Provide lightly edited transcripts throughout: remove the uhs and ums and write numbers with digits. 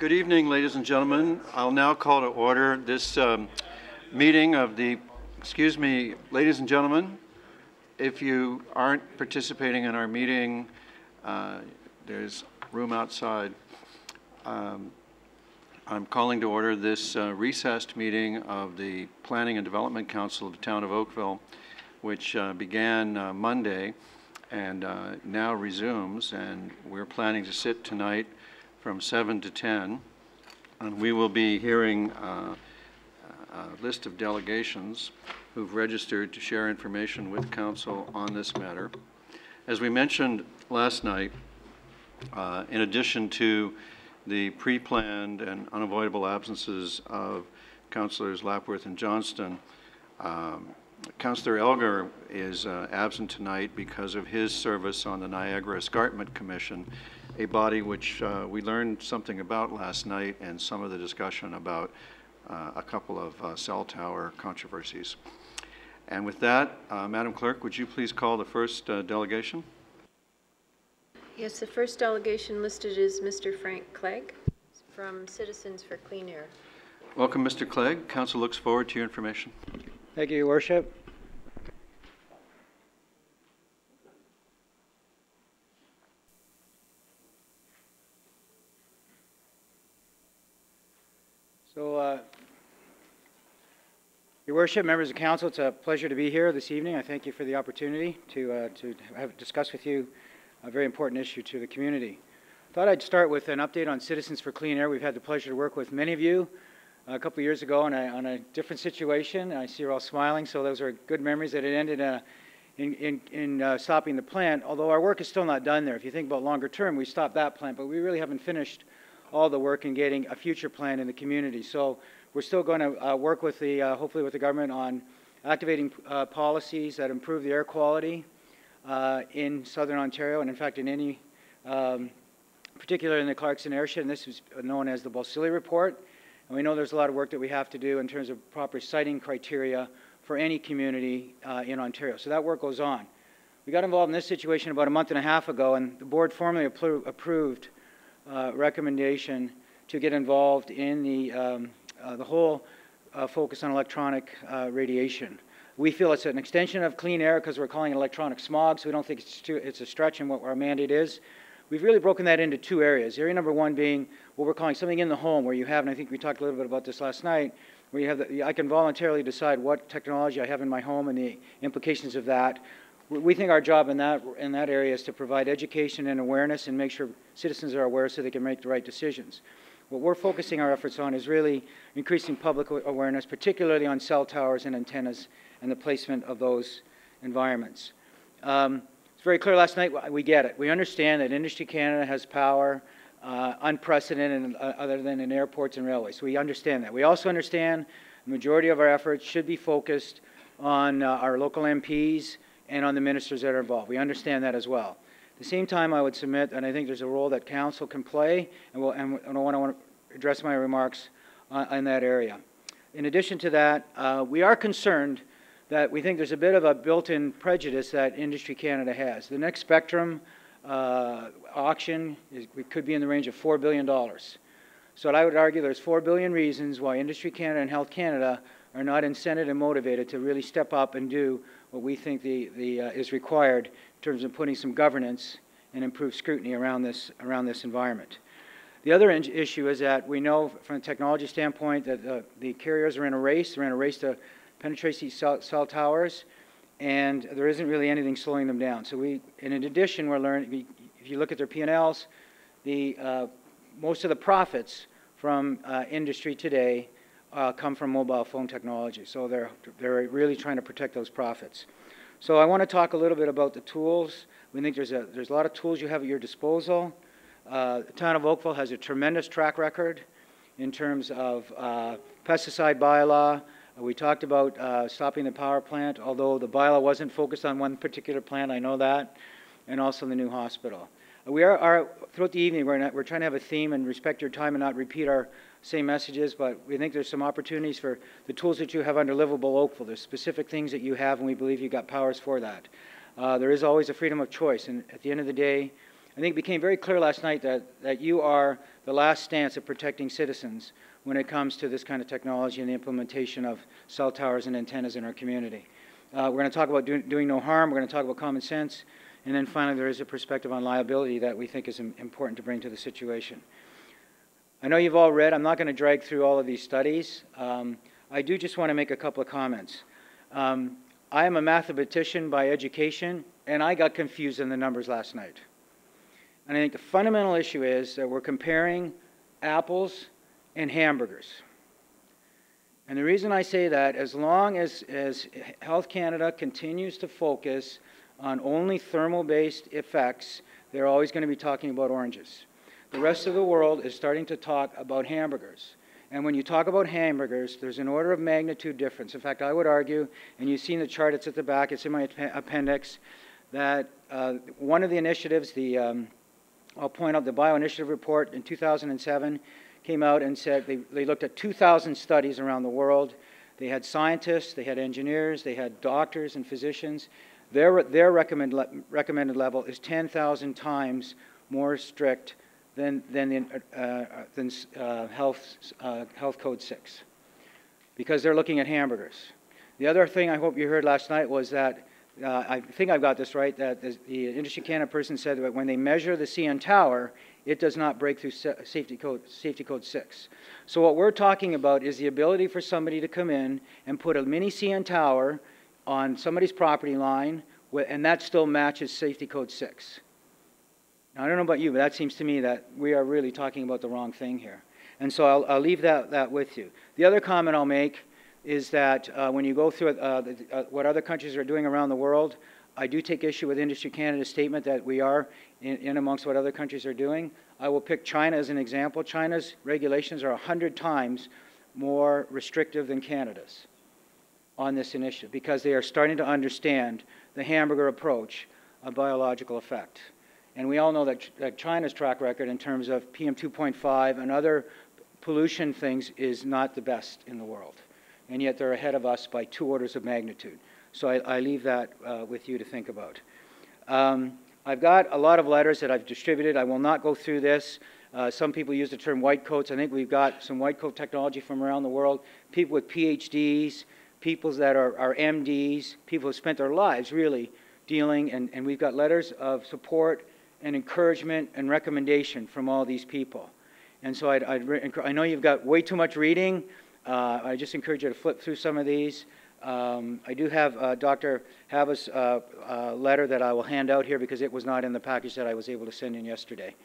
Good evening, ladies and gentlemen. I'll now call to order this meeting of the, excuse me, ladies and gentlemen, if you aren't participating in our meeting, there's room outside. I'm calling to order this recessed meeting of the Planning and Development Council of the Town of Oakville, which began Monday and now resumes, and we're planning to sit tonight from 7 to 10, and we will be hearing a list of delegations who've registered to share information with Council on this matter. As we mentioned last night, in addition to the pre-planned and unavoidable absences of Councillors Lapworth and Johnston, Councillor Elgar is absent tonight because of his service on the Niagara Escarpment Commission, a body which we learned something about last night and some of the discussion about a couple of cell tower controversies. And with that, Madam Clerk, would you please call the first delegation? Yes, the first delegation listed is Mr. Frank Clegg from Citizens for Clean Air. Welcome, Mr. Clegg. Council looks forward to your information. Thank you, Your Worship. So, Your Worship, members of Council, it's a pleasure to be here this evening. I thank you for the opportunity to discuss with you a very important issue to the community. I thought I'd start with an update on Citizens for Clean Air. We've had the pleasure to work with many of you a couple of years ago on a different situation. I see you're all smiling, so those are good memories that it ended in stopping the plant, although our work is still not done there. If you think about longer term, we stopped that plant, but we really haven't finished all the work in getting a future plan in the community. So we're still going to work with the, hopefully with the government on activating policies that improve the air quality in Southern Ontario, and in fact in any, particularly in the Clarkson airshed, and this is known as the Balsillie Report. And we know there's a lot of work that we have to do in terms of proper siting criteria for any community in Ontario. So that work goes on. We got involved in this situation about a month and a half ago, and the board formally approved recommendation to get involved in the whole focus on electronic radiation. We feel it's an extension of clean air because we're calling it electronic smog, so we don't think it's a stretch in what our mandate is. We've really broken that into two areas. Area number one being what we're calling something in the home, where you have, and I think we talked a little bit about this last night, where you have I can voluntarily decide what technology I have in my home and the implications of that. We think our job in that area is to provide education and awareness and make sure citizens are aware so they can make the right decisions. What we're focusing our efforts on is really increasing public awareness, particularly on cell towers and antennas and the placement of those environments. It's very clear last night, we get it. We understand that Industry Canada has power unprecedented other than in airports and railways. So we understand that. We also understand the majority of our efforts should be focused on our local MPs and on the ministers that are involved. We understand that as well. At the same time, I would submit, and I think there's a role that Council can play, and I want to address my remarks in that area. In addition to that, we are concerned that we think there's a bit of a built-in prejudice that Industry Canada has. The next spectrum auction could be in the range of $4 billion. So I would argue there's 4 billion reasons why Industry Canada and Health Canada are not incented and motivated to really step up and do what we think is required in terms of putting some governance and improved scrutiny around this environment. The other issue is that we know from a technology standpoint that the carriers are in a race. They're in a race to penetrate these cell towers, and there isn't really anything slowing them down. So and in addition, we're learning, if you look at their P&Ls, most of the profits from industry today come from mobile phone technology. So they're really trying to protect those profits. So I want to talk a little bit about the tools. We think there's a lot of tools you have at your disposal. The town of Oakville has a tremendous track record in terms of pesticide bylaw. We talked about stopping the power plant, although the bylaw wasn't focused on one particular plant, I know that, and also the new hospital. We are throughout the evening, we're trying to have a theme and respect your time and not repeat our same messages, but we think there's some opportunities for the tools that you have under Livable Oakville. There's specific things that you have, and we believe you've got powers for that. There is always a freedom of choice, and at the end of the day, I think it became very clear last night that you are the last stance of protecting citizens when it comes to this kind of technology and the implementation of cell towers and antennas in our community. We're going to talk about doing no harm. We're going to talk about common sense. And then finally, there is a perspective on liability that we think is important to bring to the situation. I know you've all read. I'm not going to drag through all of these studies. I do just want to make a couple of comments. I am a mathematician by education, and I got confused in the numbers last night. And I think the fundamental issue is that we're comparing apples and hamburgers. And the reason I say that, as long as Health Canada continues to focus on only thermal-based effects, they're always going to be talking about oranges. The rest of the world is starting to talk about hamburgers. And when you talk about hamburgers, there's an order of magnitude difference. In fact, I would argue, and you've seen the chart, it's at the back, it's in my appendix, that one of the initiatives, I'll point out the Bio-Initiative report in 2007 came out and said they looked at 2,000 studies around the world. They had scientists, they had engineers, they had doctors and physicians. Their recommended level is 10,000 times more strict than Health Code 6, because they're looking at hamburgers. The other thing I hope you heard last night was that, I think I've got this right, that the Industry Canada person said that when they measure the CN tower, it does not break through Safety Code 6. So what we're talking about is the ability for somebody to come in and put a mini CN tower on somebody's property line, and that still matches Safety Code 6. Now, I don't know about you, but that seems to me that we are really talking about the wrong thing here. And so I'll leave that with you. The other comment I'll make is that when you go through what other countries are doing around the world, I do take issue with Industry Canada's statement that we are in amongst what other countries are doing. I will pick China as an example. China's regulations are 100 times more restrictive than Canada's on this initiative, because they are starting to understand the hamburger approach of biological effect. And we all know that China's track record in terms of PM 2.5 and other pollution things is not the best in the world. And yet they're ahead of us by 2 orders of magnitude. So I leave that with you to think about. I've got a lot of letters that I've distributed. I will not go through this. Some people use the term white coats. I think we've got some white coat technology from around the world. People with PhDs, people that are MDs, people who spent their lives really dealing, and we've got letters of support and encouragement and recommendation from all these people. And so I know you've got way too much reading. I just encourage you to flip through some of these. I do have Dr. Hava's letter that I will hand out here because it was not in the package that I was able to send in yesterday.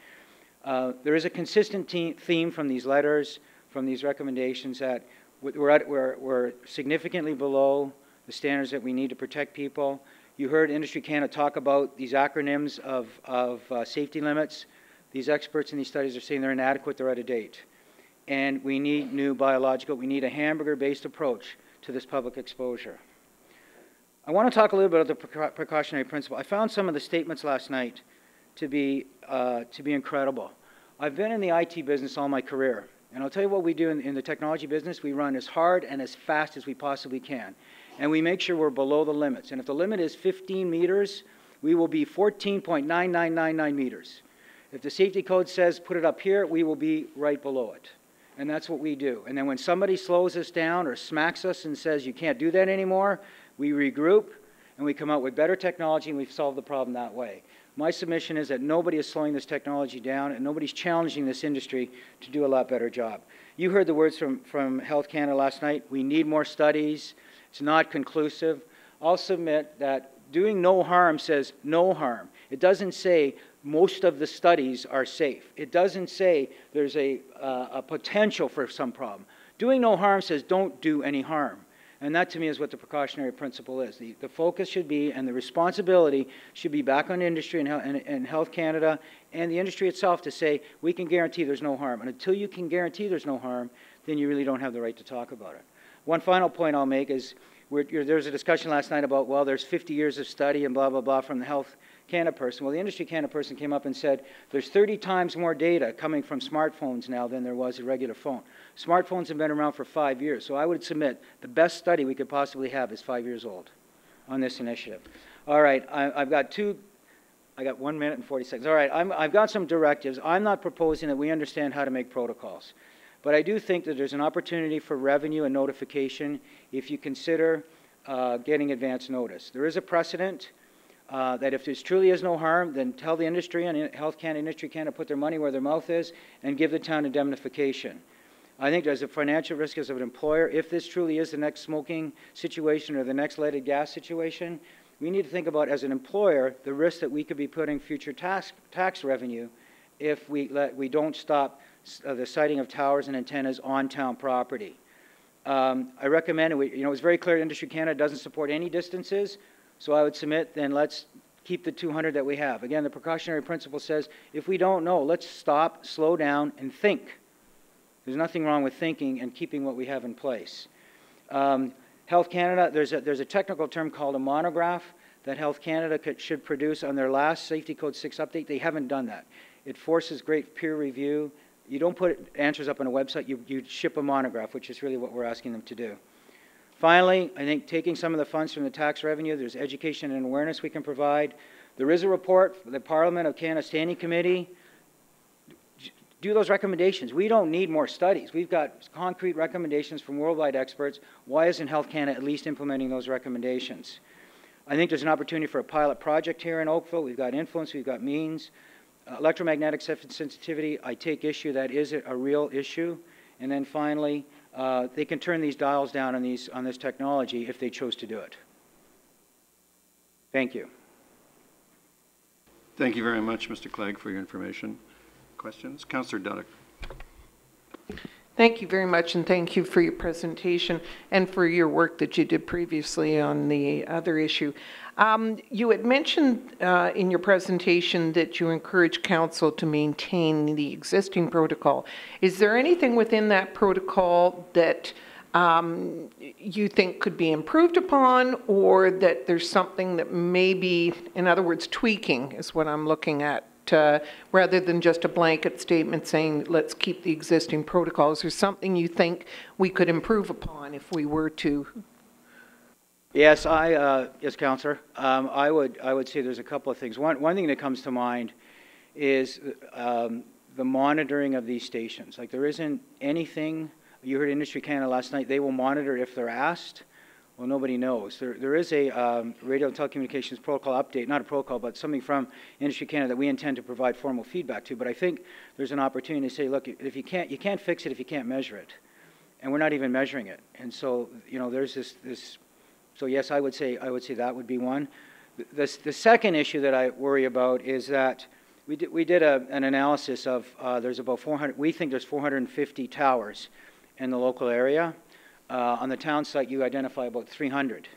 There is a consistent theme from these letters, from these recommendations, that we're significantly below the standards that we need to protect people. You heard Industry Canada talk about these acronyms of safety limits. These experts in these studies are saying they're inadequate, they're out of date. And we need new biological, we need a hamburger-based approach to this public exposure. I want to talk a little bit about the precautionary principle. I found some of the statements last night to be incredible. I've been in the IT business all my career, and I'll tell you what we do in the technology business. We run as hard and as fast as we possibly can, and we make sure we're below the limits. And if the limit is 15 meters, we will be 14.9999 meters. If the safety code says put it up here, we will be right below it. And that's what we do. And then when somebody slows us down or smacks us and says you can't do that anymore, we regroup and we come out with better technology, and we've solved the problem that way. My submission is that nobody is slowing this technology down, and nobody's challenging this industry to do a lot better job. You heard the words from Health Canada last night. We need more studies. It's not conclusive. I'll submit that doing no harm says no harm. It doesn't say most of the studies are safe. It doesn't say there's a potential for some problem. Doing no harm says don't do any harm. And that, to me, is what the precautionary principle is. The focus should be, and the responsibility should be back on industry and Health Canada and the industry itself to say, we can guarantee there's no harm. And until you can guarantee there's no harm, then you really don't have the right to talk about it. One final point I'll make is, there was a discussion last night about, well, there's 50 years of study and blah, blah, blah from the Health Canada person. Well, the Industry Canada person came up and said there's 30 times more data coming from smartphones now than there was a regular phone. Smartphones have been around for 5 years, so I would submit the best study we could possibly have is 5 years old on this initiative. All right, I've got two I got 1 minute and 40 seconds. All right, I've got some directives. I'm not proposing that we understand how to make protocols. But I do think that there's an opportunity for revenue and notification if you consider getting advance notice. There is a precedent that if there truly is no harm, then tell the industry, and Health Canada, Industry Canada, put their money where their mouth is and give the town indemnification. I think there's a financial risk as an employer. If this truly is the next smoking situation or the next leaded gas situation, we need to think about, as an employer, the risk that we could be putting future tax revenue if we don't stop the siting of towers and antennas on town property. I recommend, it was very clear Industry Canada doesn't support any distances, so I would submit, then let's keep the 200 that we have. Again, the precautionary principle says, if we don't know, let's stop, slow down, and think. There's nothing wrong with thinking and keeping what we have in place. Health Canada, there's a technical term called a monograph that Health Canada should produce on their last Safety Code 6 update. They haven't done that. It forces great peer review. You don't put answers up on a website, you ship a monograph, which is really what we're asking them to do. Finally, I think taking some of the funds from the tax revenue, there's education and awareness we can provide. There is a report for the Parliament of Canada Standing Committee. Do those recommendations. We don't need more studies. We've got concrete recommendations from worldwide experts. Why isn't Health Canada at least implementing those recommendations? I think there's an opportunity for a pilot project here in Oakville. We've got influence, we've got means. Electromagnetic sensitivity, I take issue, that is a real issue. And then finally, they can turn these dials down on this technology if they chose to do it. Thank you. Thank you very much, Mr. Clegg, for your information. Questions? Councillor Duddick. Thank you very much, and thank you for your presentation and for your work that you did previously on the other issue. You had mentioned in your presentation that you encourage council to maintain the existing protocol. Is there anything within that protocol that you think could be improved upon, or that there's something that may be, in other words, tweaking is what I'm looking at? Rather than just a blanket statement saying, let's keep the existing protocols, or something you think we could improve upon if we were to? Yes, yes, Councillor. I would say there's a couple of things. One thing that comes to mind is the monitoring of these stations. Like, there isn't anything, you heard Industry Canada last night, they will monitor if they're asked. Well, nobody knows. There is a radio and telecommunications protocol update, not a protocol, but something from Industry Canada that we intend to provide formal feedback to. But I think there's an opportunity to say, look, if you can't fix it if you can't measure it, and we're not even measuring it. And so, there's this. So yes, I would say that would be one. The second issue that I worry about is that we did an analysis of there's about 400. We think there's 450 towers in the local area. On the town site, you identify about 300.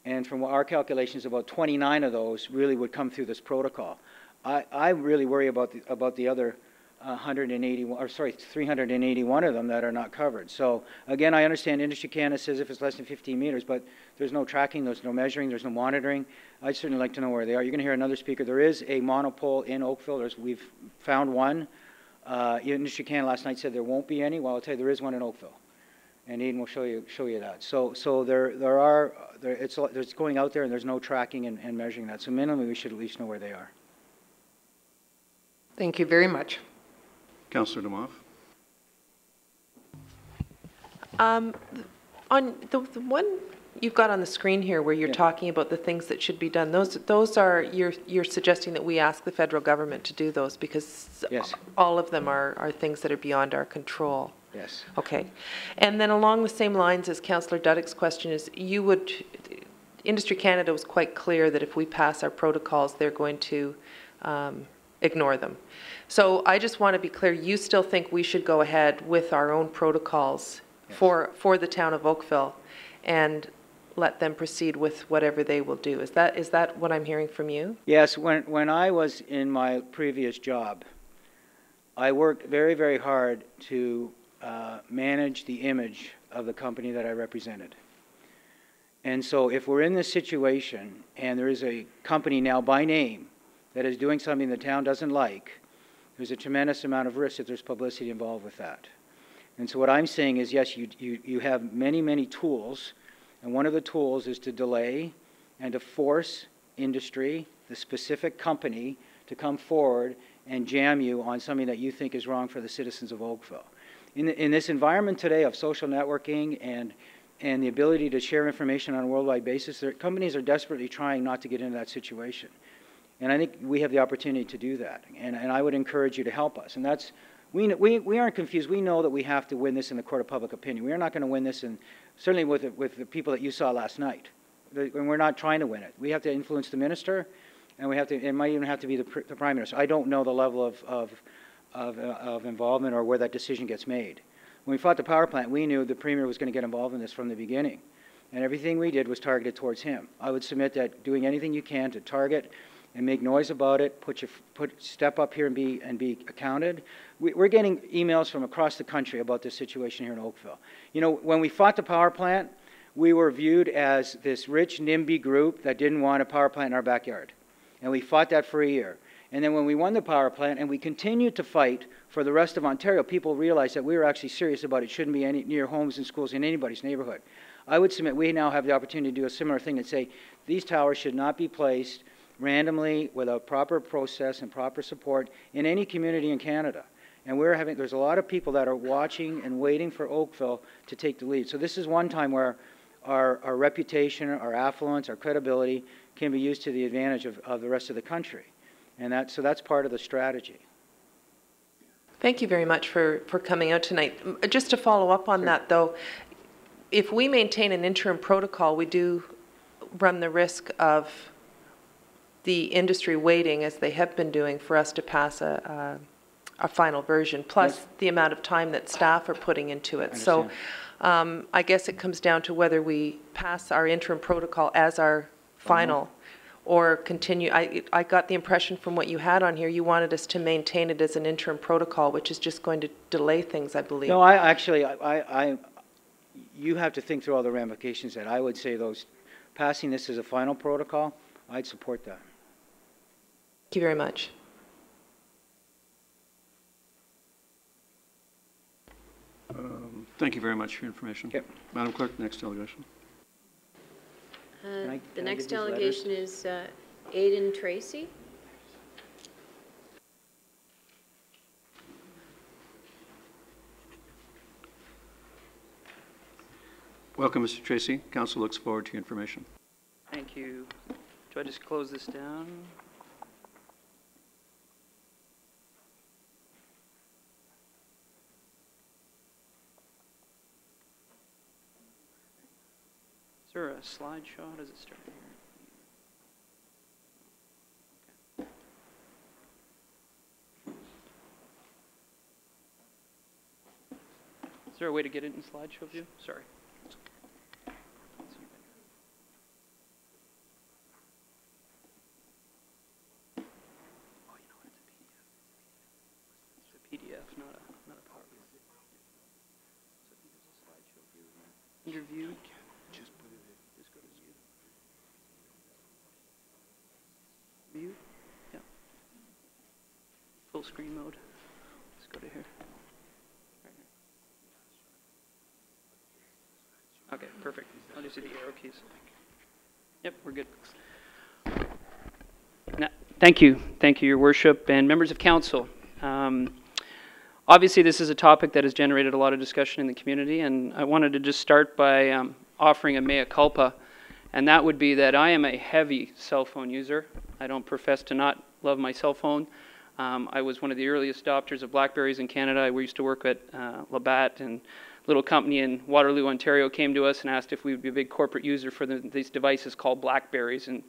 And from our calculations, about 29 of those really would come through this protocol. I really worry about the other 381 of them that are not covered. So again, I understand Industry Canada says if it's less than 15 meters, but there's no tracking, there's no measuring, there's no monitoring. I'd certainly like to know where they are. You're going to hear another speaker. There is a monopole in Oakville. We've found one. Industry Canada last night said there won't be any. Well, I'll tell you, there is one in Oakville. And Aidan will show you that. So it's going out there, and there's no tracking and measuring that. So minimally, we should at least know where they are. Thank you very much. Councillor Demoff. On the one you've got on the screen here, where you're talking about the things that should be done, those are you're suggesting that we ask the federal government to do those, because all of them are things that are beyond our control. Yes. Okay. And then along the same lines as Councillor Duddick's question is, Industry Canada was quite clear that if we pass our protocols, they're going to ignore them. So I just want to be clear, you still think we should go ahead with our own protocols for the town of Oakville and let them proceed with whatever they will do. Is that what I'm hearing from you? Yes. When I was in my previous job, I worked very, very hard to manage the image of the company that I represented. And so if we're in this situation and there is a company now by name that is doing something the town doesn't like, there's a tremendous amount of risk if there's publicity involved with that. And so what I'm saying is, yes, you have many, many tools, and one of the tools is to delay and to force industry the specific company to come forward and jam you on something that you think is wrong for the citizens of Oakville. In this environment today of social networking and the ability to share information on a worldwide basis, companies are desperately trying not to get into that situation. And I think we have the opportunity to do that. And I would encourage you to help us. And that's, we aren't confused. We know that we have to win this in the court of public opinion. We are not going to win this, certainly with the people that you saw last night. And we're not trying to win it. We have to influence the minister, and it might even have to be the prime minister. I don't know the level of involvement or where that decision gets made. When we fought the power plant, we knew the premier was going to get involved in this from the beginning. And everything we did was targeted towards him. I would submit that doing anything you can to target and make noise about it, step up here and be accounted. We're getting emails from across the country about this situation here in Oakville. You know, when we fought the power plant, we were viewed as this rich NIMBY group that didn't want a power plant in our backyard. And we fought that for a year. And then when we won the power plant and we continued to fight for the rest of Ontario, people realized that we were actually serious about it. Shouldn't be near homes and schools in anybody's neighborhood. I would submit we now have the opportunity to do a similar thing and say these towers should not be placed randomly without proper process and proper support in any community in Canada. And there's a lot of people that are watching and waiting for Oakville to take the lead. So this is one time where our reputation, our affluence, our credibility can be used to the advantage of the rest of the country. And so that's part of the strategy. Thank you very much for coming out tonight. Just to follow up on that, though, if we maintain an interim protocol, we do run the risk of the industry waiting, as they have been doing, for us to pass a final version, plus yes, the amount of time that staff are putting into it. So I guess it comes down to whether we pass our interim protocol as our final or continue. I got the impression from what you had on here, you wanted us to maintain it as an interim protocol, which is just going to delay things, I believe. No, you have to think through all the ramifications that I would say passing this as a final protocol, I'd support that. Thank you very much. Thank you very much for your information. Okay. Madam Clerk, next delegation. The next delegation is Aidan Tracy. Welcome, Mr. Tracy. Council looks forward to your information. Thank you. Do I just close this down? Is there a slideshow? How does it start here? Okay. Is there a way to get it in slideshow view? Sorry. PDF, not a PowerPoint. So I think there's a slideshow view here. Under view. Just put it in. Just go to view. View? Yeah. Full screen mode. Let's go to here. Right here. Okay, perfect. I'll just see the arrow keys. Yep, we're good. Thank you. Thank you, Your Worship, and members of council. Obviously, this is a topic that has generated a lot of discussion in the community, and I wanted to just start by offering a mea culpa, and that would be that I am a heavy cell phone user. I don't profess to not love my cell phone. I was one of the earliest adopters of BlackBerries in Canada. We used to work at Labatt, and a little company in Waterloo, Ontario came to us and asked if we would be a big corporate user for these devices called BlackBerries, and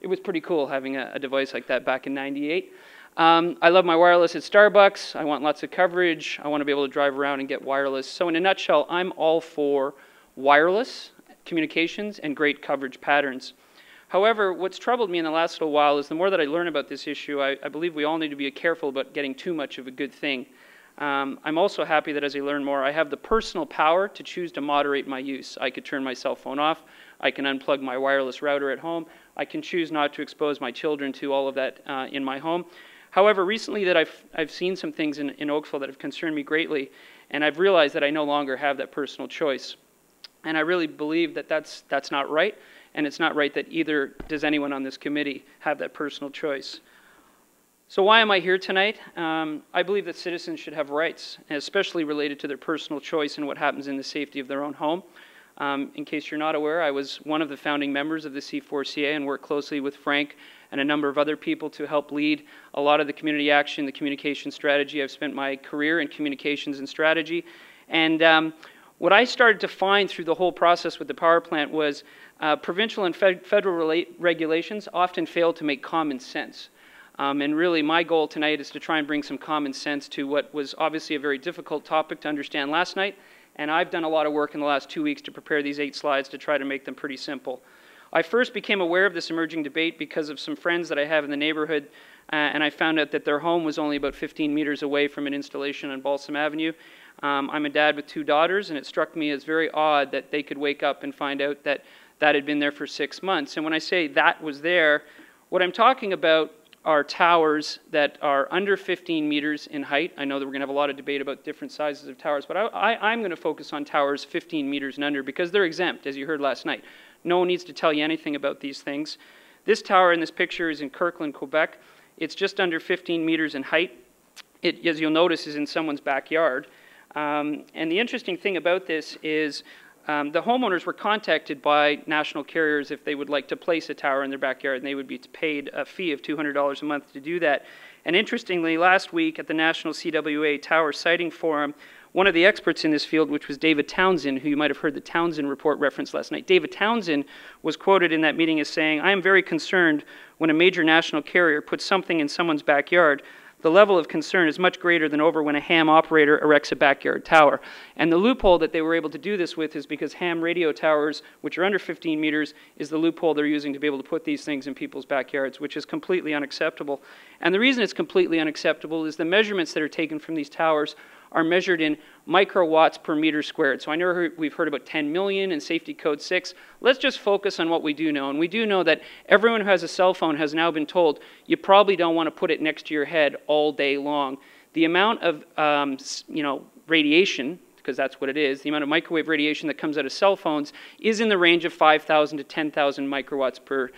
it was pretty cool having a device like that back in '98. I love my wireless at Starbucks. I want lots of coverage. I want to be able to drive around and get wireless. So in a nutshell, I'm all for wireless communications and great coverage patterns. However, what's troubled me in the last little while is the more that I learn about this issue, I believe we all need to be careful about getting too much of a good thing. I'm also happy that as I learn more, I have the personal power to choose to moderate my use. I could turn my cell phone off. I can unplug my wireless router at home. I can choose not to expose my children to all of that in my home. However, recently that I've seen some things in Oakville that have concerned me greatly, and I've realized that I no longer have that personal choice. And I really believe that that's not right, and it's not right that either does anyone on this committee have that personal choice. So why am I here tonight? I believe that citizens should have rights, especially related to their personal choice and what happens in the safety of their own home. In case you're not aware, I was one of the founding members of the C4CA and worked closely with Frank and a number of other people to help lead a lot of the community action, the communication strategy. I've spent my career in communications and strategy. And what I started to find through the whole process with the power plant was provincial and federal regulations often fail to make common sense. And really my goal tonight is to try and bring some common sense to what was obviously a very difficult topic to understand last night. And I've done a lot of work in the last 2 weeks to prepare these 8 slides to try to make them pretty simple. I first became aware of this emerging debate because of some friends that I have in the neighborhood, and I found out that their home was only about 15 meters away from an installation on Balsam Avenue. I'm a dad with 2 daughters, and it struck me as very odd that they could wake up and find out that that had been there for 6 months. And when I say that was there, what I'm talking about are towers that are under 15 meters in height. I know that we're going to have a lot of debate about different sizes of towers, but I'm going to focus on towers 15 meters and under because they're exempt, as you heard last night. No one needs to tell you anything about these things. This tower in this picture is in Kirkland, Quebec. It's just under 15 meters in height. It, as you'll notice, is in someone's backyard. And the interesting thing about this is the homeowners were contacted by national carriers if they would like to place a tower in their backyard, and they would be paid a fee of $200 a month to do that. And interestingly, last week at the National CWA Tower Siting Forum, one of the experts in this field, which was David Townsend, who you might have heard the Townsend report referenced last night. David Townsend was quoted in that meeting as saying, "I am very concerned when a major national carrier puts something in someone's backyard. The level of concern is much greater than over when a ham operator erects a backyard tower." And the loophole that they were able to do this with is because ham radio towers, which are under 15 meters, is the loophole they're using to be able to put these things in people's backyards, which is completely unacceptable. And the reason it's completely unacceptable is the measurements that are taken from these towers are measured in microwatts per meter squared. So I know we've heard about 10 million and safety code 6. Let's just focus on what we do know. And we do know that everyone who has a cell phone has now been told you probably don't want to put it next to your head all day long. The amount of radiation, because that's what it is, the amount of microwave radiation that comes out of cell phones is in the range of 5,000 to 10,000 microwatts per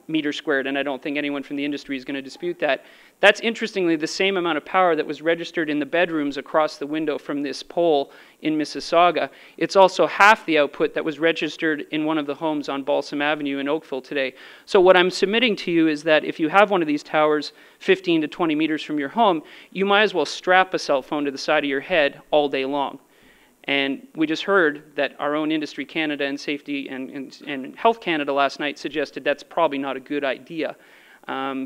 meter squared, and I don't think anyone from the industry is going to dispute that. That's interestingly the same amount of power that was registered in the bedrooms across the window from this pole in Mississauga. It's also half the output that was registered in one of the homes on Balsam Avenue in Oakville today. So what I'm submitting to you is that if you have one of these towers 15 to 20 meters from your home, you might as well strap a cell phone to the side of your head all day long. And we just heard that our own Industry Canada and Safety and Health Canada last night suggested that's probably not a good idea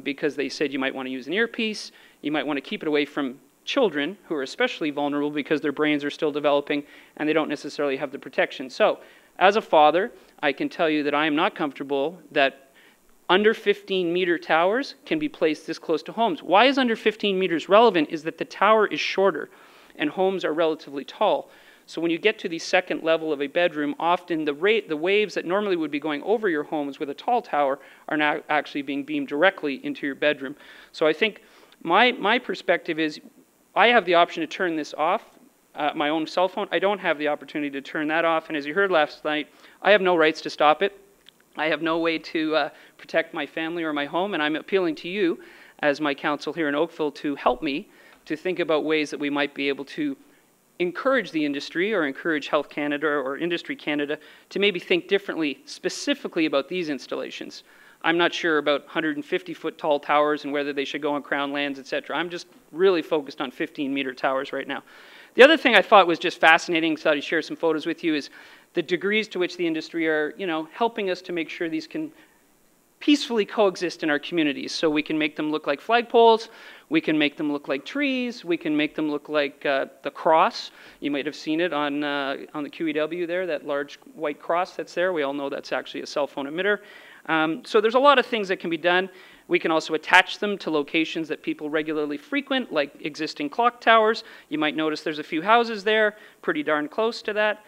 because they said you might want to use an earpiece, you might want to keep it away from children who are especially vulnerable because their brains are still developing and they don't necessarily have the protection. So as a father, I can tell you that I am not comfortable that under 15 meter towers can be placed this close to homes. Why is under 15 meters relevant is that the tower is shorter and homes are relatively tall. So when you get to the second level of a bedroom, often the waves that normally would be going over your homes with a tall tower are now actually being beamed directly into your bedroom. So I think my perspective is I have the option to turn this off, my own cell phone. I don't have the opportunity to turn that off. And as you heard last night, I have no rights to stop it. I have no way to protect my family or my home. And I'm appealing to you as my counsel here in Oakville to help me to think about ways that we might be able to encourage the industry or encourage Health Canada or Industry Canada to maybe think differently specifically about these installations. I'm not sure about 150-foot tall towers and whether they should go on Crown lands, etc. I'm just really focused on 15-meter towers right now. The other thing I thought was just fascinating, so I'd share some photos with you, is the degrees to which the industry are, helping us to make sure these can peacefully coexist in our communities. So we can make them look like flagpoles, we can make them look like trees, we can make them look like the cross. You might have seen it on the QEW there, that large white cross that's there. We all know that's actually a cell phone emitter. So there's a lot of things that can be done. We can also attach them to locations that people regularly frequent, like existing clock towers. You might notice there's a few houses there, pretty darn close to that.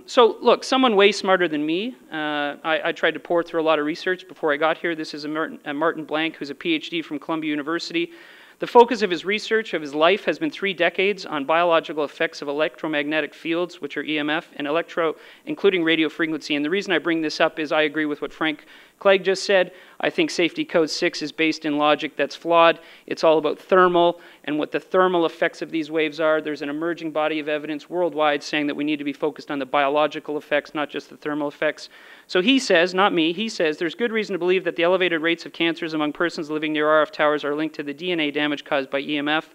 So look, someone way smarter than me. I tried to pour through a lot of research before I got here. This is a Martin Blank, who's a PhD from Columbia University. The focus of his research of his life has been 3 decades on biological effects of electromagnetic fields, which are EMF, and including radio frequency. And the reason I bring this up is I agree with what Frank Clegg just said. I think Safety Code 6 is based in logic that's flawed. It's all about thermal and what the thermal effects of these waves are. There's an emerging body of evidence worldwide saying that we need to be focused on the biological effects, not just the thermal effects. So he says, not me, he says, there's good reason to believe that the elevated rates of cancers among persons living near RF towers are linked to the DNA damage caused by EMF.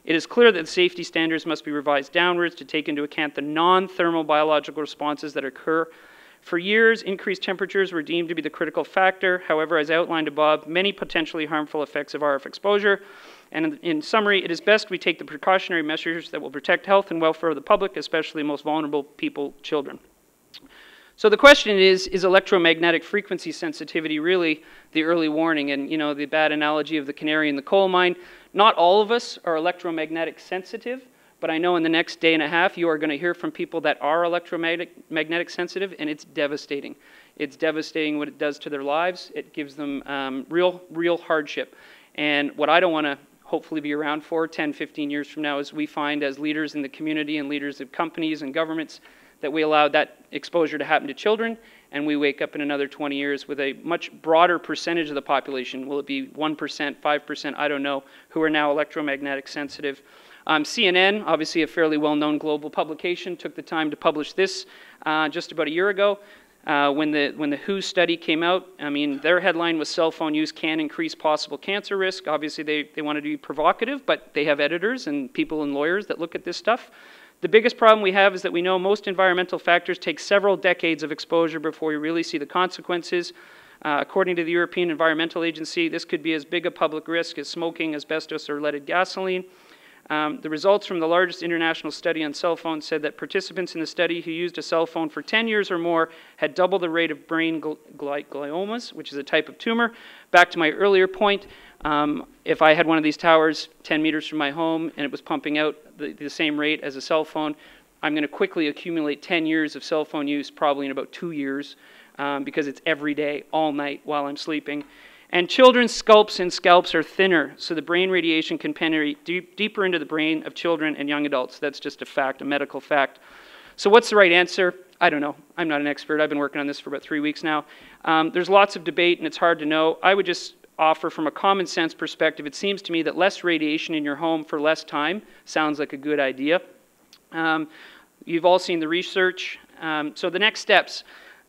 It is clear that the safety standards must be revised downwards to take into account the non-thermal biological responses that occur. For years, increased temperatures were deemed to be the critical factor. However, as outlined above, many potentially harmful effects of RF exposure. And in summary, it is best we take the precautionary measures that will protect health and welfare of the public, especially most vulnerable people, children. So the question is electromagnetic frequency sensitivity really the early warning? And you know, the bad analogy of the canary in the coal mine, not all of us are electromagnetic sensitive, but I know in the next day and a half you are going to hear from people that are electromagnetic sensitive, and it's devastating. It's devastating what it does to their lives. It gives them real hardship. And what I don't want to hopefully be around for 10, 15 years from now is we find as leaders in the community and leaders of companies and governments that we allow that exposure to happen to children, and we wake up in another 20 years with a much broader percentage of the population, will it be 1%, 5%, I don't know, who are now electromagnetic sensitive. CNN, obviously a fairly well-known global publication, took the time to publish this just about a year ago. When the WHO study came out, I mean, their headline was cell phone use can increase possible cancer risk. Obviously, they wanted to be provocative, but they have editors and people and lawyers that look at this stuff. The biggest problem we have is that we know most environmental factors take several decades of exposure before we really see the consequences. According to the European Environmental Agency, this could be as big a public risk as smoking, asbestos, or leaded gasoline. The results from the largest international study on cell phones said that participants in the study who used a cell phone for 10 years or more had double the rate of brain gliomas, which is a type of tumor. Back to my earlier point, if I had one of these towers 10 meters from my home and it was pumping out the same rate as a cell phone, I'm going to quickly accumulate 10 years of cell phone use, probably in about 2 years, because it's every day, all night while I'm sleeping. And children's scalps are thinner, so the brain radiation can penetrate deeper into the brain of children and young adults. That's just a fact, a medical fact. So what's the right answer? I don't know. I'm not an expert. I've been working on this for about 3 weeks now. There's lots of debate, and it's hard to know. I would just offer from a common sense perspective, it seems to me that less radiation in your home for less time sounds like a good idea. You've all seen the research. So the next steps.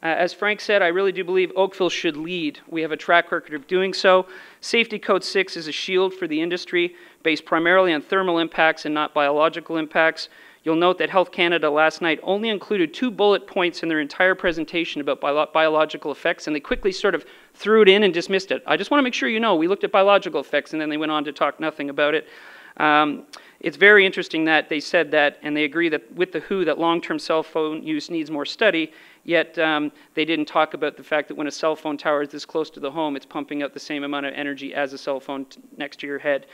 As Frank said, I really do believe Oakville should lead. We have a track record of doing so. Safety Code 6 is a shield for the industry based primarily on thermal impacts and not biological impacts. You'll note that Health Canada last night only included 2 bullet points in their entire presentation about biological effects, and they quickly sort of threw it in and dismissed it. I just want to make sure you know we looked at biological effects, and then they went on to talk nothing about it. It's very interesting that they said that, and they agree that with the WHO that long-term cell phone use needs more study, yet they didn't talk about the fact that when a cell phone tower is this close to the home, it's pumping out the same amount of energy as a cell phone next to your head.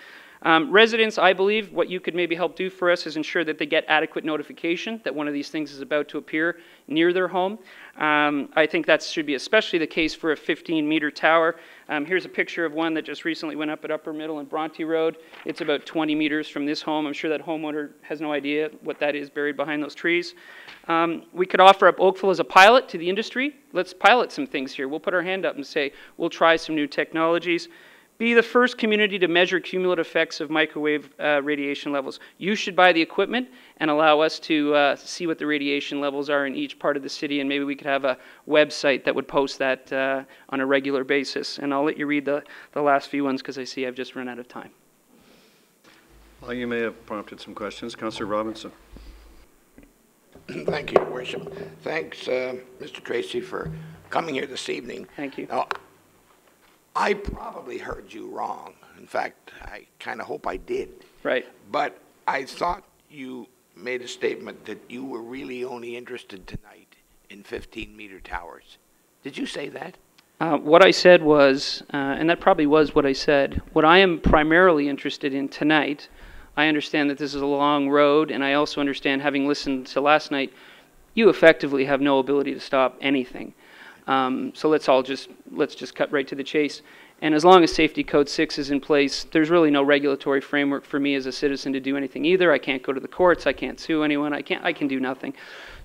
Residents, I believe, what you could maybe help do for us is ensure that they get adequate notification that one of these things is about to appear near their home. I think that should be especially the case for a 15-meter tower. Here's a picture of one that just recently went up at Upper Middle and Bronte Road. It's about 20 meters from this home. I'm sure that homeowner has no idea what that is buried behind those trees. We could offer up Oakville as a pilot to the industry. Let's pilot some things here. We'll put our hand up and say, we'll try some new technologies. Be the first community to measure cumulative effects of microwave radiation levels. You should buy the equipment and allow us to see what the radiation levels are in each part of the city, and maybe we could have a website that would post that on a regular basis. And I'll let you read the last few ones because I see I've just run out of time. Well, you may have prompted some questions. Councillor Robinson. Thank you, Your Worship. Thanks, Mr. Tracy, for coming here this evening. Thank you. Now, I probably heard you wrong. In fact, I kind of hope I did. Right. But I thought you made a statement that you were really only interested tonight in 15-meter towers. Did you say that? What I said was, and that probably was what I said, what I am primarily interested in tonight, I understand that this is a long road, and I also understand, having listened to last night, you effectively have no ability to stop anything. So let's just cut right to the chase. And as long as Safety Code 6 is in place, there's really no regulatory framework for me as a citizen to do anything either. I can't go to the courts, I can't sue anyone, I can do nothing.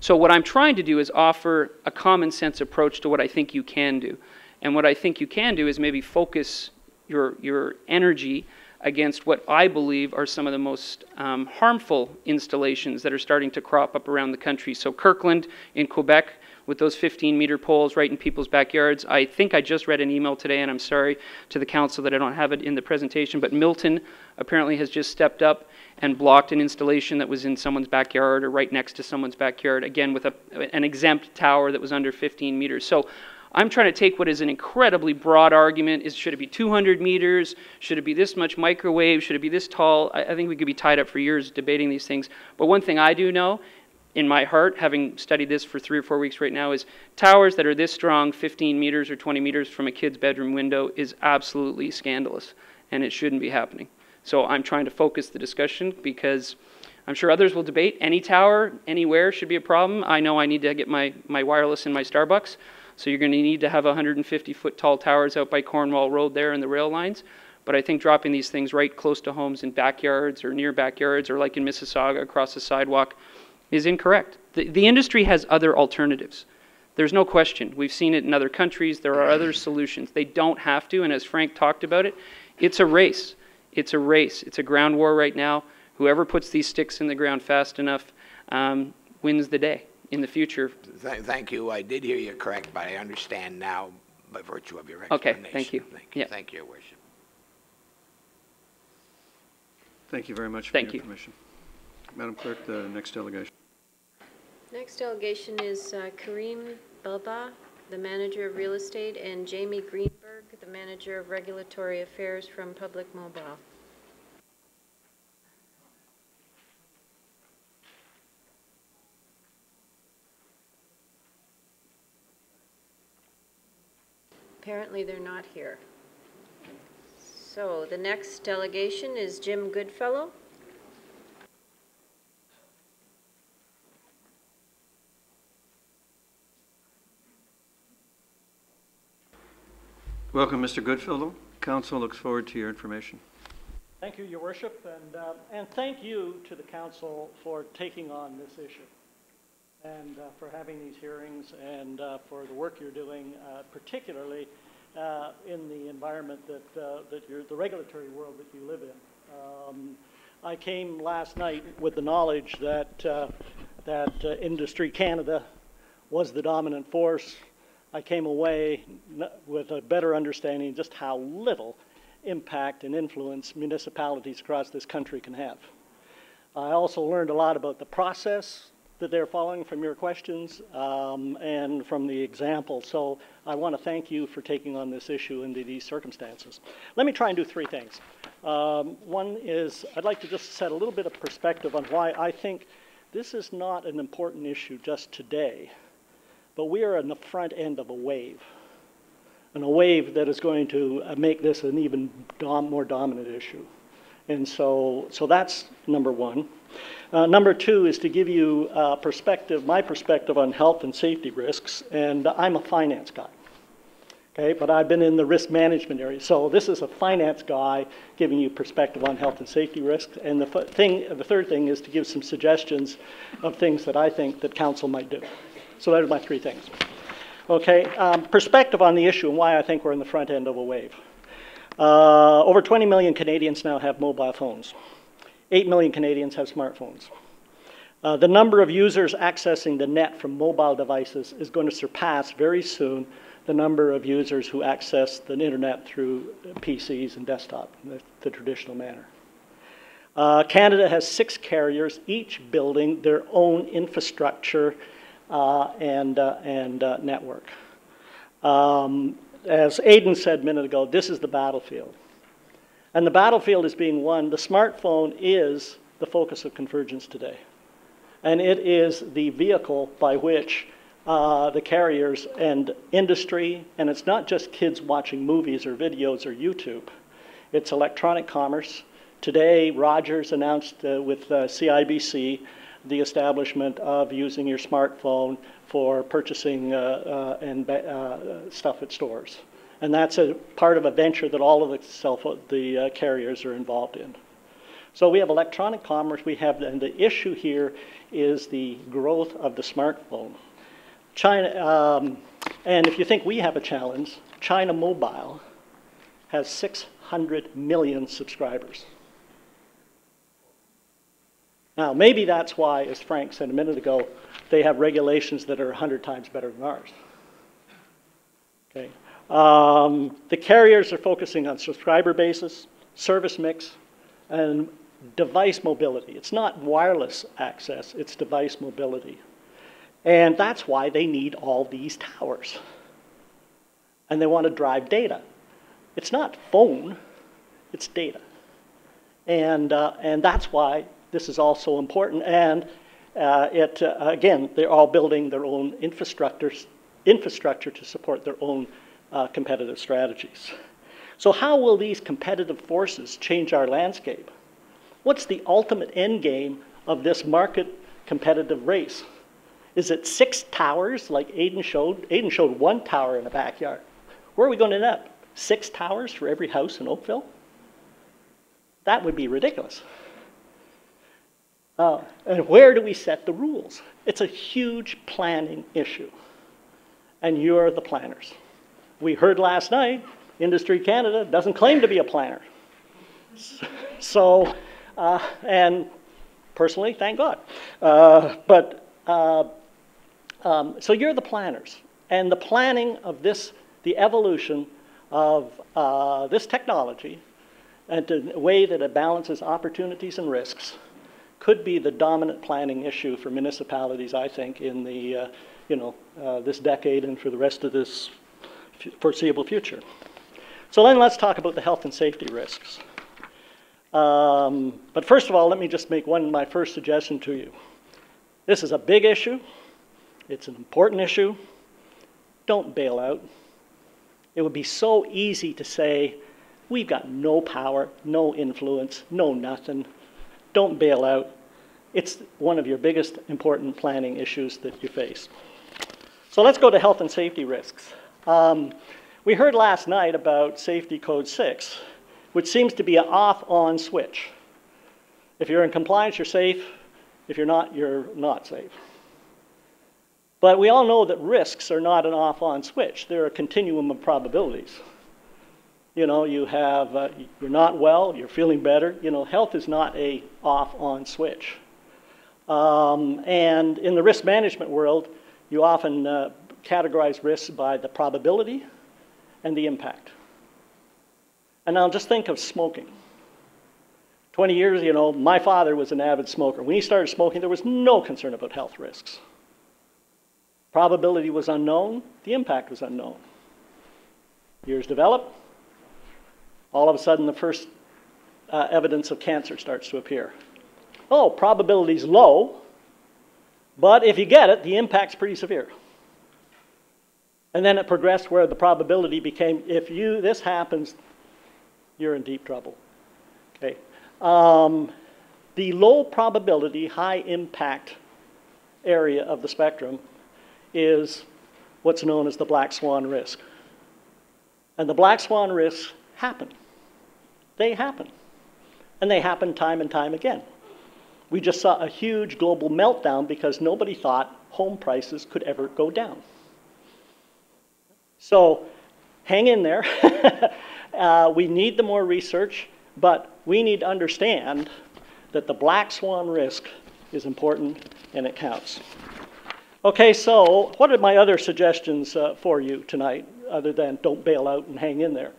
So what I'm trying to do is offer a common sense approach to what I think you can do. And what I think you can do is maybe focus your energy against what I believe are some of the most harmful installations that are starting to crop up around the country. So Kirkland in Quebec, with those 15-meter poles right in people's backyards. I think I just read an email today, and I'm sorry to the council that I don't have it in the presentation, but Milton apparently has just stepped up and blocked an installation that was in someone's backyard or right next to someone's backyard, again with an exempt tower that was under 15 meters. So I'm trying to take what is an incredibly broad argument, should it be 200 meters, should it be this much microwave, should it be this tall? I think we could be tied up for years debating these things. But one thing I do know, in my heart, having studied this for 3 or 4 weeks right now, is towers that are this strong, 15 meters or 20 meters from a kid's bedroom window, is absolutely scandalous, and it shouldn't be happening. So I'm trying to focus the discussion because I'm sure others will debate any tower, anywhere should be a problem. I know I need to get my wireless in my Starbucks, so you're going to need to have 150-foot tall towers out by Cornwall Road there and the rail lines. But I think dropping these things right close to homes in backyards or near backyards or like in Mississauga across the sidewalk is incorrect. The industry has other alternatives. There's no question. We've seen it in other countries. There are other solutions. They don't have to, and as Frank talked about it, it's a race. It's a race. It's a ground war right now. Whoever puts these sticks in the ground fast enough wins the day in the future. Thank you. I did hear you correct, but I understand now by virtue of your explanation. Okay, thank you. Yeah. Thank you, Your Worship. Thank you very much for Thank your you. information. Madam Clerk, the next delegation. Next delegation is Kareem Belba, the Manager of Real Estate, and Jamie Greenberg, the Manager of Regulatory Affairs from Public Mobile. Apparently they're not here. So the next delegation is Jim Goodfellow. Welcome, Mr. Goodfellow. Council looks forward to your information. Thank you, Your Worship, and thank you to the Council for taking on this issue and for having these hearings and for the work you're doing, particularly in the environment the regulatory world that you live in. I came last night with the knowledge that Industry Canada was the dominant force. I came away with a better understanding of just how little impact and influence municipalities across this country can have. I also learned a lot about the process that they're following from your questions and from the example. So I want to thank you for taking on this issue under these circumstances. Let me try and do 3 things. One is I'd like to just set a little bit of perspective on why I think this is not an important issue just today, but we are in the front end of a wave, and a wave that is going to make this an even more dominant issue. And so that's number one. Number 2 is to give you my perspective on health and safety risks, and I'm a finance guy, okay? But I've been in the risk management area, so this is a finance guy giving you perspective on health and safety risks. And the third thing is to give some suggestions of things that I think that council might do. So those are my 3 things. Okay, perspective on the issue and why I think we're in the front end of a wave. Over 20 million Canadians now have mobile phones. 8 million Canadians have smartphones. The number of users accessing the net from mobile devices is going to surpass very soon the number of users who access the internet through PCs and desktop in the traditional manner. Canada has 6 carriers, each building their own infrastructure and network. As Aidan said a minute ago, this is the battlefield. And the battlefield is being won. The smartphone is the focus of convergence today. And it is the vehicle by which the carriers and industry, and it's not just kids watching movies or videos or YouTube, it's electronic commerce. Today, Rogers announced with CIBC the establishment of using your smartphone for purchasing stuff at stores. And that's a part of a venture that all of the carriers are involved in. So we have electronic commerce, and the issue here is the growth of the smartphone. China, and if you think we have a challenge, China Mobile has 600 million subscribers. Now, maybe that's why, as Frank said a minute ago, they have regulations that are 100 times better than ours. Okay. The carriers are focusing on subscriber bases, service mix, and device mobility. It's not wireless access, it's device mobility. And that's why they need all these towers. And they want to drive data. It's not phone, it's data. And that's why this is also important. And again, they're all building their own infrastructure to support their own competitive strategies. So how will these competitive forces change our landscape? What's the ultimate end game of this market competitive race? Is it 6 towers like Aidan showed? Aidan showed 1 tower in a backyard. Where are we going to end up? 6 towers for every house in Oakville? That would be ridiculous. And where do we set the rules? It's a huge planning issue. And you're the planners. We heard last night, Industry Canada doesn't claim to be a planner. So, and personally, thank God. So you're the planners. And the planning of this, the evolution of this technology, and in a way that it balances opportunities and risks, could be the dominant planning issue for municipalities, I think, in the, this decade and for the rest of this foreseeable future. So then let's talk about the health and safety risks. But first of all, let me just make my first suggestion to you. This is a big issue. It's an important issue. Don't bail out. It would be so easy to say, we've got no power, no influence, no nothing. Don't bail out. It's one of your biggest important planning issues that you face. So let's go to health and safety risks. We heard last night about Safety Code 6, which seems to be an off-on switch. If you're in compliance, you're safe. If you're not safe. But we all know that risks are not an off-on switch. They're a continuum of probabilities. You know, you're not well, you're feeling better. You know, health is not a off-on switch. And in the risk management world, you often categorize risks by the probability and the impact. And now just think of smoking. 20 years, my father was an avid smoker. When he started smoking, there was no concern about health risks. Probability was unknown, the impact was unknown. Years develop, all of a sudden the first evidence of cancer starts to appear. Oh, probability's low, but if you get it, the impact's pretty severe. And then it progressed where the probability became, if this happens, you're in deep trouble. Okay. The low probability, high impact area of the spectrum is what's known as the black swan risk. And the black swan risks happen. They happen. And they happen time and time again. We just saw a huge global meltdown because nobody thought home prices could ever go down. So hang in there. We need the more research, but we need to understand that the black swan risk is important and it counts. Okay, so what are my other suggestions for you tonight, other than don't bail out and hang in there?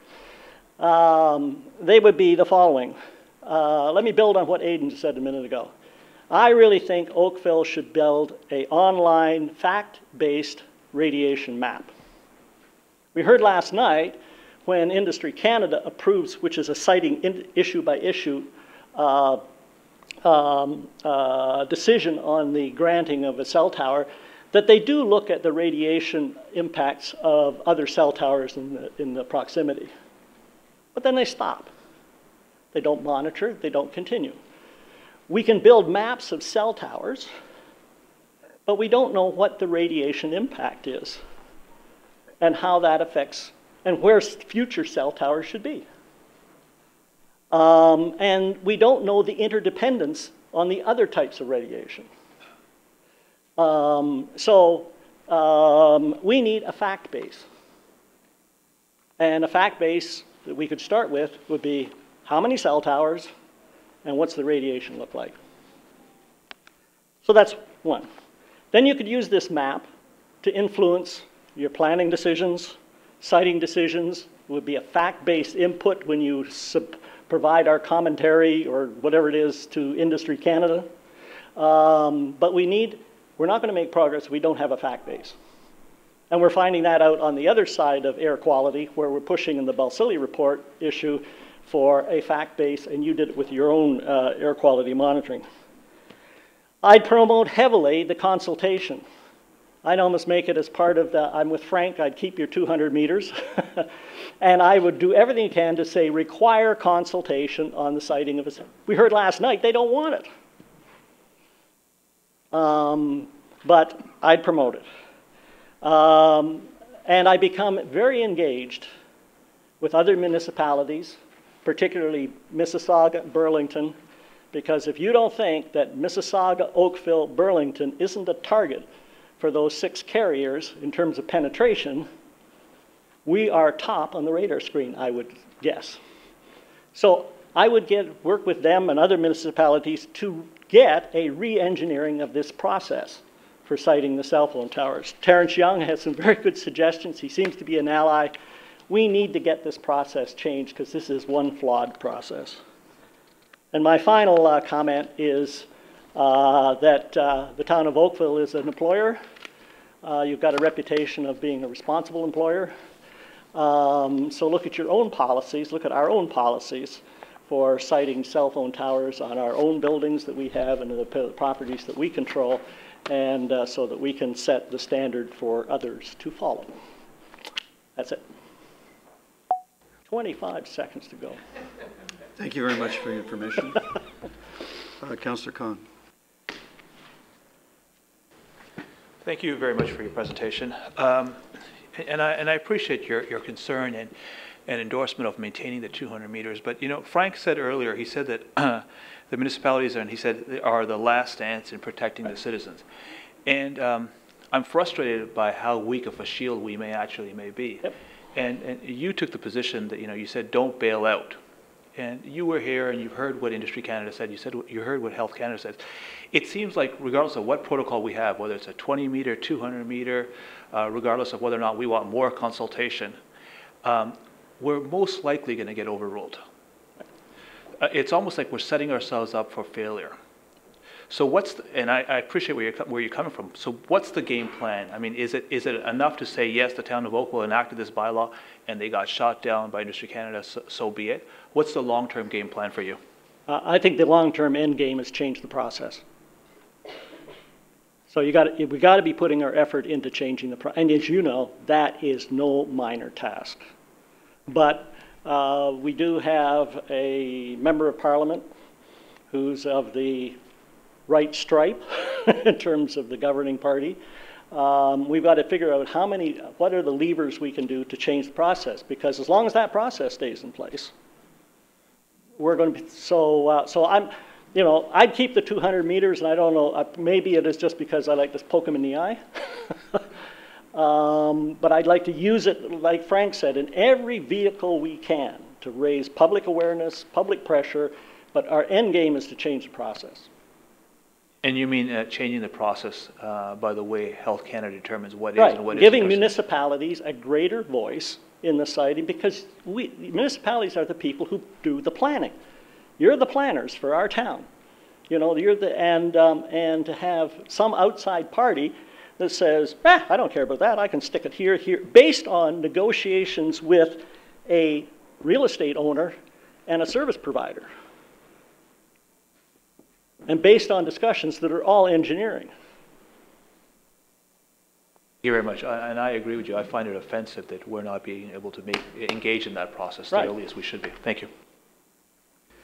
They would be the following. Let me build on what Aidan said a minute ago. I really think Oakville should build an online, fact-based radiation map. We heard last night when Industry Canada approves, which is a siting issue-by-issue decision on the granting of a cell tower, that they do look at the radiation impacts of other cell towers in the proximity. But then they stop. They don't monitor, they don't continue. We can build maps of cell towers, but we don't know what the radiation impact is and how that affects and where future cell towers should be. And we don't know the interdependence on the other types of radiation. We need a fact base. And a fact base that we could start with would be how many cell towers and what's the radiation look like. So that's one. Then you could use this map to influence your planning decisions, siting decisions. It would be a fact-based input when you provide our commentary or whatever it is to Industry Canada. But we're not going to make progress if we don't have a fact base. And we're finding that out on the other side of air quality, where we're pushing in the Balsillie report issue for a fact base, and you did it with your own air quality monitoring. I'd promote heavily the consultation. I'd almost make it as part of the, I'm with Frank, I'd keep your 200 meters. And I would do everything you can to say require consultation on the siting of a, we heard last night they don't want it. But I'd promote it. And I become very engaged with other municipalities, particularly Mississauga, Burlington, because if you don't think that Mississauga, Oakville, Burlington isn't a target for those 6 carriers in terms of penetration, we are top on the radar screen, I would guess. So I would work with them and other municipalities to get a re-engineering of this process for siting the cell phone towers. Terrence Young has some very good suggestions. He seems to be an ally. We need to get this process changed because this is one flawed process. And my final comment is that the town of Oakville is an employer. You've got a reputation of being a responsible employer. So look at your own policies, look at our own policies for siting cell phone towers on our own buildings that we have and the properties that we control, and so that we can set the standard for others to follow. That's it. 25 seconds to go. Thank you very much for your information. Councillor Khan. Thank you very much for your presentation. And I appreciate your concern and endorsement of maintaining the 200 meters. But, you know, Frank said earlier, he said that the municipalities are the last stance in protecting the citizens. And I'm frustrated by how weak of a shield we may be. Yep. And you took the position that, you know, you said don't bail out. And you were here and you heard what Industry Canada said. You heard what Health Canada says. It seems like regardless of what protocol we have, whether it's a 20 meter, 200 meter, regardless of whether or not we want more consultation, we're most likely going to get overruled. It's almost like we're setting ourselves up for failure. So and I appreciate where you're coming from. So what's the game plan? I mean, is it enough to say, yes, the town of Oakville enacted this bylaw and they got shot down by Industry Canada, so be it? What's the long-term game plan for you? I think the long-term end game is change the process. So we got to be putting our effort into changing the process. And as you know, that is no minor task. But we do have a member of parliament who's of the right stripe in terms of the governing party. We've got to figure out what are the levers we can do to change the process, because as long as that process stays in place, we're going to be, so I'm, you know, I'd keep the 200 meters, and I don't know, maybe it is just because I like to poke them in the eye. But I'd like to use it, like Frank said, in every vehicle we can to raise public awareness, public pressure, but our end game is to change the process. And you mean changing the process by the way Health Canada determines what right. is and what isn't? Giving municipalities a greater voice in the siting, because municipalities are the people who do the planning. You're the planners for our town. You know, and to have some outside party that says, I don't care about that, I can stick it here, based on negotiations with a real estate owner and a service provider. And based on discussions that are all engineering. Thank you very much. And I agree with you. I find it offensive that we're not being able to engage in that process the earliest we should be. Thank you.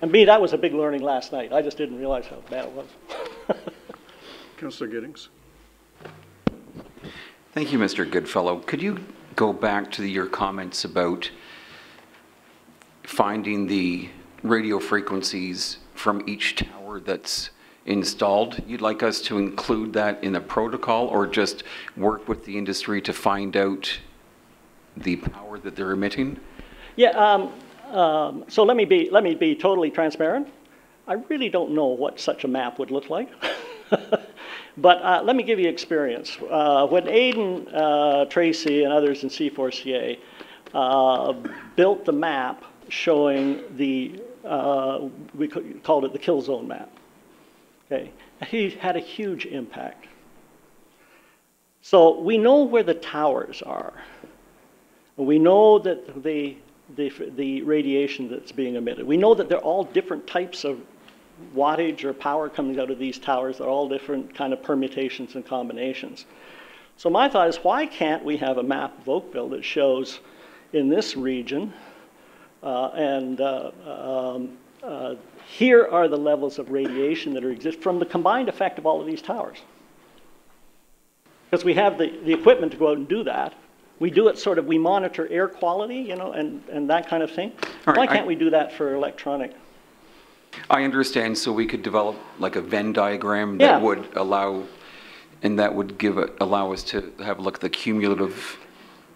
And me, that was a big learning last night. I just didn't realize how bad it was. Councillor Giddings. Thank you, Mr. Goodfellow. Could you go back to your comments about finding the radio frequencies from each tower that's installed. You'd like us to include that in the protocol, or just work with the industry to find out the power that they're emitting? Yeah, so let me be totally transparent. I really don't know what such a map would look like. But let me give you experience. When Aidan, Tracy, and others in C4CA built the map showing the, we called it the kill zone map. Okay, he had a huge impact. So we know where the towers are. We know that the radiation that's being emitted. We know that they're all different types of wattage or power coming out of these towers. They're all different kind of permutations and combinations. So my thought is, why can't we have a map of Oakville that shows in this region, here are the levels of radiation that exist from the combined effect of all of these towers. Because we have the equipment to go out and do that. We do it sort of, we monitor air quality, you know, and that kind of thing. Right, why can't we do that for electronic? I understand, so we could develop like a Venn diagram that would allow, and that would allow us to have a look at the cumulative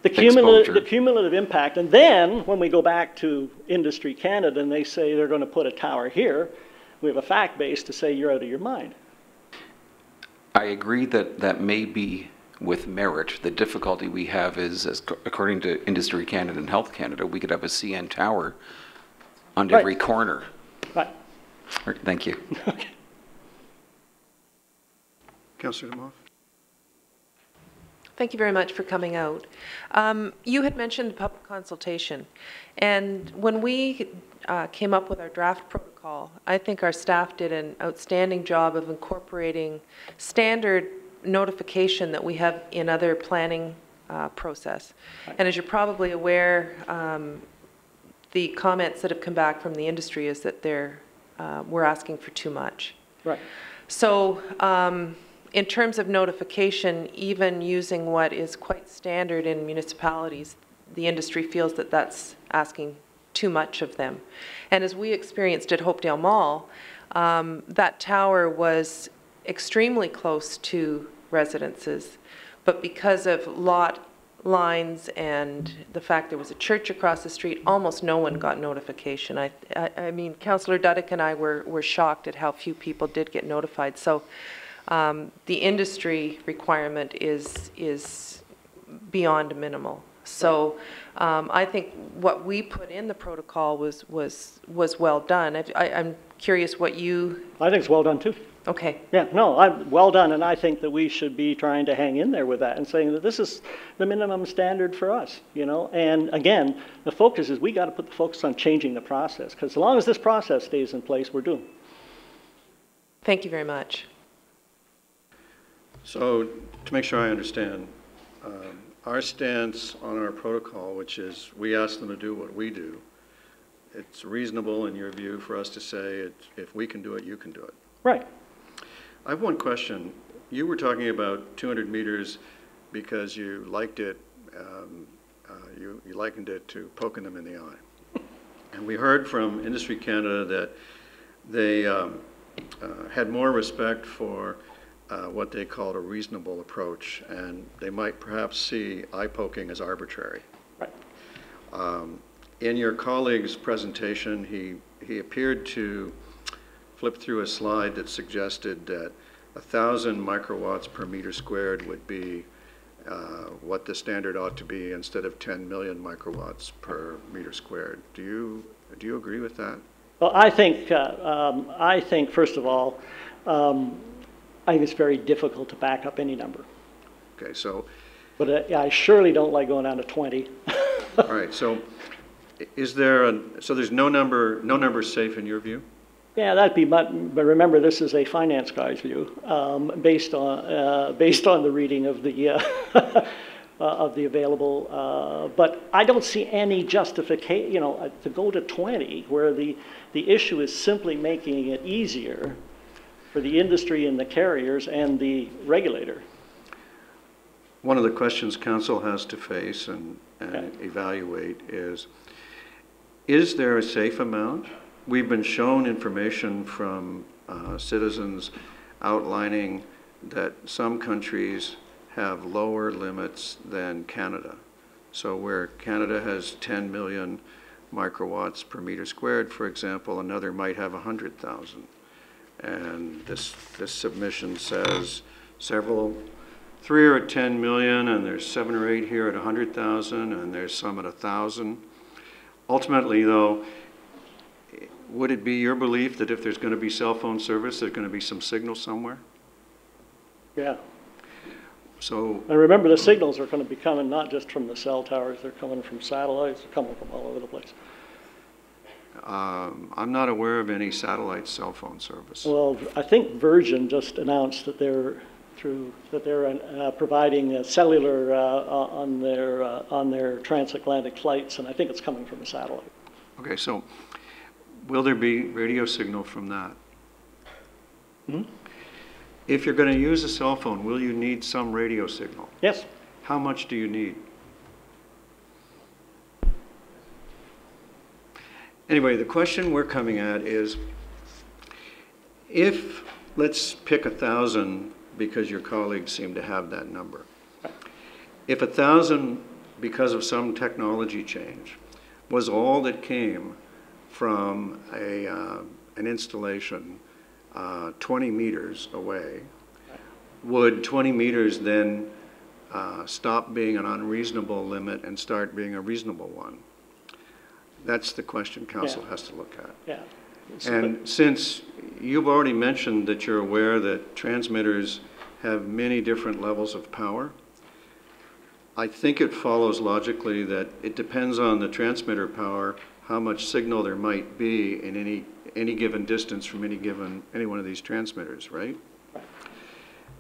exposure. The cumulative impact. And then when we go back to Industry Canada and they say they're going to put a tower here, we have a fact base to say you're out of your mind. I agree that that may be with merit. The difficulty we have is, according to Industry Canada and Health Canada, we could have a CN tower on every corner. Right. All right, thank you. Okay. Councillor Demoff? Thank you very much for coming out. You had mentioned the public consultation, and when we came up with our draft protocol, I think our staff did an outstanding job of incorporating standard notification that we have in other planning process. And as you're probably aware, the comments that have come back from the industry is that we're asking for too much. Right. So in terms of notification, even using what is quite standard in municipalities, the industry feels that that's asking too much of them. And as we experienced at Hopedale Mall, that tower was extremely close to residences, but because of lot lines and the fact there was a church across the street, almost no one got notification. I mean, Councillor Duddick and I were shocked at how few people did get notified. So the industry requirement is beyond minimal. So I think what we put in the protocol was well done. I'm curious what you... I think it's well done too. Okay. Yeah, no, well done, and I think that we should be trying to hang in there with that and saying that this is the minimum standard for us, you know. And again, the focus is we got to put the focus on changing the process, because as long as this process stays in place, we're doomed. Thank you very much. So to make sure I understand, our stance on our protocol, which is we ask them to do what we do, it's reasonable in your view for us to say if we can do it, you can do it. Right. I have one question. You were talking about 200 meters because you liked it, you likened it to poking them in the eye. And we heard from Industry Canada that they had more respect for what they called a reasonable approach, and they might perhaps see eye poking as arbitrary. Right. In your colleague's presentation, he appeared to flip through a slide that suggested that 1,000 microwatts per meter squared would be what the standard ought to be instead of 10 million microwatts per meter squared. Do you agree with that? Well, I think first of all, I think it's very difficult to back up any number. Okay, so. But I surely don't like going down to 20. All right, so is there so there's no number safe in your view? Yeah, that'd be, but remember, this is a finance guy's view, based on the reading of the of the available. But I don't see any justification, you know, to go to 20, where the issue is simply making it easier for the industry and the carriers and the regulator. one of the questions council has to face and evaluate is there a safe amount? We've been shown information from citizens outlining that some countries have lower limits than Canada. So where Canada has 10 million microwatts per meter squared, for example, another might have 100,000. And this submission says three are at 10 million, and there's 7 or 8 here at 100,000, and there's some at 1,000. Ultimately, though, would it be your belief that if there's going to be cell phone service, there's going to be some signal somewhere? Yeah. So, and remember, the signals are going to be coming not just from the cell towers, they're coming from satellites, they're coming from all over the place. I'm not aware of any satellite cell phone service. Well, I think Virgin just announced that they're providing cellular on their transatlantic flights, and I think it's coming from a satellite. Okay, so will there be radio signal from that? Hmm? If you're going to use a cell phone, will you need some radio signal? Yes. How much do you need? Anyway, the question we're coming at is, if, let's pick 1,000 because your colleagues seem to have that number. If 1,000, because of some technology change, was all that came from an installation 20 meters away, would 20 meters then stop being an unreasonable limit and start being a reasonable one? That's the question council has to look at. Yeah. And since you've already mentioned that you're aware that transmitters have many different levels of power, I think it follows logically that it depends on the transmitter power how much signal there might be in any given distance from any one of these transmitters, right?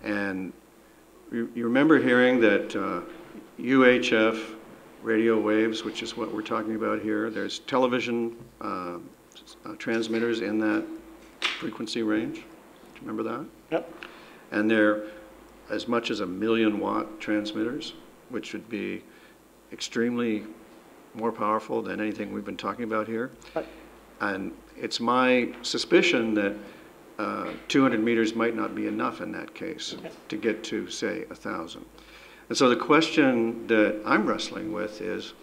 And you remember hearing that UHF radio waves, which is what we're talking about here, there's television transmitters in that frequency range. Do you remember that? Yep. And they're as much as 1 million watt transmitters, which would be extremely more powerful than anything we've been talking about here. Right. And it's my suspicion that 200 meters might not be enough in that case to get to, say, 1,000. And so the question that I'm wrestling with is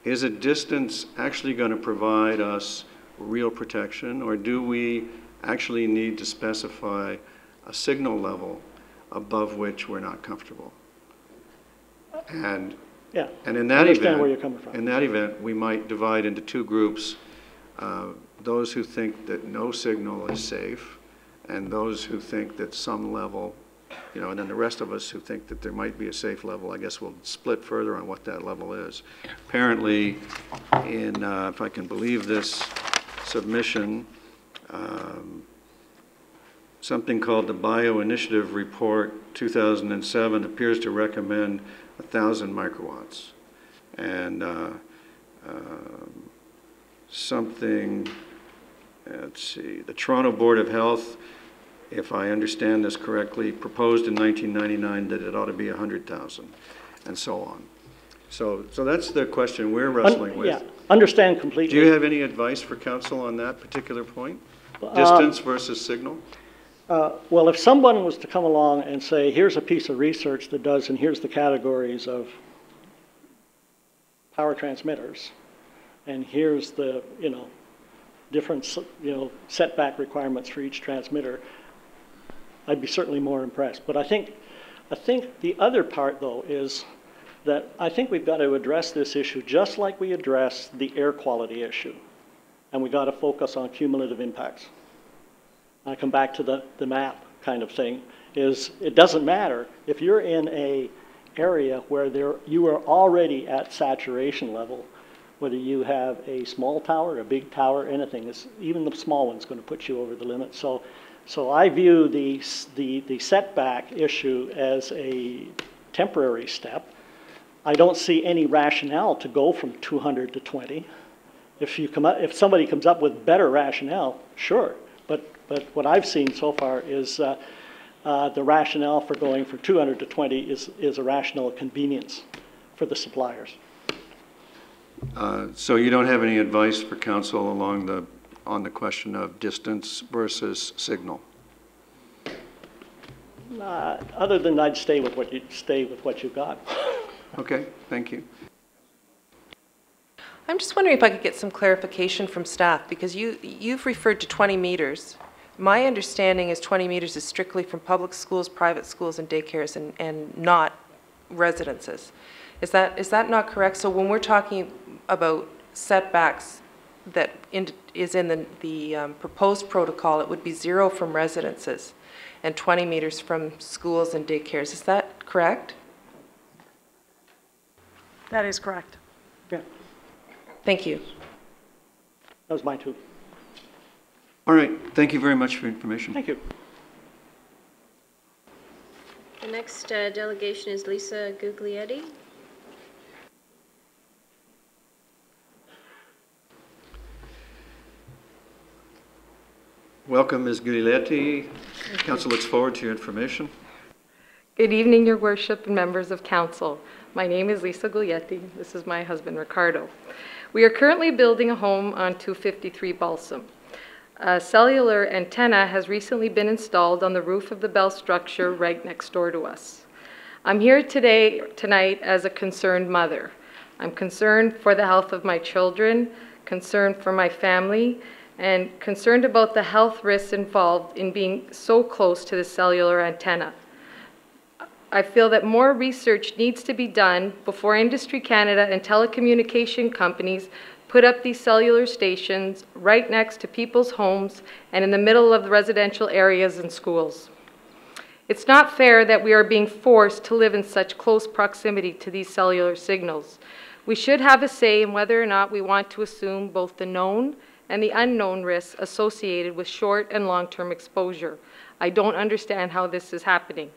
a distance actually going to provide us real protection, or do we actually need to specify a signal level above which we're not comfortable? And in that event, where you're coming from. In that event, we might divide into two groups: those who think that no signal is safe, and those who think that some level, and then the rest of us who think that there might be a safe level. I guess we'll split further on what that level is. Apparently, if I can believe this submission, something called the Bio-Initiative Report 2007 appears to recommend 1,000 microwatts. And let's see, the Toronto Board of Health, if I understand this correctly, proposed in 1999 that it ought to be 100,000, and so on. So that's the question we're wrestling with. Yeah, understand completely. Do you have any advice for council on that particular point? Distance versus signal? Well, if someone was to come along and say, here's a piece of research that does, and here's the categories of power transmitters, and here's the, different, setback requirements for each transmitter, I'd be certainly more impressed. But I think the other part, though, is that I think we've got to address this issue just like we address the air quality issue, and we've got to focus on cumulative impacts. I come back to the map kind of thing, is it doesn't matter if you're in a area where you are already at saturation level, whether you have a small tower, a big tower, anything, even the small one's going to put you over the limit. So I view the setback issue as a temporary step. I don't see any rationale to go from 200 to 20. If somebody comes up with better rationale, sure. But what I've seen so far is the rationale for going from 200 to 20 is a rational convenience for the suppliers. So you don't have any advice for council on the question of distance versus signal? Other than I'd stay with what you've got. Okay, thank you. I'm just wondering if I could get some clarification from staff, because you've referred to 20 meters. My understanding is 20 meters is strictly from public schools, private schools, and daycares, and not residences. Is that not correct? So when we're talking about setbacks that is in the proposed protocol, it would be 0 from residences and 20 meters from schools and daycares. Is that correct? That is correct. Yeah, Thank you. that was mine too. All right, thank you very much for your information. Thank you. The next delegation is Lisa Guglietti. Welcome, Ms. Guglietti. Council looks forward to your information. Good evening, Your Worship and members of Council. My name is Lisa Guglietti. This is my husband, Ricardo. We are currently building a home on 253 Balsam. A cellular antenna has recently been installed on the roof of the bell structure right next door to us. I'm here tonight as a concerned mother. I'm concerned for the health of my children, concerned for my family, and concerned about the health risks involved in being so close to the cellular antenna. I feel that more research needs to be done before Industry Canada and telecommunication companies put up these cellular stations right next to people's homes and in the middle of the residential areas and schools. It's not fair that we are being forced to live in such close proximity to these cellular signals. We should have a say in whether or not we want to assume both the known and the unknown risks associated with short and long-term exposure. I don't understand how this is happening.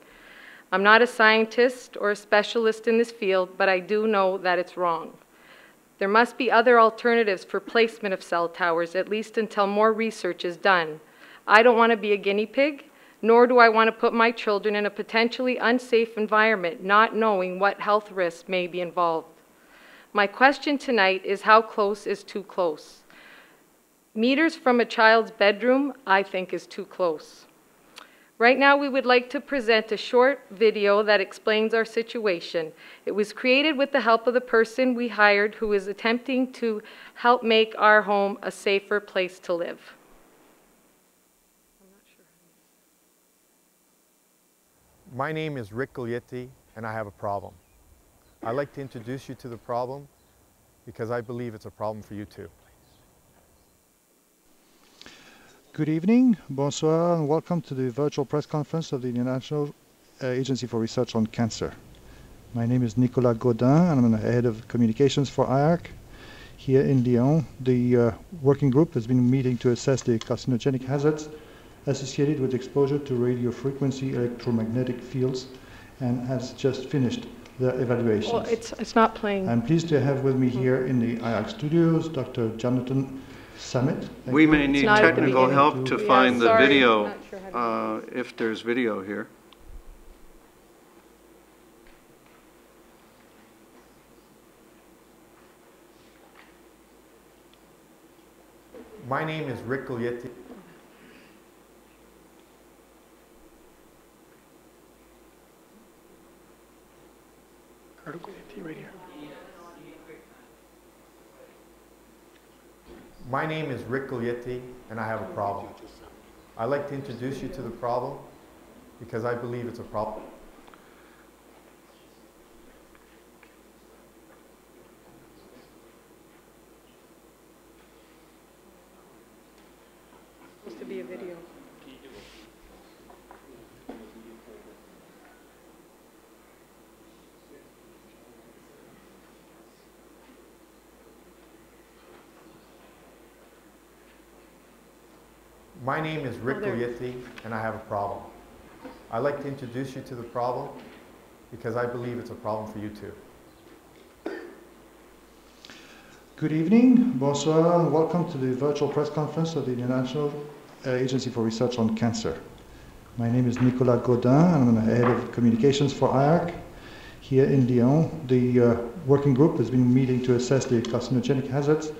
I'm not a scientist or a specialist in this field, but I do know that it's wrong. There must be other alternatives for placement of cell towers, at least until more research is done. I don't want to be a guinea pig, nor do I want to put my children in a potentially unsafe environment, not knowing what health risks may be involved. My question tonight is, how close is too close? Meters from a child's bedroom, I think, is too close. Right now, we would like to present a short video that explains our situation. It was created with the help of the person we hired who is attempting to help make our home a safer place to live. My name is Rick Guglietti, and I have a problem. I'd like to introduce you to the problem because I believe it's a problem for you too. Good evening, bonsoir, and welcome to the virtual press conference of the International Agency for Research on Cancer. My name is Nicolas Gaudin, and I'm the head of communications for IARC here in Lyon. The working group has been meeting to assess the carcinogenic hazards associated with exposure to radio frequency electromagnetic fields and has just finished their evaluations. Well, it's not playing. I'm pleased to have with me here in the IARC studios Dr. Jonathan Summit. We may need technical help to find the video, if there's video here. My name is Rick Guglietti. Right here. My name is Rick Guglietti, and I have a problem. I'd like to introduce you to the problem because I believe it's a problem. It's supposed to be a video. My name is Rick Guglietti, and I have a problem. I'd like to introduce you to the problem because I believe it's a problem for you too. Good evening, bonsoir, and welcome to the virtual press conference of the International Agency for Research on Cancer. My name is Nicolas Gaudin, and I'm the head of communications for IARC here in Lyon. The working group has been meeting to assess the carcinogenic hazards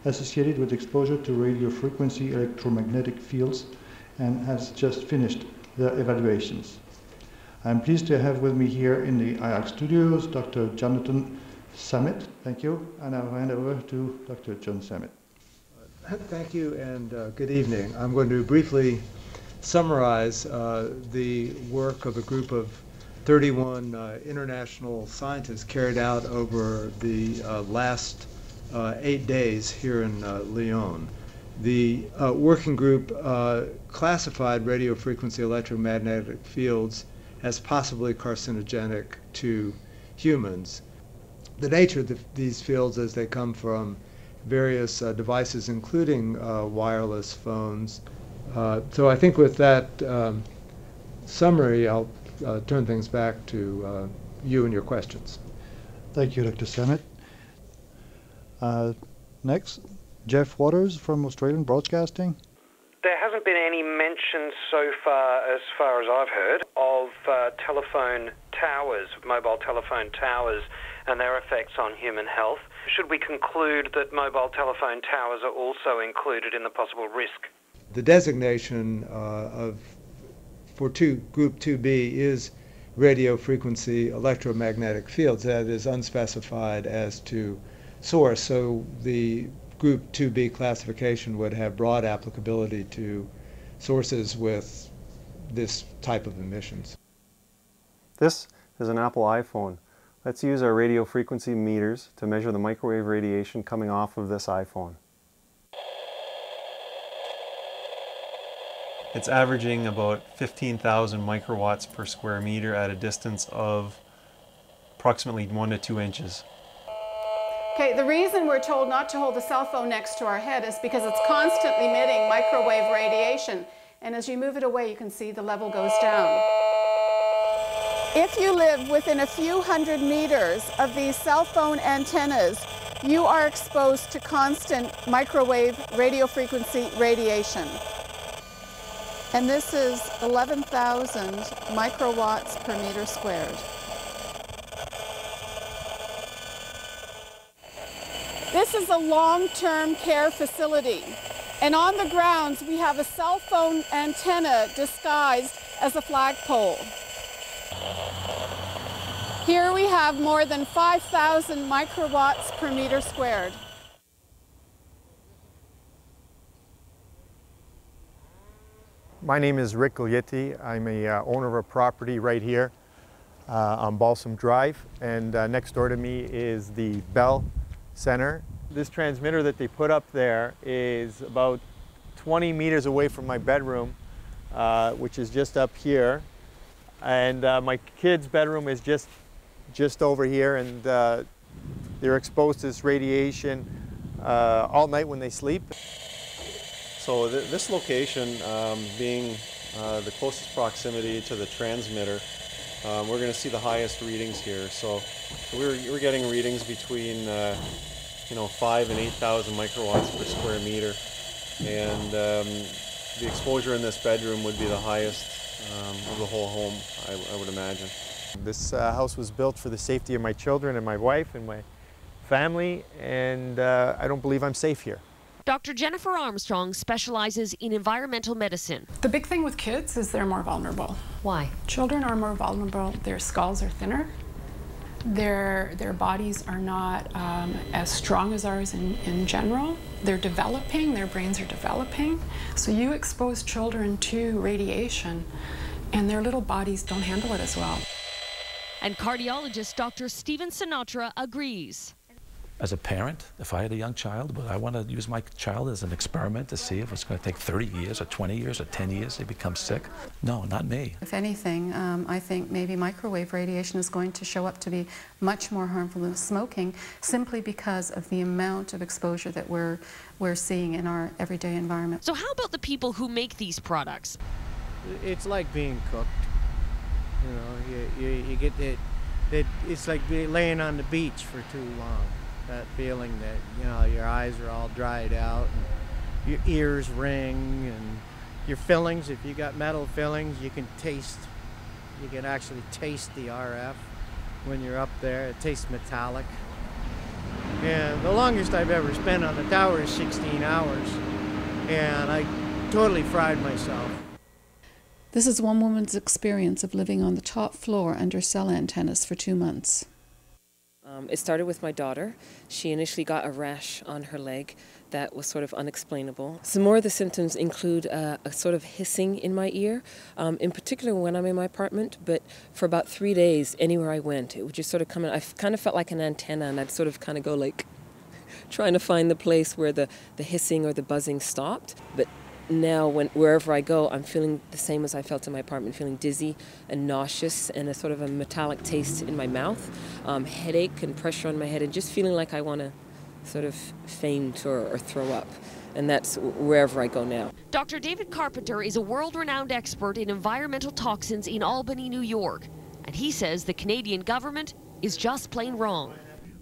associated with exposure to radio frequency electromagnetic fields and has just finished their evaluations. I'm pleased to have with me here in the IARC studios Dr. Jonathan Samet. Thank you, and I'll hand over to Dr. John Samet. Thank you, and good evening. I'm going to briefly summarize the work of a group of 31 international scientists carried out over the last 8 days here in Lyon. The working group classified radio frequency electromagnetic fields as possibly carcinogenic to humans. The nature of these fields as they come from various devices, including wireless phones. So I think with that summary, I'll turn things back to you and your questions. Thank you, Dr. Samet. Next, Jeff Waters from Australian Broadcasting. There hasn't been any mention so far as I've heard, of telephone towers, mobile telephone towers, and their effects on human health. Should we conclude that mobile telephone towers are also included in the possible risk? The designation for Group 2B is radio frequency electromagnetic fields. That is unspecified as to source, so the Group 2B classification would have broad applicability to sources with this type of emissions. This is an Apple iPhone. Let's use our radio frequency meters to measure the microwave radiation coming off of this iPhone. It's averaging about 15,000 microwatts per square meter at a distance of approximately 1 to 2 inches. Okay, the reason we're told not to hold the cell phone next to our head is because it's constantly emitting microwave radiation. And as you move it away, you can see the level goes down. If you live within a few hundred meters of these cell phone antennas, you are exposed to constant microwave radio frequency radiation. And this is 11,000 microwatts per meter squared. This is a long-term care facility. And on the grounds, we have a cell phone antenna disguised as a flagpole. Here we have more than 5,000 microwatts per meter squared. My name is Rick Guglietti. I'm a owner of a property right here on Balsam Drive, and next door to me is the Bell Center. This transmitter that they put up there is about 20 meters away from my bedroom, which is just up here, and my kids' bedroom is just over here, and they're exposed to this radiation all night when they sleep. So this location being the closest proximity to the transmitter, we're going to see the highest readings here. So we're getting readings between 5 and 8,000 microwatts per square meter, and the exposure in this bedroom would be the highest of the whole home, I would imagine. This house was built for the safety of my children and my wife and my family, and I don't believe I'm safe here. Dr. Jennifer Armstrong specializes in environmental medicine. The big thing with kids is they're more vulnerable. Why? Children are more vulnerable. Their skulls are thinner. Their bodies are not as strong as ours in general. They're developing, their brains are developing. So you expose children to radiation and their little bodies don't handle it as well. And cardiologist Dr. Stephen Sinatra agrees. As a parent, if I had a young child, but I want to use my child as an experiment to see if it's going to take 30 years or 20 years or 10 years to become sick. No, not me. If anything, I think maybe microwave radiation is going to show up to be much more harmful than smoking, simply because of the amount of exposure that we're seeing in our everyday environment. So how about the people who make these products? It's like being cooked. You know, you get that it's like laying on the beach for too long. That feeling that, you know, your eyes are all dried out and your ears ring and your fillings. If you got metal fillings, you can actually taste the RF when you're up there. It tastes metallic. And the longest I've ever spent on the tower is 16 hours. And I totally fried myself. This is one woman's experience of living on the top floor under cell antennas for 2 months. It started with my daughter. She initially got a rash on her leg that was sort of unexplainable. Some more of the symptoms include a sort of hissing in my ear, in particular when I'm in my apartment, but for about 3 days, anywhere I went, it would just sort of come in. I kind of felt like an antenna, and I'd sort of kind of go like, trying to find the place where the hissing or the buzzing stopped. But now, wherever I go, I'm feeling the same as I felt in my apartment, feeling dizzy and nauseous and a sort of a metallic taste in my mouth, headache and pressure on my head, and just feeling like I want to sort of faint or throw up. And that's wherever I go now. Dr. David Carpenter is a world-renowned expert in environmental toxins in Albany, New York. And he says the Canadian government is just plain wrong.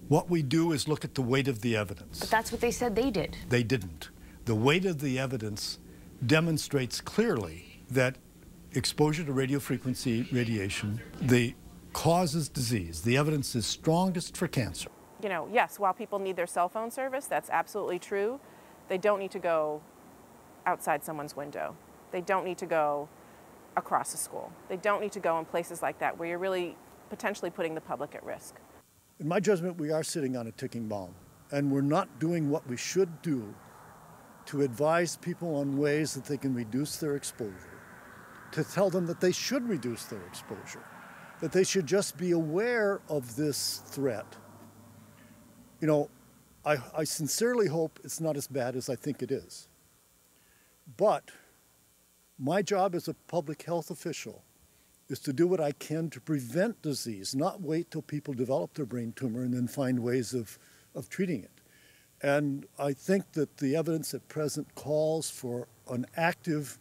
What we do is look at the weight of the evidence. But that's what they said they did. They didn't. The weight of the evidence demonstrates clearly that exposure to radiofrequency radiation, causes disease. The evidence is strongest for cancer. You know, yes, while people need their cell phone service, that's absolutely true. They don't need to go outside someone's window. They don't need to go across a school. They don't need to go in places like that where you're really potentially putting the public at risk. In my judgment, we are sitting on a ticking bomb, and we're not doing what we should do to advise people on ways that they can reduce their exposure, to tell them that they should reduce their exposure, that they should just be aware of this threat. You know, I sincerely hope it's not as bad as I think it is. But my job as a public health official is to do what I can to prevent disease, not wait till people develop their brain tumor and then find ways of treating it. And I think that the evidence at present calls for an active,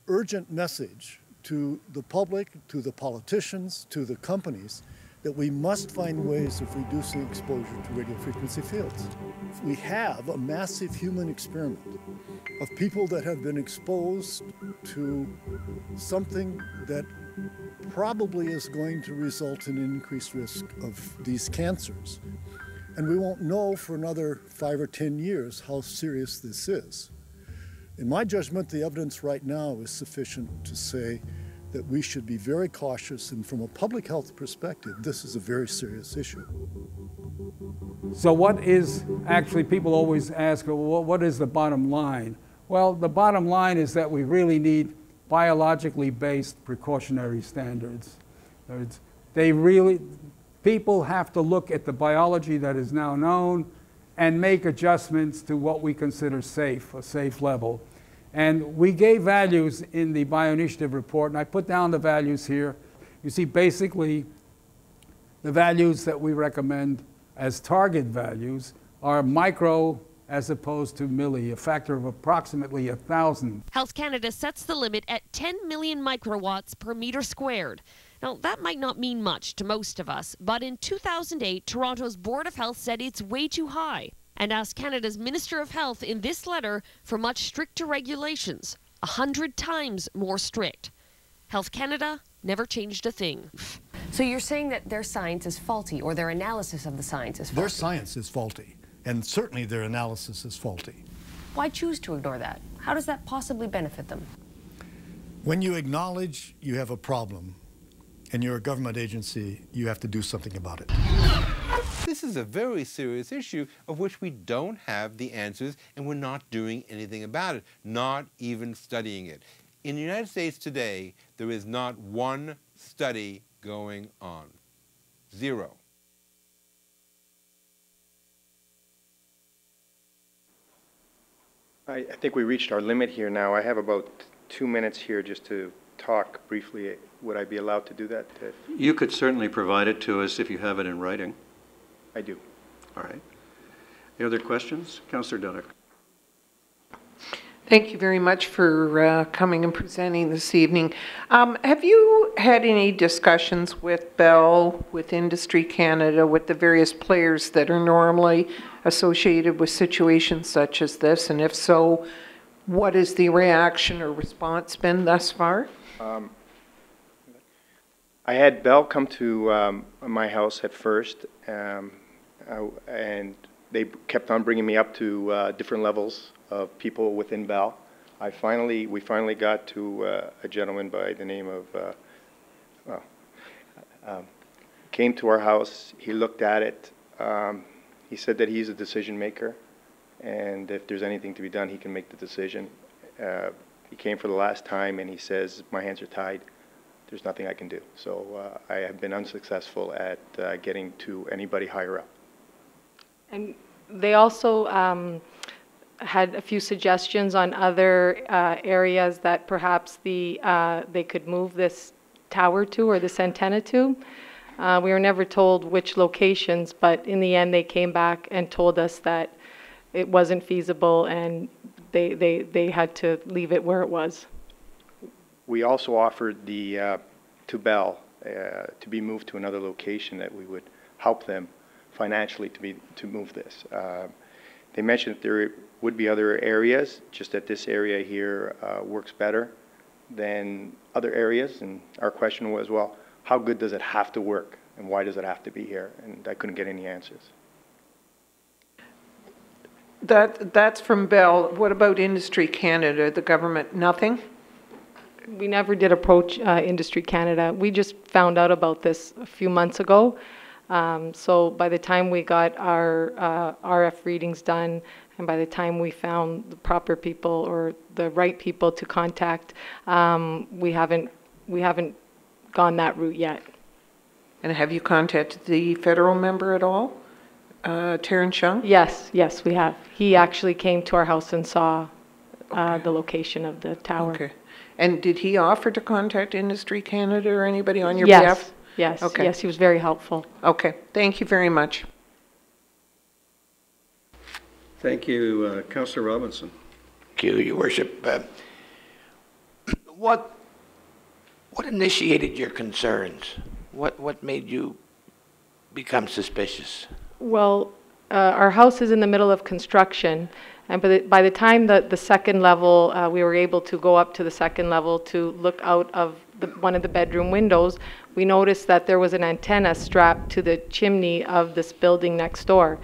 urgent message to the public, to the politicians, to the companies, that we must find ways of reducing exposure to radiofrequency fields. We have a massive human experiment of people that have been exposed to something that probably is going to result in increased risk of these cancers. And we won't know for another 5 or 10 years how serious this is. In my judgment, the evidence right now is sufficient to say that we should be very cautious, and from a public health perspective, this is a very serious issue. So what is, actually people always ask, well, what is the bottom line? Well, the bottom line is that we really need biologically based precautionary standards. People have to look at the biology that is now known and make adjustments to what we consider safe, a safe level. And we gave values in the bioinitiative report, and I put down the values here. You see, basically, the values that we recommend as target values are micro as opposed to milli, a factor of approximately 1,000. Health Canada sets the limit at 10 million microwatts per meter squared. Now, that might not mean much to most of us, but in 2008, Toronto's Board of Health said it's way too high and asked Canada's Minister of Health in this letter for much stricter regulations, 100 times more strict. Health Canada never changed a thing. So you're saying that their science is faulty, or their analysis of the science is faulty? Their science is faulty, and certainly their analysis is faulty. Why choose to ignore that? How does that possibly benefit them? When you acknowledge you have a problem, and you're a government agency, you have to do something about it. This is a very serious issue of which we don't have the answers, and we're not doing anything about it, not even studying it. In the United States today, there is not one study going on. Zero. I think we reached our limit here now. I have about 2 minutes here just to talk briefly. Would I be allowed to do that? You could certainly provide it to us if you have it in writing. I do. All right. Any other questions? Councillor Dudek. Thank you very much for coming and presenting this evening. Have you had any discussions with Bell, with Industry Canada, with the various players that are normally associated with situations such as this? And if so, What has the reaction or response been thus far? I had Bell come to my house at first, and they kept on bringing me up to different levels of people within Bell. We finally got to a gentleman by the name of, came to our house. He looked at it. He said that he's a decision maker, and if there's anything to be done, he can make the decision. He came for the last time, and he says, my hands are tied. There's nothing I can do. So I have been unsuccessful at getting to anybody higher up. And they also had a few suggestions on other areas that perhaps they could move this tower to or this antenna to. We were never told which locations, but in the end they came back and told us that it wasn't feasible and they had to leave it where it was. We also offered to Bell to be moved to another location, that we would help them financially to move this. They mentioned that there would be other areas, just that this area here works better than other areas. And our question was, well, how good does it have to work, and why does it have to be here? And I couldn't get any answers. That's from Bell. What about Industry Canada, the government? Nothing? We never did approach Industry Canada. We just found out about this a few months ago. So by the time we got our RF readings done, and by the time we found the proper people or the right people to contact, we haven't gone that route yet. And have you contacted the federal member at all, Terrence Young? Yes, we have. He actually came to our house and saw the location of the tower. Okay. And did he offer to contact Industry Canada or anybody on your behalf? Yes, okay. Yes, he was very helpful. Okay, thank you very much. Thank you, Councillor Robinson. Thank you, Your Worship. What initiated your concerns? What made you become suspicious? Well, our house is in the middle of construction, and by the time the second level, we were able to go up to the second level to look out of one of the bedroom windows, we noticed that there was an antenna strapped to the chimney of this building next door.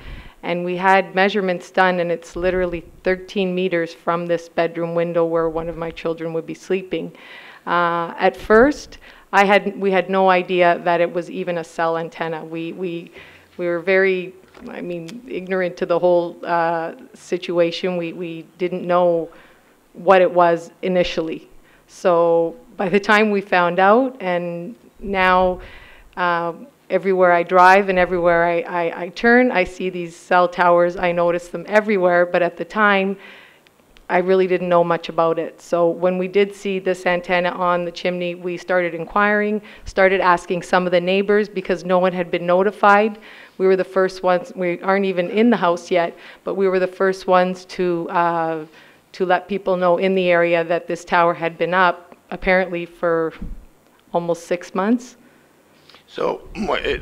And we had measurements done, and it's literally 13 meters from this bedroom window where one of my children would be sleeping. At first, we had no idea that it was even a cell antenna. We were very, ignorant to the whole situation. We didn't know what it was initially. So by the time we found out, and now everywhere I drive and everywhere I turn, I see these cell towers. I notice them everywhere, but at the time, I really didn't know much about it. So when we did see this antenna on the chimney, we started inquiring, started asking some of the neighbors because no one had been notified. We were the first ones, we aren't even in the house yet, but we were the first ones to let people know in the area that this tower had been up, apparently for almost 6 months. So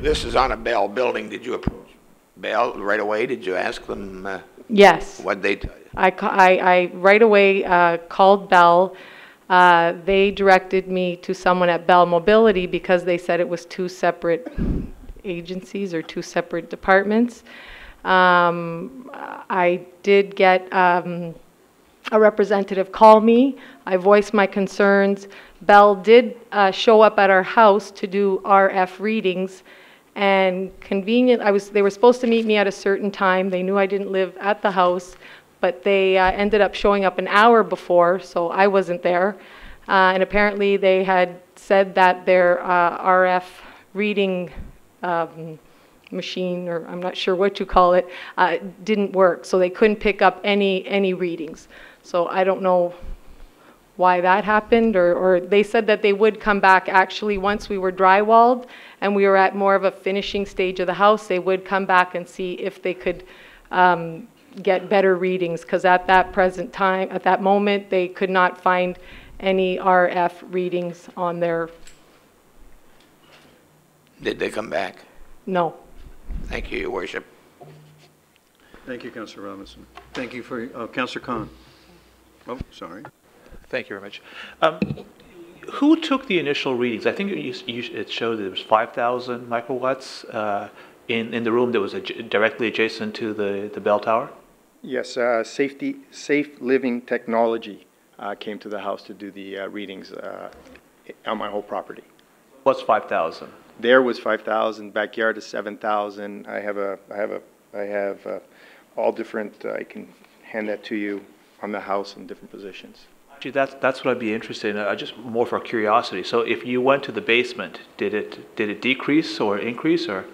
this is on a Bell building. Did you approach Bell right away? Did you ask them? Yes. What'd they tell you? I right away called Bell. They directed me to someone at Bell Mobility because they said it was 2 separate agencies or 2 separate departments. I did get a representative call me. I voiced my concerns. Bell did show up at our house to do RF readings, and they were supposed to meet me at a certain time. They knew I didn't live at the house, but they ended up showing up an hour before, so I wasn't there. And apparently they had said that their RF reading machine, or I'm not sure what you call it, didn't work, so they couldn't pick up any readings. So I don't know why that happened, or they said that they would come back actually once we were drywalled and we were at more of a finishing stage of the house. They would come back and see if they could get better readings, because at that present time, at that moment, they could not find any RF readings on their. Did they come back? No. Thank you, Your Worship. Thank you, Councillor Robinson. Thank you for Councillor Khan. Oh, sorry. Thank you very much. Who took the initial readings? I think it showed that there was 5,000 microwatts in the room that was directly adjacent to the bell tower. Yes, Safe Living Technology came to the house to do the readings on my whole property. What's 5,000? There was 5,000. Backyard is 7,000. I have all different. I can hand that to you on the house in different positions. Actually, that's what I'd be interested in. Just more for curiosity. So, if you went to the basement, did it decrease or increase or?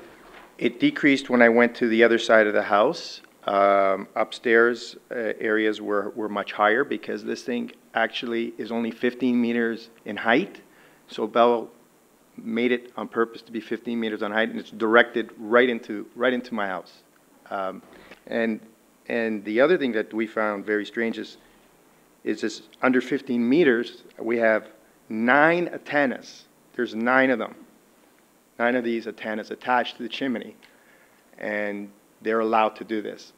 It decreased when I went to the other side of the house. Upstairs areas were much higher because this thing actually is only 15 meters in height. So Bell made it on purpose to be 15 meters on height, and it's directed right into my house. And the other thing that we found very strange is this under 15 meters, we have 9 antennas. There's 9 of them. 9 of these antennas attached to the chimney, and they're allowed to do this.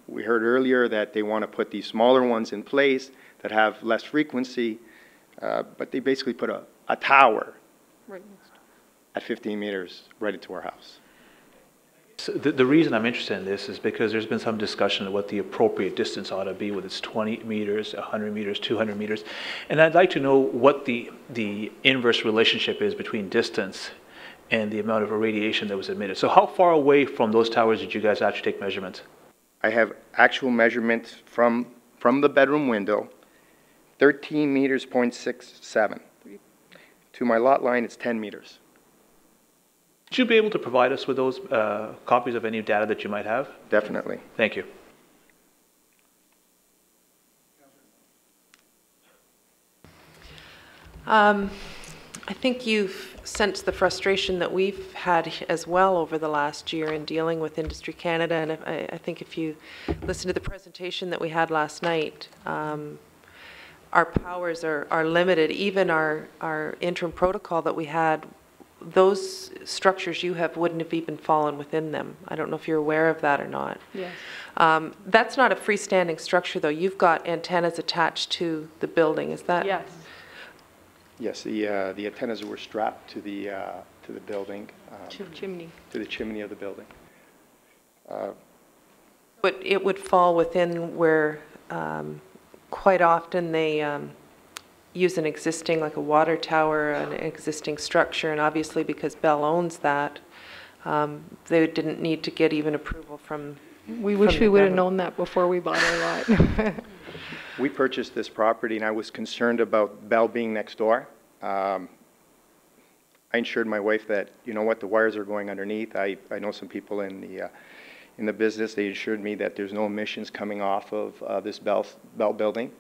We heard earlier that they want to put these smaller ones in place that have less frequency, but they basically put a tower right next at 15 meters right into our house. So the reason I'm interested in this is because there's been some discussion of what the appropriate distance ought to be, whether it's 20 meters, 100 meters, 200 meters. And I'd like to know what the inverse relationship is between distance and the amount of irradiation that was emitted. So how far away from those towers did you guys actually take measurements? I have actual measurements from the bedroom window, 13 meters, 0.67. To my lot line, it's 10 meters. Would you be able to provide us with those copies of any data that you might have? Definitely. Thank you. I think you've sensed the frustration that we've had as well over the last year in dealing with Industry Canada, and I think if you listen to the presentation that we had last night, our powers are limited. Even our interim protocol that we had, those structures you have wouldn't have even fallen within them. I don't know if you're aware of that or not. Yes. That's not a freestanding structure, though. You've got antennas attached to the building. Is that? Yes. Yes, the antennas were strapped to the building. Chimney. To the chimney of the building. But it would fall within where quite often they use an existing, like a water tower, an existing structure, and obviously because Bell owns that, they didn't need to get even approval from. We wish we would have known that before we bought our lot. We purchased this property, and I was concerned about Bell being next door. I insured my wife that, you know what, the wires are going underneath. I know some people in the business. They assured me that there's no emissions coming off of this Bell building.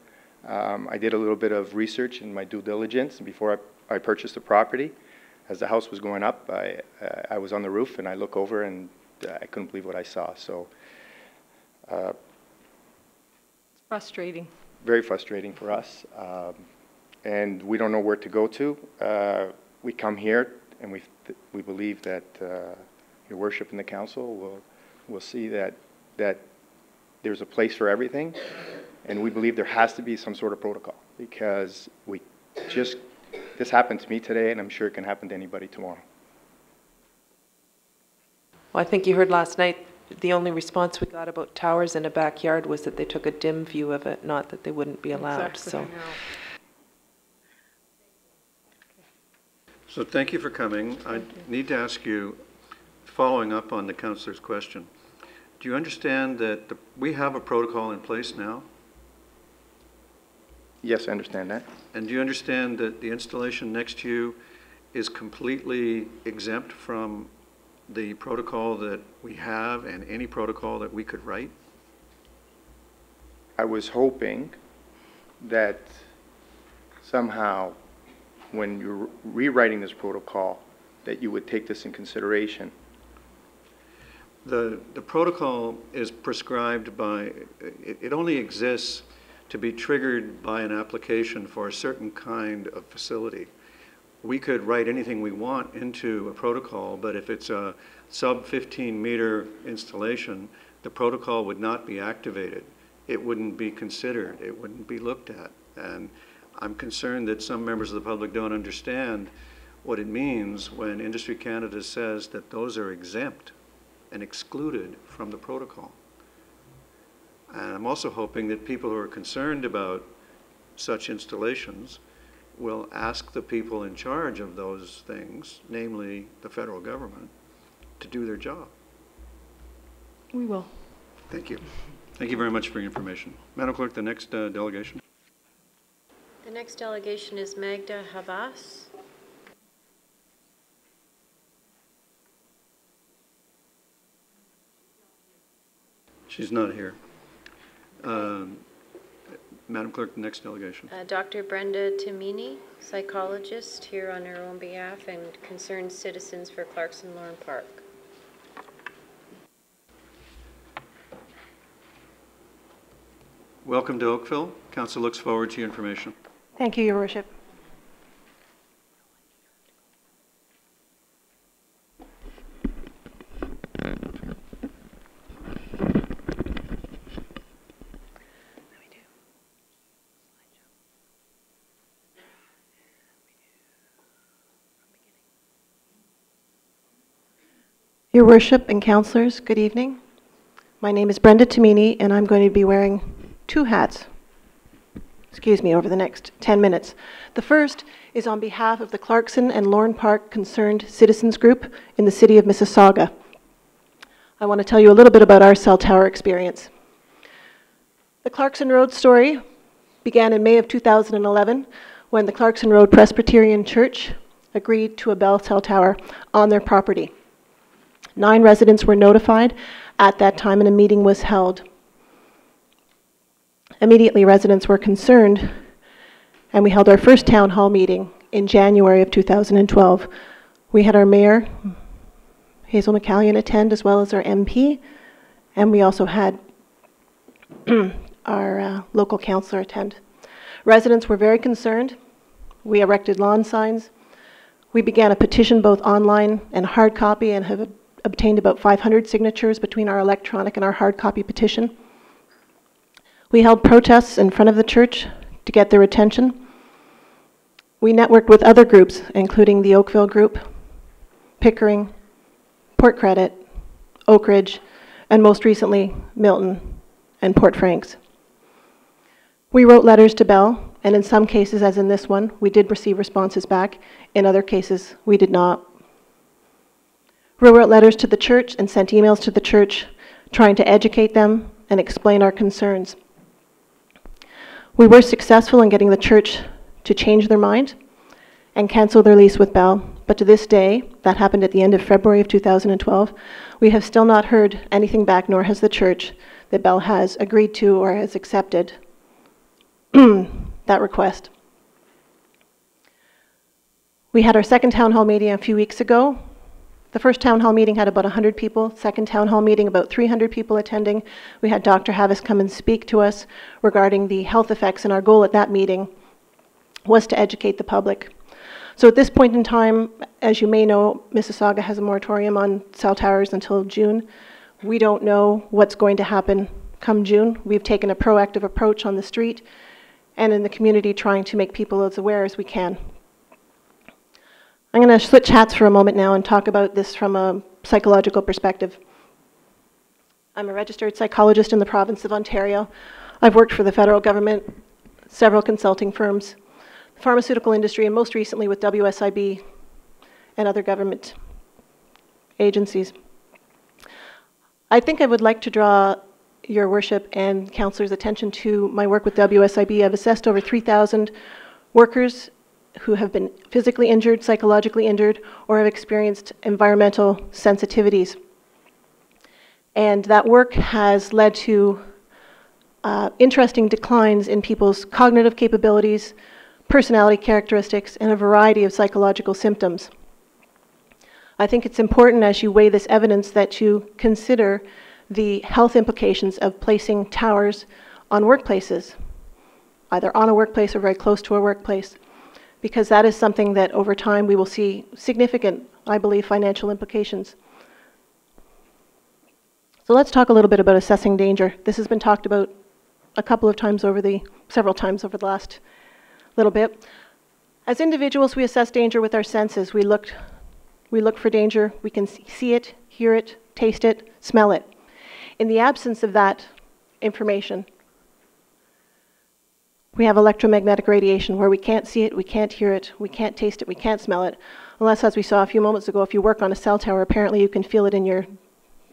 I did a little bit of research in my due diligence before I purchased the property. As the house was going up, I was on the roof, and I look over, and I couldn't believe what I saw. So. It's frustrating. Very frustrating for us, and we don't know where to go to. We come here, and we believe that Your Worship and the Council will see that there's a place for everything, and we believe there has to be some sort of protocol, because this happened to me today, and I'm sure it can happen to anybody tomorrow. Well, I think you heard last night, the only response we got about towers in a backyard was that they took a dim view of it, not that they wouldn't be allowed. Exactly. So thank you for coming. I need to ask you, following up on the councillor's question, do you understand that we have a protocol in place now? Yes, I understand that. And do you understand that the installation next to you is completely exempt from the protocol that we have and any protocol that we could write? I was hoping that somehow when you're rewriting this protocol that you would take this in consideration. The protocol is prescribed by, it only exists to be triggered by an application for a certain kind of facility. We could write anything we want into a protocol, but if it's a sub 15 meter installation, the protocol would not be activated. it wouldn't be considered, it wouldn't be looked at. And I'm concerned that some members of the public don't understand what it means when Industry Canada says that those are exempt and excluded from the protocol. And I'm also hoping that people who are concerned about such installations will ask the people in charge of those things, namely the federal government, to do their job. We will. Thank you. Thank you very much for your information. Madam Clerk, the next delegation. The next delegation is Magda Havas. She's not here. Madam Clerk, the next delegation. Dr. Brenda Timini, psychologist, here on her own behalf and concerned citizens for Clarkson Lorne Park. Welcome to Oakville. Council looks forward to your information. Thank you, Your Worship. Your Worship and Councillors, good evening. My name is Brenda Timini, and I'm going to be wearing two hats, over the next 10 minutes. The first is on behalf of the Clarkson and Lorne Park Concerned Citizens Group in the city of Mississauga. I want to tell you a little bit about our cell tower experience. The Clarkson Road story began in May of 2011 when the Clarkson Road Presbyterian Church agreed to a bell cell tower on their property. 9 residents were notified at that time and a meeting was held. Immediately, residents were concerned, and we held our first town hall meeting in January of 2012. We had our mayor, Hazel McCallion, attend, as well as our MP, and we also had our local councillor attend. Residents were very concerned. We erected lawn signs. We began a petition both online and hard copy and have obtained about 500 signatures between our electronic and our hard copy petition. We held protests in front of the church to get their attention. We networked with other groups, including the Oakville group, Pickering, Port Credit, Oak Ridge, and most recently, Milton and Port Franks. We wrote letters to Bell, and in some cases, as in this one, we did receive responses back. In other cases, we did not. We wrote letters to the church and sent emails to the church trying to educate them and explain our concerns. We were successful in getting the church to change their mind and cancel their lease with Bell, but to this day, that happened at the end of February of 2012, we have still not heard anything back, nor has the church, that Bell has agreed to or has accepted that request. We had our second town hall meeting a few weeks ago. The first town hall meeting had about 100 people. Second town hall meeting, about 300 people attending. We had Dr. Havas come and speak to us regarding the health effects, and our goal at that meeting was to educate the public. So at this point in time, as you may know, Mississauga has a moratorium on cell towers until June. We don't know what's going to happen come June. We've taken a proactive approach on the street and in the community, trying to make people as aware as we can. I'm going to switch hats for a moment now and talk about this from a psychological perspective. I'm a registered psychologist in the province of Ontario. I've worked for the federal government, several consulting firms, the pharmaceutical industry, and most recently with WSIB and other government agencies. I think I would like to draw your worship and councillors' attention to my work with WSIB. I've assessed over 3,000 workers who have been physically injured, psychologically injured, or have experienced environmental sensitivities. And that work has led to interesting declines in people's cognitive capabilities, personality characteristics, and a variety of psychological symptoms. I think it's important as you weigh this evidence that you consider the health implications of placing towers on workplaces, either on a workplace or very close to a workplace, because that is something that over time we will see significant, I believe, financial implications. So let's talk a little bit about assessing danger. This has been talked about several times over the last little bit. As individuals, we assess danger with our senses. We look for danger. We can see it, hear it, taste it, smell it. In the absence of that information, we have electromagnetic radiation where we can't see it, we can't hear it, we can't taste it, we can't smell it. Unless, as we saw a few moments ago, if you work on a cell tower, apparently you can feel it in your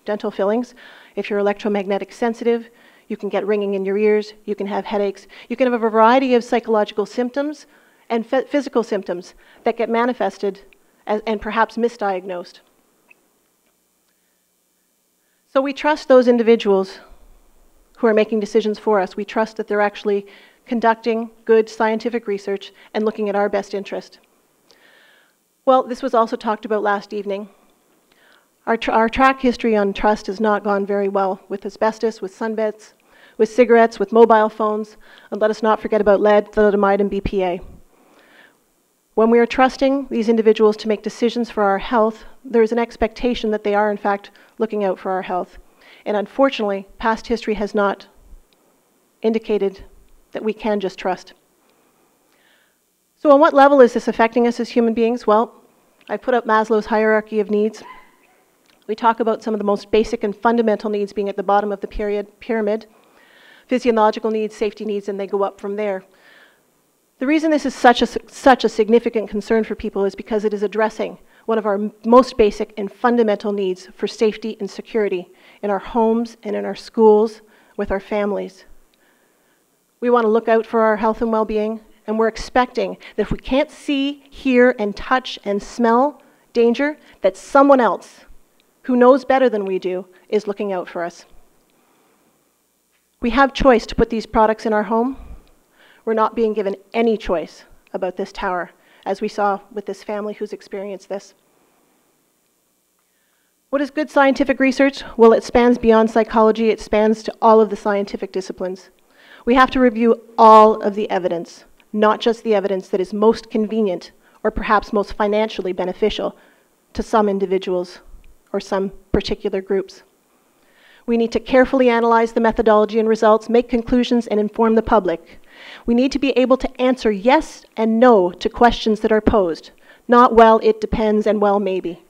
dental fillings. If you're electromagnetic sensitive, you can get ringing in your ears, you can have headaches, you can have a variety of psychological symptoms and physical symptoms that get manifested and perhaps misdiagnosed. So we trust those individuals who are making decisions for us. We trust that they're actually conducting good scientific research and looking at our best interest. Well, this was also talked about last evening. Our track history on trust has not gone very well with asbestos, with sunbeds, with cigarettes, with mobile phones, and let us not forget about lead, thalidomide, and BPA. When we are trusting these individuals to make decisions for our health, there is an expectation that they are, in fact, looking out for our health. And unfortunately, past history has not indicated that we can just trust. So on what level is this affecting us as human beings? Well, I put up Maslow's hierarchy of needs. We talk about some of the most basic and fundamental needs being at the bottom of the pyramid, physiological needs, safety needs, and they go up from there. The reason this is such a significant concern for people is because it is addressing one of our most basic and fundamental needs for safety and security in our homes and in our schools with our families. We want to look out for our health and well-being, and we're expecting that if we can't see, hear, and touch and smell danger, that someone else who knows better than we do is looking out for us. We have choice to put these products in our home. We're not being given any choice about this tower, as we saw with this family who's experienced this. What is good scientific research? Well, it spans beyond psychology. It spans to all of the scientific disciplines. We have to review all of the evidence, not just the evidence that is most convenient or perhaps most financially beneficial to some individuals or some particular groups. We need to carefully analyze the methodology and results, make conclusions, and inform the public. We need to be able to answer yes and no to questions that are posed, not well, it depends, and well, maybe.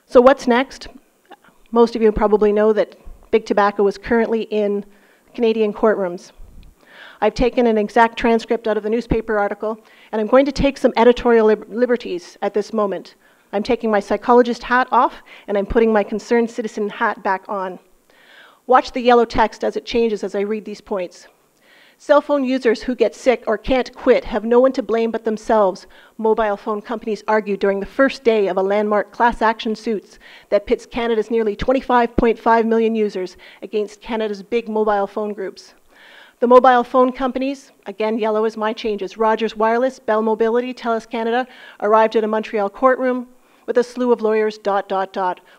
So what's next? Most of you probably know that Big Tobacco is currently in Canadian courtrooms. I've taken an exact transcript out of the newspaper article, and I'm going to take some editorial liberties at this moment. I'm taking my psychologist hat off, and I'm putting my concerned citizen hat back on. Watch the yellow text as it changes as I read these points. Cell phone users who get sick or can't quit have no one to blame but themselves, mobile phone companies argued during the first day of a landmark class action suits that pits Canada's nearly 25.5 million users against Canada's big mobile phone groups. The mobile phone companies, again yellow is my changes, Rogers Wireless, Bell Mobility, TELUS Canada, arrived at a Montreal courtroom with a slew of lawyers, ...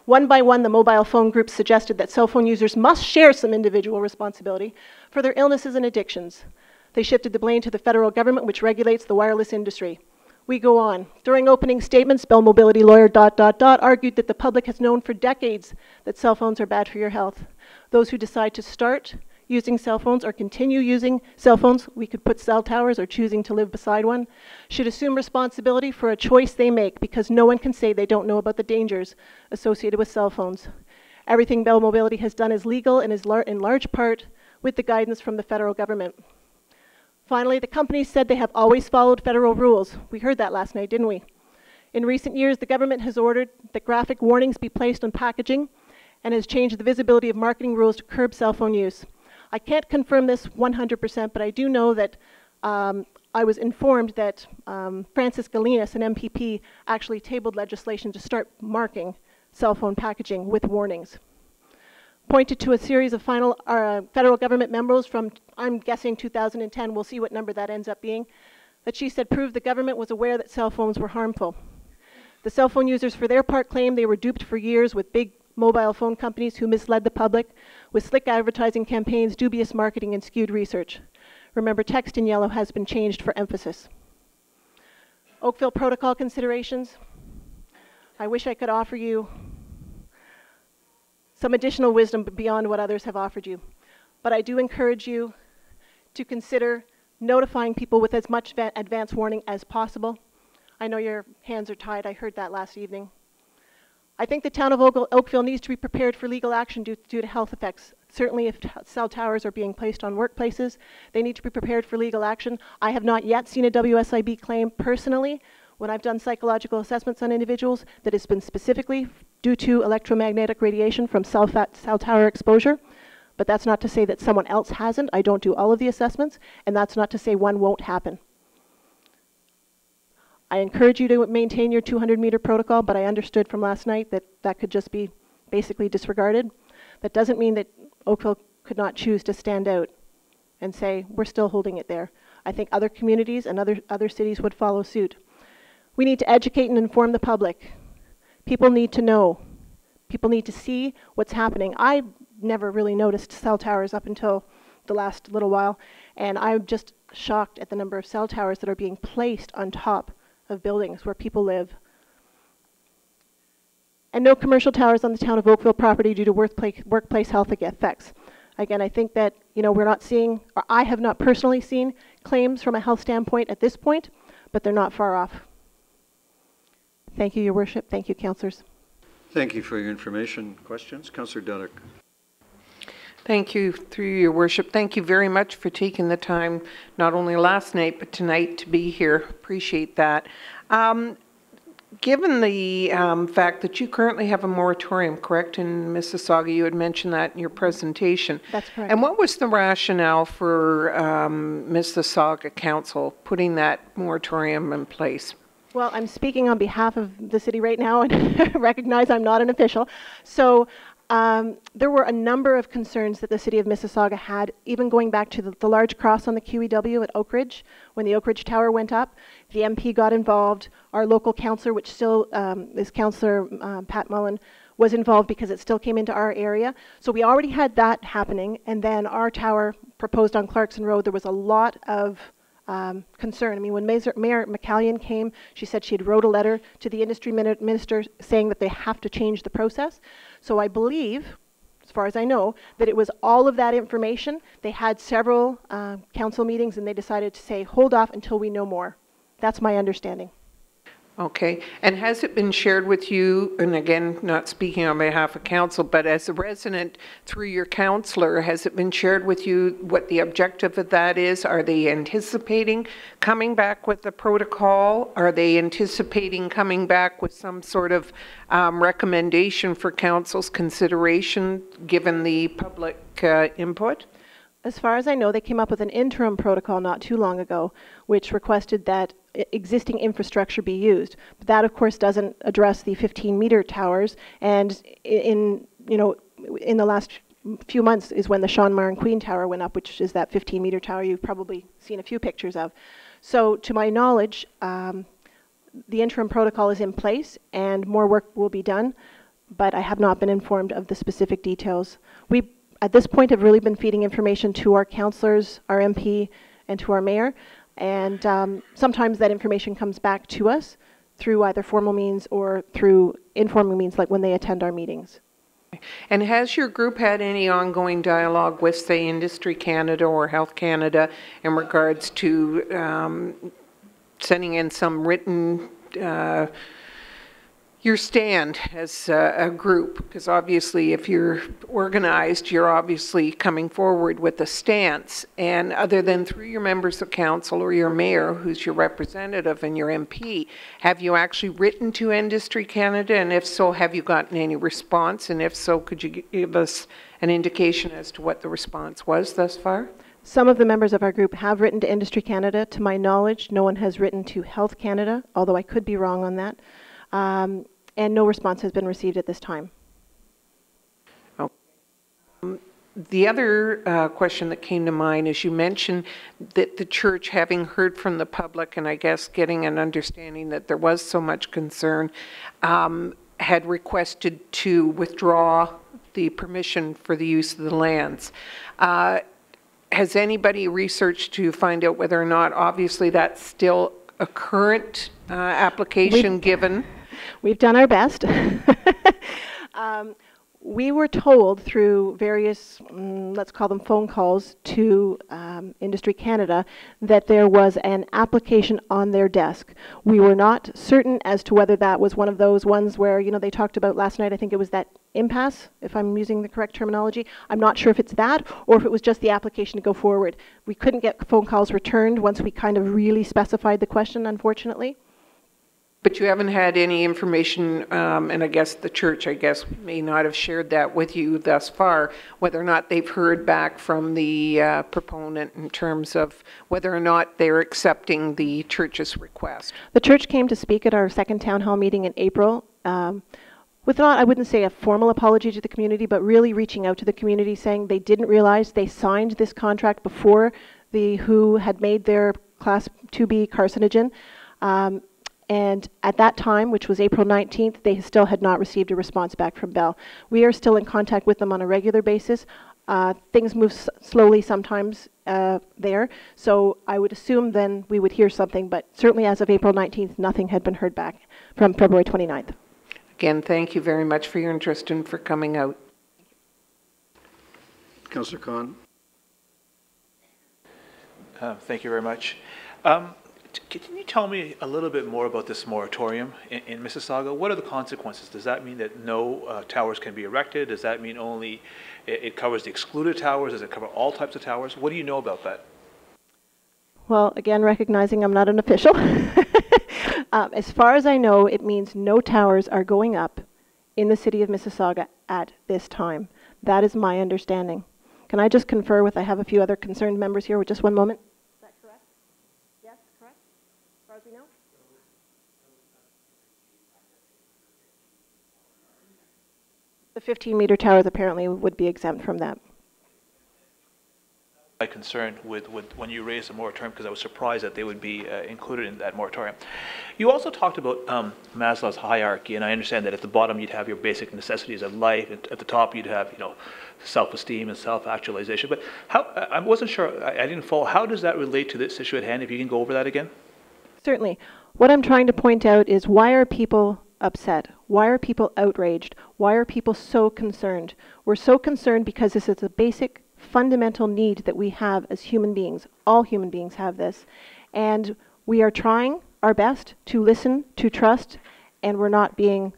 One by one, the mobile phone groups suggested that cell phone users must share some individual responsibility for their illnesses and addictions. They shifted the blame to the federal government, which regulates the wireless industry. We go on. During opening statements, Bell Mobility lawyer ... argued that the public has known for decades that cell phones are bad for your health. Those who decide to start using cell phones or continue using cell phones, we could put cell towers or choosing to live beside one, should assume responsibility for a choice they make because no one can say they don't know about the dangers associated with cell phones. Everything Bell Mobility has done is legal and is in large part with the guidance from the federal government. Finally, the companies said they have always followed federal rules. We heard that last night, didn't we? In recent years, the government has ordered that graphic warnings be placed on packaging and has changed the visibility of marketing rules to curb cell phone use. I can't confirm this 100%, but I do know that I was informed that Francis Galinas, an MPP, actually tabled legislation to start marking cell phone packaging with warnings. Pointed to a series of final federal government memos from, I'm guessing 2010, we'll see what number that ends up being, that she said proved the government was aware that cell phones were harmful. The cell phone users, for their part, claimed they were duped for years with big mobile phone companies who misled the public with slick advertising campaigns, dubious marketing, and skewed research. Remember, text in yellow has been changed for emphasis. Oakville protocol considerations. I wish I could offer you some additional wisdom beyond what others have offered you. But I do encourage you to consider notifying people with as much advance warning as possible. I know your hands are tied. I heard that last evening. I think the town of Oakville needs to be prepared for legal action due to health effects. Certainly if cell towers are being placed on workplaces, they need to be prepared for legal action. I have not yet seen a WSIB claim personally when I've done psychological assessments on individuals that has been specifically due to electromagnetic radiation from cell tower exposure. But that's not to say that someone else hasn't. I don't do all of the assessments, and that's not to say one won't happen. I encourage you to maintain your 200-meter protocol, but I understood from last night that that could just be basically disregarded. That doesn't mean that Oakville could not choose to stand out and say, we're still holding it there. I think other communities and other cities would follow suit. We need to educate and inform the public. People need to know. People need to see what's happening. I never really noticed cell towers up until the last little while, and I'm just shocked at the number of cell towers that are being placed on top of buildings where people live. And no commercial towers on the town of Oakville property due to workplace health effects. Again, I think that, we're not seeing, or I have not personally seen claims from a health standpoint at this point, but they're not far off. Thank you, Your Worship. Thank you, councillors. Thank you for your information. Questions? Councillor Dudek. Thank you, through Your Worship. Thank you very much for taking the time, not only last night, but tonight to be here. Appreciate that. Given the fact that you currently have a moratorium, correct, in Mississauga, you had mentioned that in your presentation. That's correct. And what was the rationale for Mississauga Council putting that moratorium in place? Well, I'm speaking on behalf of the city right now and recognize I'm not an official. So there were a number of concerns that the city of Mississauga had, even going back to the large cross on the QEW at Oak Ridge. When the Oak Ridge Tower went up, the MP got involved. Our local councillor, which still is Councillor Pat Mullen, was involved because it still came into our area. So we already had that happening. And then our tower proposed on Clarkson Road, there was a lot of concern. I mean, when Mayor McCallion came, she said she had wrote a letter to the industry minister saying that they have to change the process. So I believe, as far as I know, that it was all of that information. They had several council meetings and they decided to say, hold off until we know more. That's my understanding. Okay, and has it been shared with you, and again, not speaking on behalf of council, but as a resident through your councillor, has it been shared with you what the objective of that is? Are they anticipating coming back with the protocol? Are they anticipating coming back with some sort of recommendation for council's consideration given the public input? As far as I know, they came up with an interim protocol not too long ago, which requested that existing infrastructure be used. But that, of course, doesn't address the 15-meter towers. And in the last few months is when the Sean Mar and Queen Tower went up, which is that 15-meter tower you've probably seen a few pictures of. So, to my knowledge, the interim protocol is in place, and more work will be done. But I have not been informed of the specific details. We, at this point, have really been feeding information to our councillors, our MP, and to our mayor. And sometimes that information comes back to us through either formal means or through informal means, like when they attend our meetings. And has your group had any ongoing dialogue with, say, Industry Canada or Health Canada in regards to sending in some written your stand as a group? Because obviously if you're organized, you're obviously coming forward with a stance. And other than through your members of council or your mayor, who's your representative, and your MP, have you actually written to Industry Canada? And if so, have you gotten any response? And if so, could you give us an indication as to what the response was thus far? Some of the members of our group have written to Industry Canada. To my knowledge, no one has written to Health Canada, although I could be wrong on that. And no response has been received at this time. The other question that came to mind is you mentioned that the church, having heard from the public and I guess getting an understanding that there was so much concern, had requested to withdraw the permission for the use of the lands. Has anybody researched to find out whether or not, obviously that's still a current application given? We've done our best. we were told through various, let's call them phone calls to Industry Canada, that there was an application on their desk. We were not certain as to whether that was one of those ones where, you know, they talked about last night, I think it was that impasse, if I'm using the correct terminology. I'm not sure if it's that or if it was just the application to go forward. We couldn't get phone calls returned once we kind of really specified the question, unfortunately. But you haven't had any information, and I guess the church, may not have shared that with you thus far, whether or not they've heard back from the proponent in terms of whether or not they're accepting the church's request. The church came to speak at our second town hall meeting in April, with not, I wouldn't say a formal apology to the community, but really reaching out to the community saying they didn't realize they signed this contract before the WHO had made their Class 2B carcinogen. And at that time, which was April 19th, they still had not received a response back from Bell. We are still in contact with them on a regular basis. Things move slowly sometimes there, so I would assume then we would hear something, but certainly as of April 19th, nothing had been heard back from February 29th. Again, thank you very much for your interest and for coming out. Councillor Khan. Thank you very much. Can you tell me a little bit more about this moratorium in Mississauga? What are the consequences? Does that mean that no towers can be erected? Does that mean only it covers the excluded towers? Does it cover all types of towers? What do you know about that? Well, again, recognizing I'm not an official. As far as I know, it means no towers are going up in the city of Mississauga at this time. That is my understanding. Can I just confer with, I have a few other concerned members here with just one moment. Is that correct? Yes, correct? As far as we know? The 15-meter towers apparently would be exempt from that. My concern with when you raised the moratorium, because I was surprised that they would be included in that moratorium. You also talked about Maslow's hierarchy, and I understand that at the bottom you'd have your basic necessities of life, and at the top you'd have, you know, self-esteem and self-actualization. But how, I wasn't sure, I didn't follow, how does that relate to this issue at hand? If you can go over that again? Certainly. What I'm trying to point out is, why are people upset? Why are people outraged? Why are people so concerned? We're so concerned because this is a basic fundamental need that we have as human beings. All human beings have this. And we are trying our best to listen, to trust, and we're not being,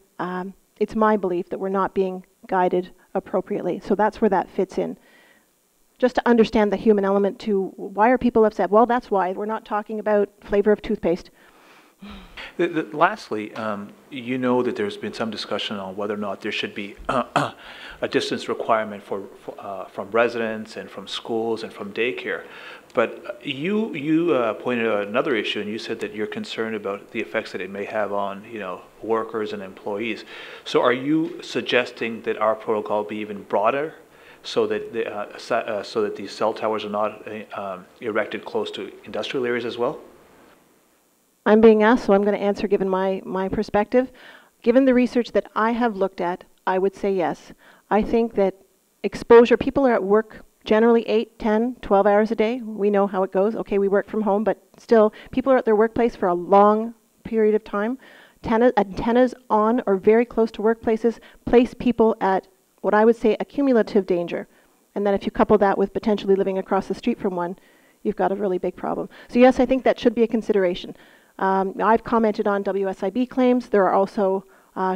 it's my belief that we're not being guided appropriately. So that's where that fits in. Just to understand the human element to why are people upset? Well, that's why. We're not talking about flavor of toothpaste. Lastly, you know that there's been some discussion on whether or not there should be a distance requirement from residents and from schools and from daycare. But you pointed out another issue, and you said that you're concerned about the effects that it may have on, you know, workers and employees. So are you suggesting that our protocol be even broader, so that these cell towers are not erected close to industrial areas as well? I'm being asked, so I'm going to answer given my perspective. Given the research that I have looked at, I would say yes. I think that exposure, people are at work generally 8, 10, 12 hours a day. We know how it goes. Okay, we work from home, but still, people are at their workplace for a long period of time. Antennas on or very close to workplaces place people at what I would say a cumulative danger. And then if you couple that with potentially living across the street from one, you've got a really big problem. So yes, I think that should be a consideration. I've commented on WSIB claims. There are also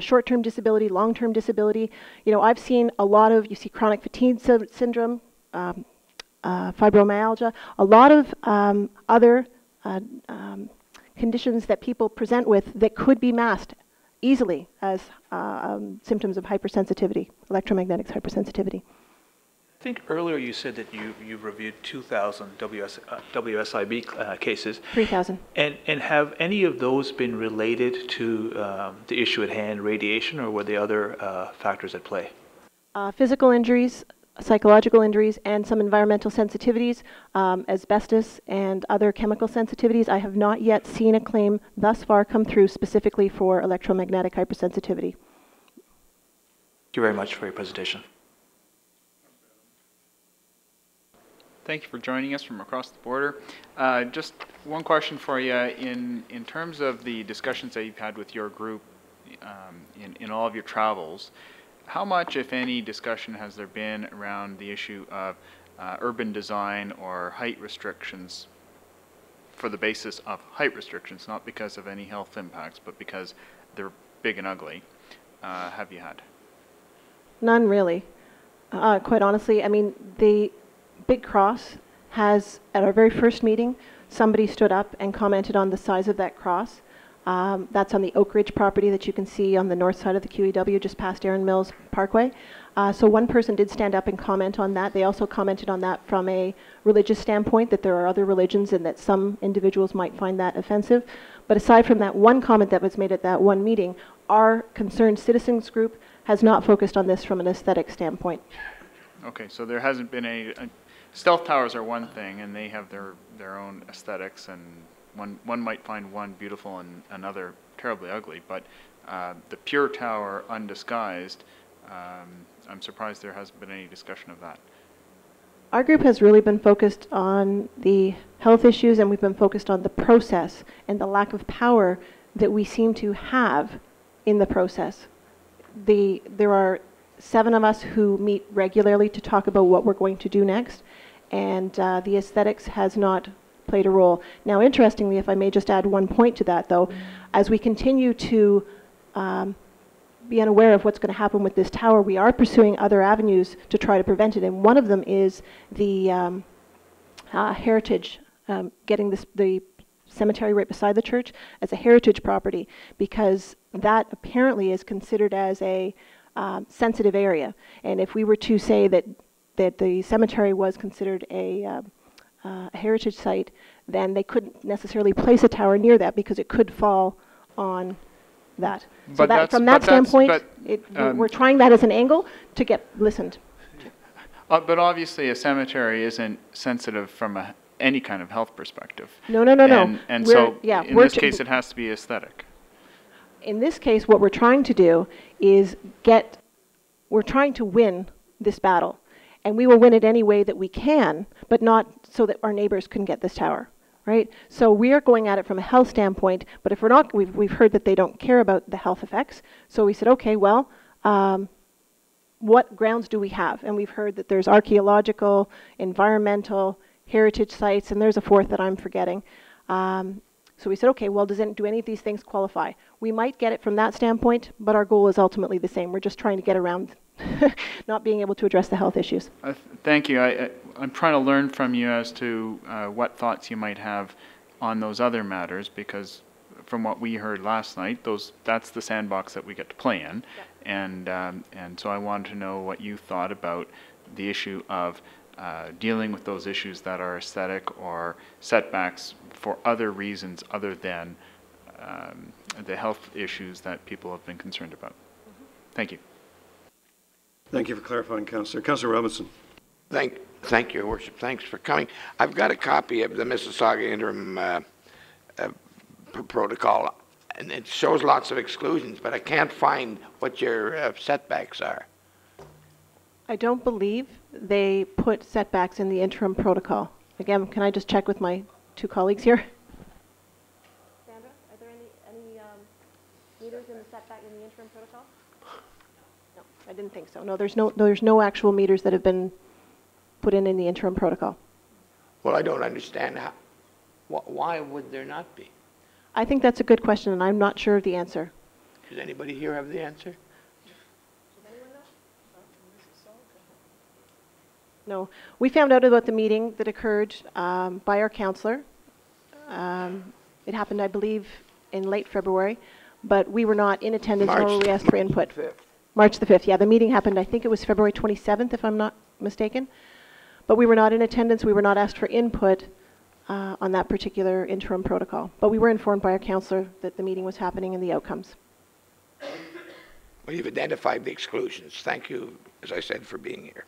short-term disability, long-term disability. You know, I've seen a lot of, you see chronic fatigue syndrome, fibromyalgia, a lot of other conditions that people present with that could be masked easily as symptoms of hypersensitivity, electromagnetic hypersensitivity. I think earlier you said that you've reviewed 2,000 WSIB cases. 3,000. And have any of those been related to the issue at hand, radiation, or were there other factors at play? Physical injuries, psychological injuries, and some environmental sensitivities, asbestos and other chemical sensitivities. I have not yet seen a claim thus far come through specifically for electromagnetic hypersensitivity. Thank you very much for your presentation. Thank you for joining us from across the border. Just one question for you. In terms of the discussions that you've had with your group in all of your travels, how much, if any, discussion has there been around the issue of urban design or height restrictions for the basis of height restrictions, not because of any health impacts, but because they're big and ugly, have you had? None really. Quite honestly, I mean, the Big Cross has, at our very first meeting, somebody stood up and commented on the size of that cross. That's on the Oak Ridge property that you can see on the north side of the QEW, just past Erin Mills Parkway. So one person did stand up and comment on that. They also commented on that from a religious standpoint, that there are other religions and that some individuals might find that offensive. But aside from that one comment that was made at that one meeting, our concerned citizens group has not focused on this from an aesthetic standpoint. Okay, so there hasn't been stealth towers are one thing, and they have their own aesthetics, and one might find one beautiful and another terribly ugly, but the pure tower undisguised, I'm surprised there hasn't been any discussion of that. Our group has really been focused on the health issues, and we've been focused on the process and the lack of power that we seem to have in the process. There are 7 of us who meet regularly to talk about what we're going to do next, and the aesthetics has not played a role. Now, interestingly, if I may just add one point to that, though, as we continue to be unaware of what's going to happen with this tower, we are pursuing other avenues to try to prevent it, and one of them is the heritage, getting the cemetery right beside the church as a heritage property, because that apparently is considered as a sensitive area. And if we were to say that the cemetery was considered a heritage site, then they couldn't necessarily place a tower near that because it could fall on that. So that, from that standpoint, we're trying that as an angle to get listened. But obviously a cemetery isn't sensitive from any kind of health perspective. No. And so in this case it has to be aesthetic. In this case, what we're trying to do is we're trying to win this battle. And we will win it any way that we can, but not so that our neighbors can get this tower, right? So we are going at it from a health standpoint, but if we're not, we've heard that they don't care about the health effects. So we said, okay, well, what grounds do we have? And we've heard that there's archaeological, environmental, heritage sites, and there's a 4th that I'm forgetting. So we said, okay, well, do any of these things qualify? We might get it from that standpoint, but our goal is ultimately the same. We're just trying to get around not being able to address the health issues. Thank you. I'm trying to learn from you as to what thoughts you might have on those other matters, because from what we heard last night, that's the sandbox that we get to play in. Yeah. And so I wanted to know what you thought about the issue of dealing with those issues that are aesthetic or setbacks for other reasons other than the health issues that people have been concerned about. Thank you. Thank you for clarifying, Councillor. Councillor Robinson. Thank you, Your Worship. Thanks for coming. I've got a copy of the Mississauga interim protocol, and it shows lots of exclusions, but I can't find what your setbacks are. I don't believe they put setbacks in the interim protocol. Again, can I just check with my 2 colleagues here? Sandra, are there any meters in the setback in the interim protocol? No, I didn't think so. No, there's no actual meters that have been put in the interim protocol. Well, I don't understand why would there not be? I think that's a good question, and I'm not sure of the answer. Does anybody here have the answer? No. We found out about the meeting that occurred by our councillor. It happened, I believe, in late February, but we were not in attendance, nor were we asked for input. March the 5th, yeah. The meeting happened, I think it was February 27th, if I'm not mistaken. But we were not in attendance. We were not asked for input on that particular interim protocol. But we were informed by our councillor that the meeting was happening and the outcomes. Well, you've identified the exclusions. Thank you, as I said, for being here.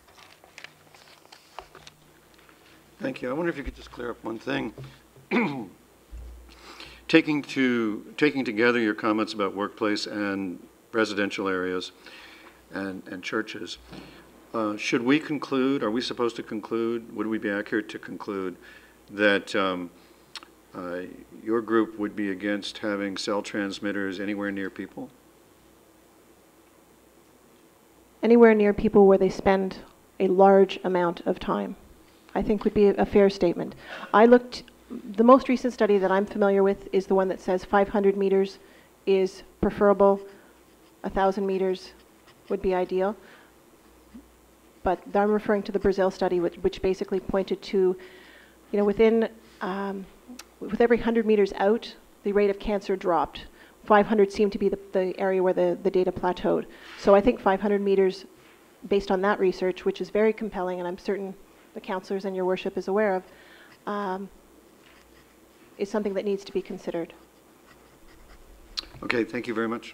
Thank you. I wonder if you could just clear up one thing. Taking together your comments about workplace and residential areas and churches, should we conclude, are we supposed to conclude, would we be accurate to conclude that your group would be against having cell transmitters anywhere near people? anywhere near people where they spend a large amount of time, I think would be a fair statement. The most recent study that I'm familiar with is the one that says 500 meters is preferable, 1,000 meters would be ideal. But I'm referring to the Brazil study, which basically pointed to, with every 100 meters out, the rate of cancer dropped. 500 seemed to be the area where the data plateaued. So I think 500 meters, based on that research, which is very compelling, and I'm certain the councillors and your worship is aware of, is something that needs to be considered. Okay, thank you very much.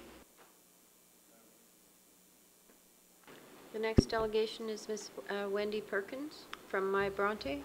The next delegation is Ms. Wendy Perkins from My Bronte.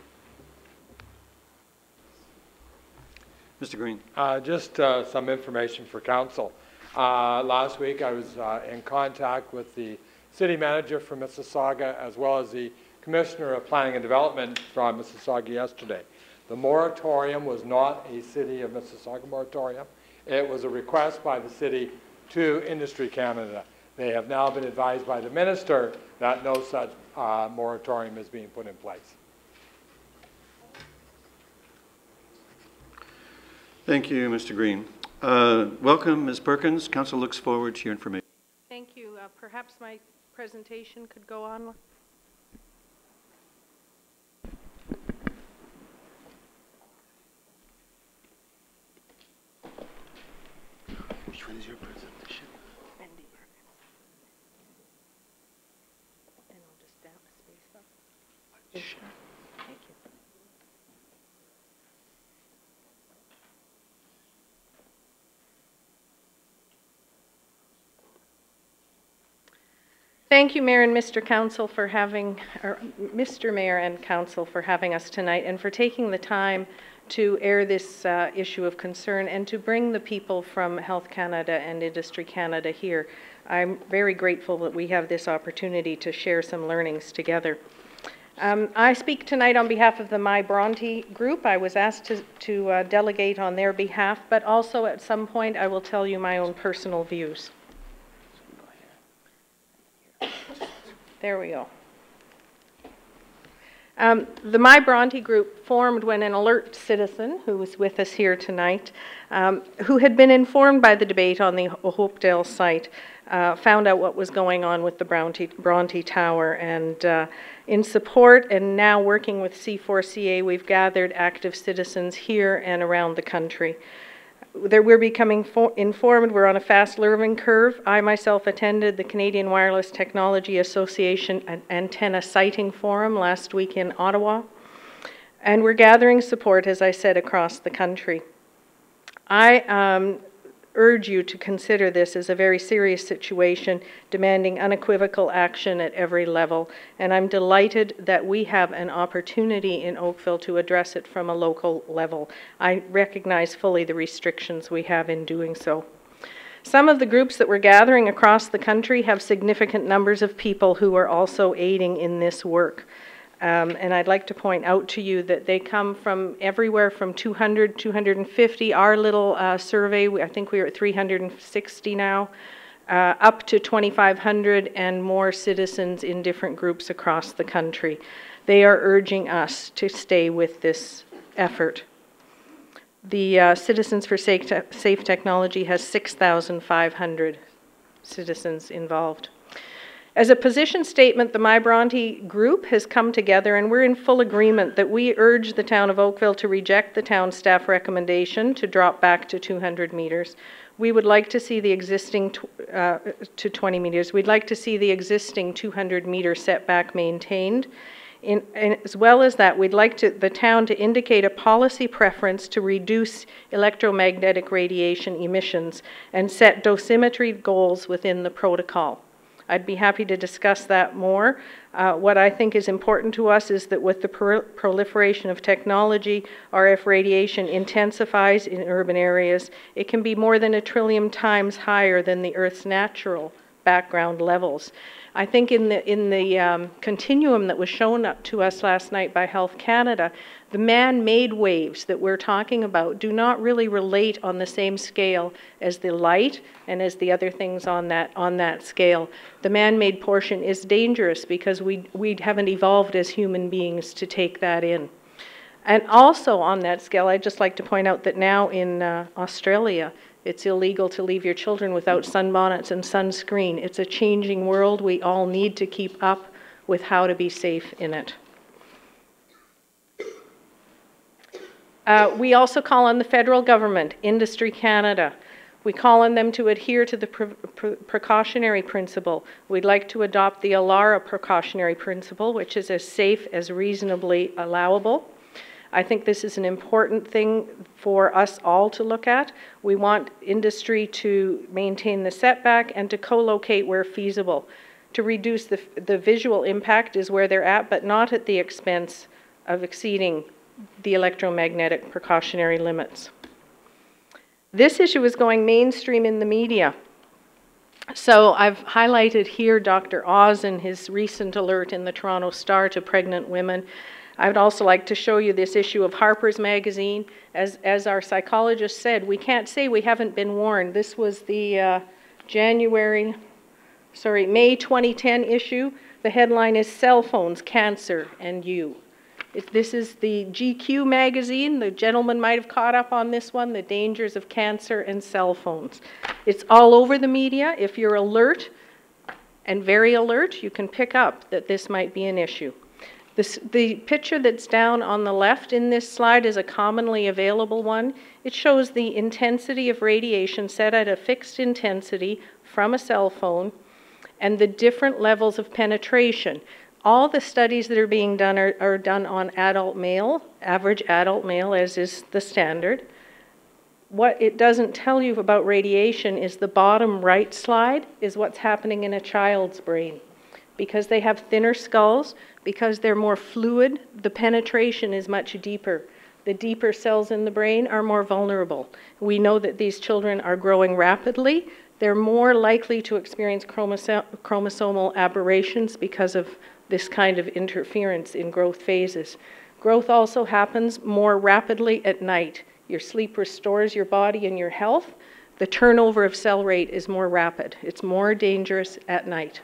Mr. Green. Just some information for council. Last week I was in contact with the city manager from Mississauga as well as the commissioner of planning and development from Mississauga yesterday. The moratorium was not a City of Mississauga moratorium. It was a request by the city to Industry Canada. They have now been advised by the minister that no such moratorium is being put in place. Thank you, Mr. Green. Welcome, Ms. Perkins. Council looks forward to your information. Thank you. Perhaps my presentation could go on. Which one is your presentation? Wendy Perkins. And I'll just down a space bar. Sure. Thank you. Thank you, Mayor and Mr. Council, for having, or Mr. Mayor and Council for having us tonight and for taking the time to air this issue of concern and to bring the people from Health Canada and Industry Canada here. I'm very grateful that we have this opportunity to share some learnings together. I speak tonight on behalf of the My Bronte group. I was asked to delegate on their behalf, but also at some point I will tell you my own personal views. There we go. The My Bronte group formed when an alert citizen, who was with us here tonight, who had been informed by the debate on the Hopedale site, found out what was going on with the Bronte Tower. And in support and now working with C4CA, we've gathered active citizens here and around the country. We're becoming informed. We're on a fast learning curve. I myself attended the Canadian Wireless Technology Association Antenna Sighting Forum last week in Ottawa. And we're gathering support, as I said, across the country. I urge you to consider this as a very serious situation demanding unequivocal action at every level. And I'm delighted that we have an opportunity in Oakville to address it from a local level. I recognize fully the restrictions we have in doing so. Some of the groups that we're gathering across the country have significant numbers of people who are also aiding in this work. And I'd like to point out to you that they come from everywhere from 200, 250. Our little survey, I think we are at 360 now, up to 2,500 and more citizens in different groups across the country. They are urging us to stay with this effort. The Citizens for Safe Technology has 6,500 citizens involved. As a position statement, the My Bronte group has come together and we're in full agreement that we urge the town of Oakville to reject the town staff recommendation to drop back to 200 meters. We would like to see the existing to 20 meters. We'd like to see the existing 200 meter setback maintained. And as well as that, we'd like the town to indicate a policy preference to reduce electromagnetic radiation emissions and set dosimetry goals within the protocol. I'd be happy to discuss that more. What I think is important to us is that with the proliferation of technology, RF radiation intensifies in urban areas. It can be more than 1 trillion times higher than the Earth's natural background levels. I think in the continuum that was shown up to us last night by Health Canada, the man-made waves that we're talking about do not really relate on the same scale as the light and as the other things on that scale. The man-made portion is dangerous because we haven't evolved as human beings to take that in. And also on that scale, I'd just like to point out that now in Australia, it's illegal to leave your children without sunbonnets and sunscreen. It's a changing world. We all need to keep up with how to be safe in it. We also call on the federal government, Industry Canada. We call on them to adhere to the precautionary principle. We'd like to adopt the ALARA precautionary principle, which is as safe as reasonably allowable. I think this is an important thing for us all to look at. We want industry to maintain the setback and to co-locate where feasible. To reduce the visual impact is where they're at, but not at the expense of exceeding the electromagnetic precautionary limits. This issue is going mainstream in the media. So I've highlighted here Dr. Oz and his recent alert in the Toronto Star to pregnant women. I would also like to show you this issue of Harper's Magazine. As our psychologist said, we can't say we haven't been warned. This was the May 2010 issue. The headline is Cell Phones, Cancer, and You. This is the GQ magazine. The gentleman might have caught up on this one, the dangers of cancer and cell phones. It's all over the media. If you're alert and very alert, you can pick up that this might be an issue. The picture that's down on the left in this slide is a commonly available one. It shows the intensity of radiation set at a fixed intensity from a cell phone and the different levels of penetration. All the studies that are being done are done on adult male, average adult male, as is the standard. What it doesn't tell you about radiation is the bottom right slide is what's happening in a child's brain. Because they have thinner skulls, because they're more fluid, the penetration is much deeper. The deeper cells in the brain are more vulnerable. We know that these children are growing rapidly. They're more likely to experience chromosomal aberrations because of this kind of interference in growth phases. Growth also happens more rapidly at night. Your sleep restores your body and your health. The turnover of cell rate is more rapid. It's more dangerous at night.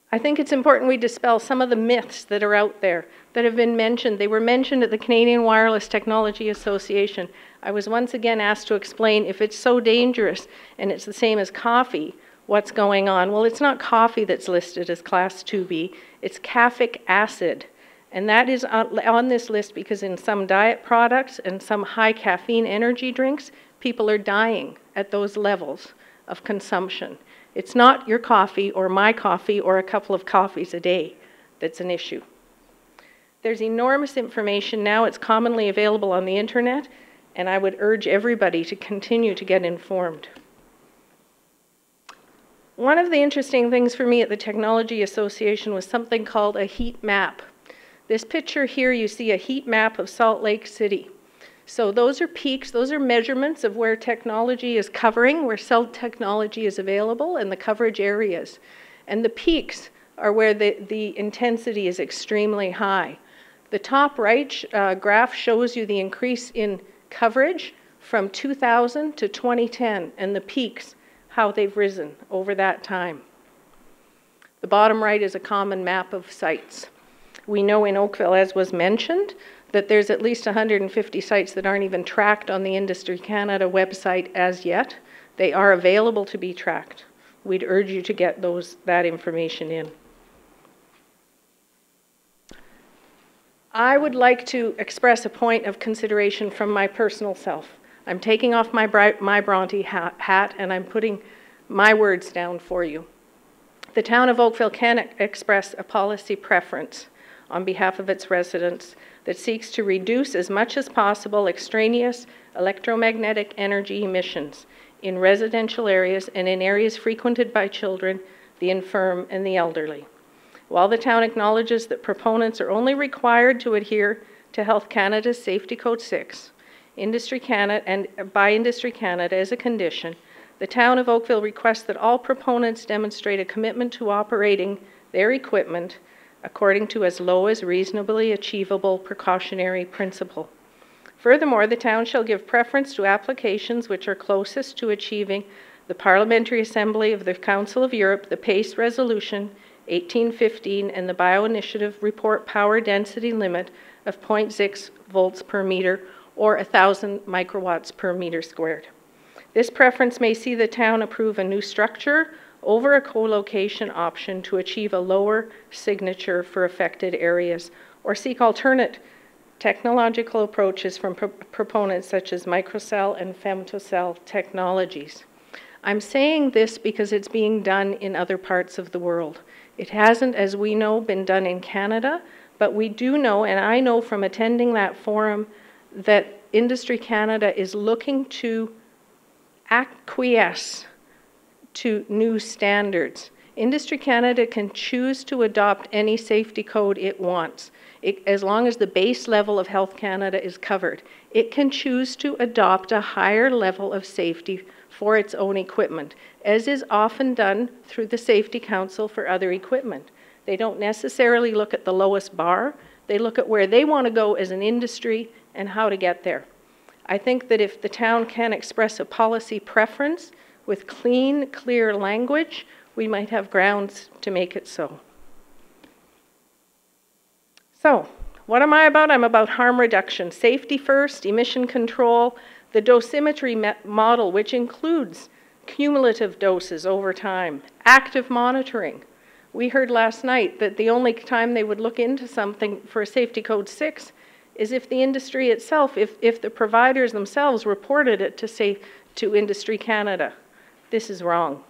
I think it's important we dispel some of the myths that are out there that have been mentioned. They were mentioned at the Canadian Wireless Technology Association. I was once again asked to explain if it's so dangerous and it's the same as coffee, what's going on? Well, it's not coffee that's listed as Class 2B, it's caffeic acid. And that is on this list because in some diet products and some high caffeine energy drinks, people are dying at those levels of consumption. It's not your coffee or my coffee or a couple of coffees a day that's an issue. There's enormous information now. It's commonly available on the internet, and I would urge everybody to continue to get informed. One of the interesting things for me at the Technology Association was something called a heat map. This picture here, you see a heat map of Salt Lake City. So those are peaks, those are measurements of where technology is covering, where cell technology is available, and the coverage areas. And the peaks are where the intensity is extremely high. The top right graph shows you the increase in coverage from 2000 to 2010, and the peaks, how they've risen over that time. The bottom right is a common map of sites. We know in Oakville, as was mentioned, that there's at least 150 sites that aren't even tracked on the Industry Canada website as yet. They are available to be tracked. We'd urge you to get that information in. I would like to express a point of consideration from my personal self. I'm taking off my Bronte hat and I'm putting my words down for you. The town of Oakville can express a policy preference on behalf of its residents that seeks to reduce as much as possible extraneous electromagnetic energy emissions in residential areas and in areas frequented by children, the infirm, and the elderly. While the town acknowledges that proponents are only required to adhere to Health Canada's Safety Code 6, Industry Canada, and by Industry Canada as a condition, the town of Oakville requests that all proponents demonstrate a commitment to operating their equipment according to as low as reasonably achievable precautionary principle. Furthermore, the town shall give preference to applications which are closest to achieving the Parliamentary Assembly of the Council of Europe, the PACE Resolution 1815, and the Bioinitiative Report power density limit of 0.6 volts per meter or 1,000 microwatts per meter squared. This preference may see the town approve a new structure over a co-location option to achieve a lower signature for affected areas, or seek alternate technological approaches from proponents such as microcell and femtocell technologies. I'm saying this because it's being done in other parts of the world. It hasn't, as we know, been done in Canada, but we do know, and I know from attending that forum, that Industry Canada is looking to acquiesce to new standards. Industry Canada can choose to adopt any safety code it wants, as long as the base level of Health Canada is covered. It can choose to adopt a higher level of safety for its own equipment, as is often done through the Safety Council for other equipment. They don't necessarily look at the lowest bar, they look at where they want to go as an industry and how to get there. I think that if the town can express a policy preference with clean, clear language, we might have grounds to make it so. So, what am I about? I'm about harm reduction. Safety first, emission control, the dosimetry model, which includes cumulative doses over time, active monitoring. We heard last night that the only time they would look into something for a safety code 6 is if the industry itself, if the providers themselves reported it to Industry Canada. This is wrong.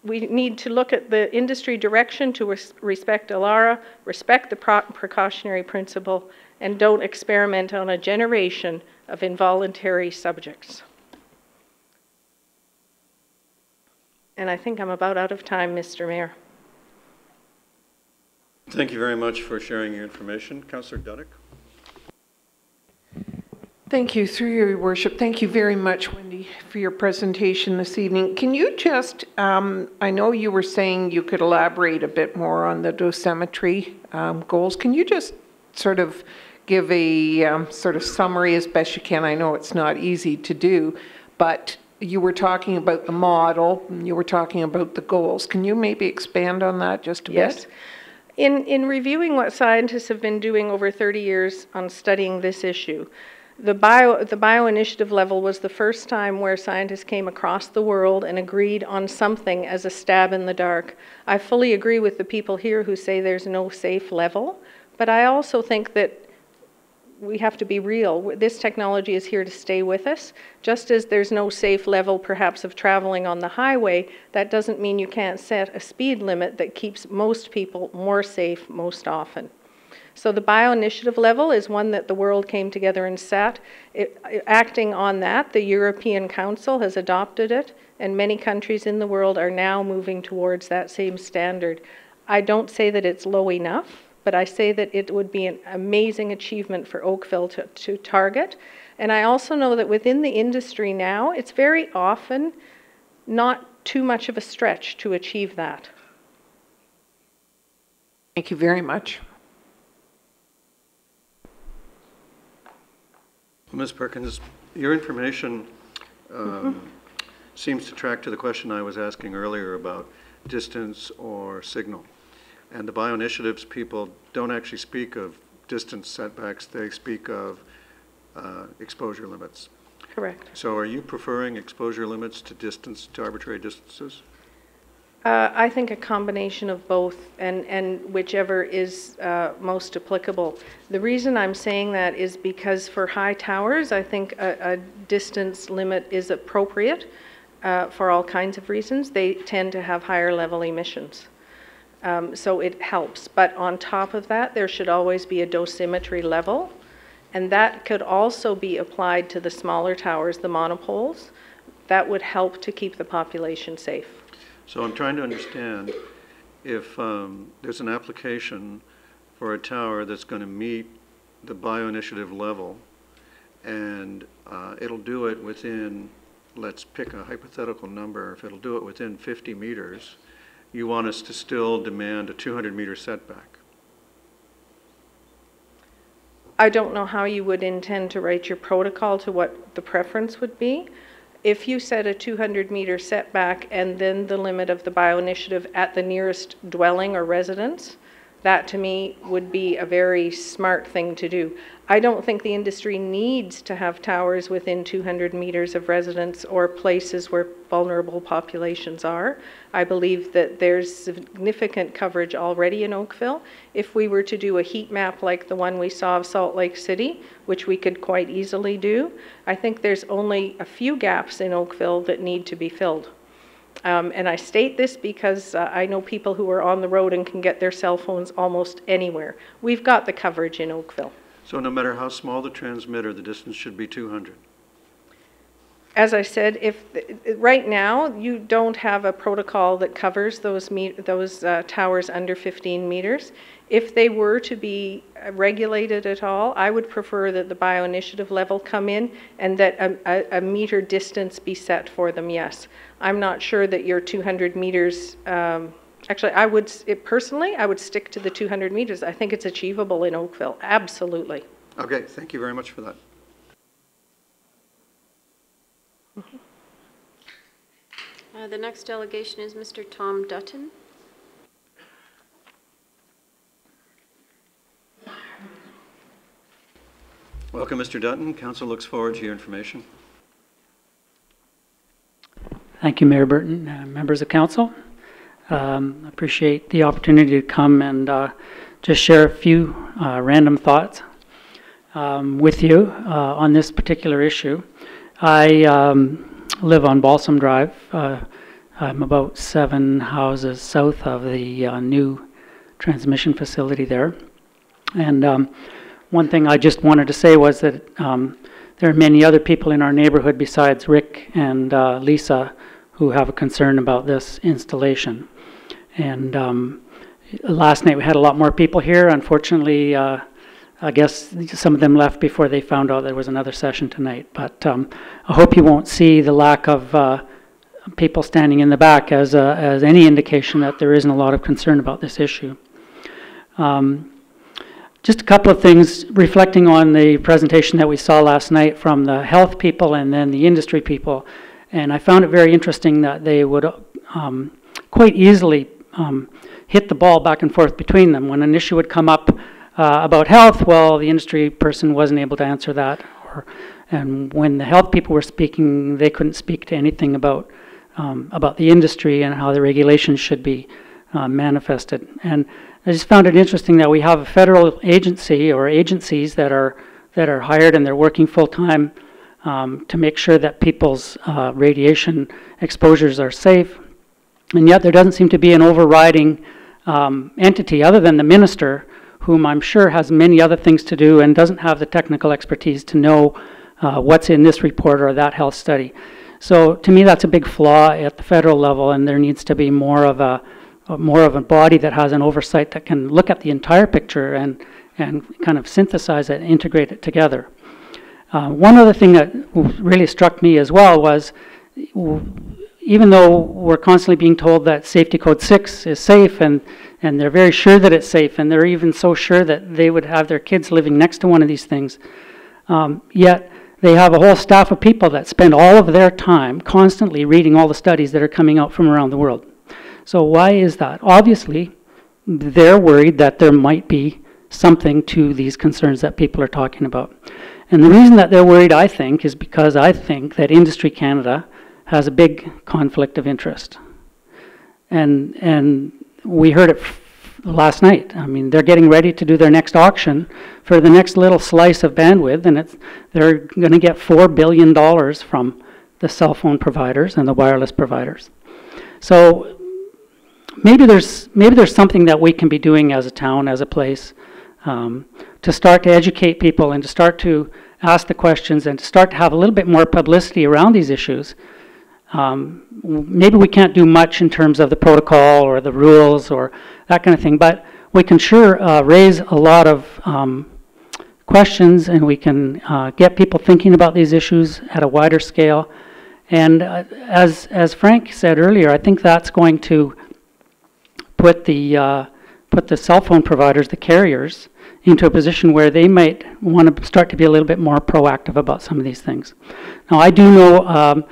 We need to look at the industry direction to respect ALARA, respect the precautionary principle, and don't experiment on a generation of involuntary subjects. And I think I'm about out of time, Mr. Mayor. Thank you very much for sharing your information. Councillor Duddick. Thank you, through your worship. Thank you very much, Wendy, for your presentation this evening. Can you just, I know you were saying you could elaborate a bit more on the dosimetry goals. Can you just sort of give a sort of summary as best you can? I know it's not easy to do, but you were talking about the model, you were talking about the goals. Can you maybe expand on that just a bit? Yes. In reviewing what scientists have been doing over 30 years on studying this issue, the bioinitiative level was the first time where scientists came across the world and agreed on something as a stab in the dark. I fully agree with the people here who say there's no safe level, but I also think that we have to be real. This technology is here to stay with us. Just as there's no safe level perhaps of traveling on the highway, that doesn't mean you can't set a speed limit that keeps most people more safe most often. So the bioinitiative level is one that the world came together and set. Acting on that, the European Council has adopted it, and many countries in the world are now moving towards that same standard. I don't say that it's low enough, but I say that it would be an amazing achievement for Oakville to target. And I also know that within the industry now, it's very often not too much of a stretch to achieve that. Thank you very much. Ms. Perkins, your information seems to track to the question I was asking earlier about distance or signal. And the bioinitiatives people don't actually speak of distance setbacks, they speak of exposure limits. Correct. So are you preferring exposure limits to distance, to arbitrary distances? I think a combination of both, and whichever is most applicable. The reason I'm saying that is because for high towers, I think a distance limit is appropriate for all kinds of reasons. They tend to have higher level emissions. So it helps. But on top of that, there should always be a dosimetry level, and that could also be applied to the smaller towers, the monopoles. That would help to keep the population safe. So I'm trying to understand if there's an application for a tower that's going to meet the bioinitiative level, and it'll do it within, let's pick a hypothetical number, if it'll do it within 50 meters, you want us to still demand a 200-meter setback. I don't know how you would intend to write your protocol to what the preference would be. If you set a 200-meter setback and then the limit of the bioinitiative at the nearest dwelling or residence, that to me would be a very smart thing to do. I don't think the industry needs to have towers within 200 meters of residents or places where vulnerable populations are. I believe that there's significant coverage already in Oakville. If we were to do a heat map like the one we saw of Salt Lake City, which we could quite easily do, I think there's only a few gaps in Oakville that need to be filled. And I state this because I know people who are on the road and can get their cell phones almost anywhere. We've got the coverage in Oakville. So no matter how small the transmitter, the distance should be 200. As I said, right now you don't have a protocol that covers those towers under 15 meters. If they were to be regulated at all, I would prefer that the bioinitiative level come in and that a meter distance be set for them, yes. I'm not sure that your 200 meters, actually personally, I would stick to the 200 meters. I think it's achievable in Oakville, absolutely. Okay, thank you very much for that. The next delegation is Mr. Tom Dutton. Welcome, Mr. Dutton. Council looks forward to your information. Thank you, Mayor Burton, members of council. Appreciate the opportunity to come and just share a few random thoughts with you on this particular issue. I live on Balsam Drive. I'm about 7 houses south of the new transmission facility there. And one thing I just wanted to say was that there are many other people in our neighborhood besides Rick and Lisa who have a concern about this installation. And last night we had a lot more people here. Unfortunately, I guess some of them left before they found out there was another session tonight. But I hope you won't see the lack of people standing in the back as any indication that there isn't a lot of concern about this issue. Just a couple of things reflecting on the presentation that we saw last night from the health people and then the industry people. And I found it very interesting that they would quite easily hit the ball back and forth between them. When an issue would come up about health, well, the industry person wasn't able to answer that. And when the health people were speaking, they couldn't speak to anything about the industry and how the regulations should be manifested. And I just found it interesting that we have a federal agency or agencies that are hired and they're working full time to make sure that people's radiation exposures are safe. And yet there doesn't seem to be an overriding entity other than the minister, whom I'm sure has many other things to do and doesn't have the technical expertise to know what's in this report or that health study. So to me that's a big flaw at the federal level, and there needs to be more of a body that has an oversight that can look at the entire picture and kind of synthesize it and integrate it together. One other thing that really struck me as well was, even though we're constantly being told that Safety Code 6 is safe and they're very sure that it's safe, and they're even so sure that they would have their kids living next to one of these things, yet they have a whole staff of people that spend all of their time constantly reading all the studies that are coming out from around the world. So why is that? Obviously, they're worried that there might be something to these concerns that people are talking about. And the reason that they're worried, I think, is because I think that Industry Canada has a big conflict of interest. And we heard it last night. I mean, they're getting ready to do their next auction for the next little slice of bandwidth, and they're going to get $4 billion from the cell phone providers and the wireless providers. So maybe there's something that we can be doing as a town, as a place, to start to educate people and to start to ask the questions and to start to have a little bit more publicity around these issues. Maybe we can't do much in terms of the protocol or the rules or that kind of thing, but we can sure raise a lot of questions, and we can get people thinking about these issues at a wider scale. And as Frank said earlier, I think that's going to put the cell phone providers, the carriers, into a position where they might want to start to be a little bit more proactive about some of these things. Now, I do know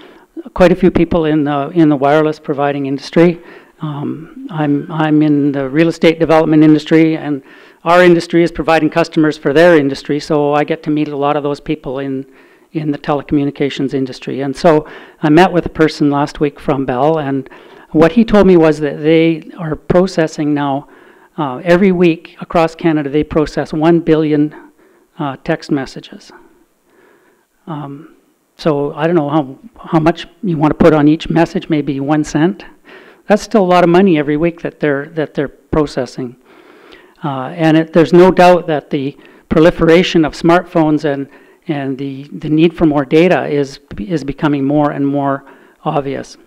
quite a few people in the wireless providing industry. I'm in the real estate development industry, and our industry is providing customers for their industry, so I get to meet a lot of those people in the telecommunications industry. And so I met with a person last week from Bell, and what he told me was that they are processing now, every week across Canada, they process 1 billion text messages. So I don't know how much you want to put on each message, maybe 1 cent. That's still a lot of money every week that they're processing. And there's no doubt that the proliferation of smartphones and the need for more data is becoming more and more obvious.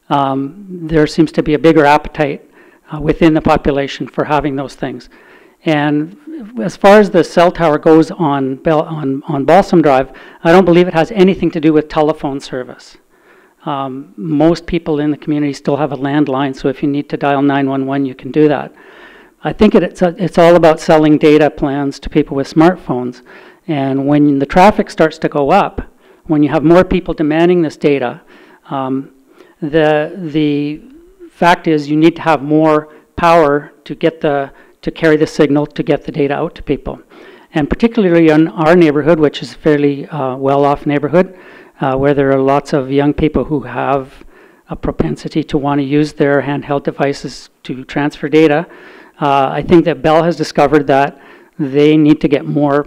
There seems to be a bigger appetite within the population for having those things. And as far as the cell tower goes on Balsam Drive, I don't believe it has anything to do with telephone service. Most people in the community still have a landline, so if you need to dial 911, you can do that. I think it's all about selling data plans to people with smartphones. And when the traffic starts to go up, when you have more people demanding this data, the fact is you need to have more power to carry the signal to get the data out to people. And particularly in our neighborhood, which is a fairly well-off neighborhood, where there are lots of young people who have a propensity to want to use their handheld devices to transfer data, I think that Bell has discovered that they need to get more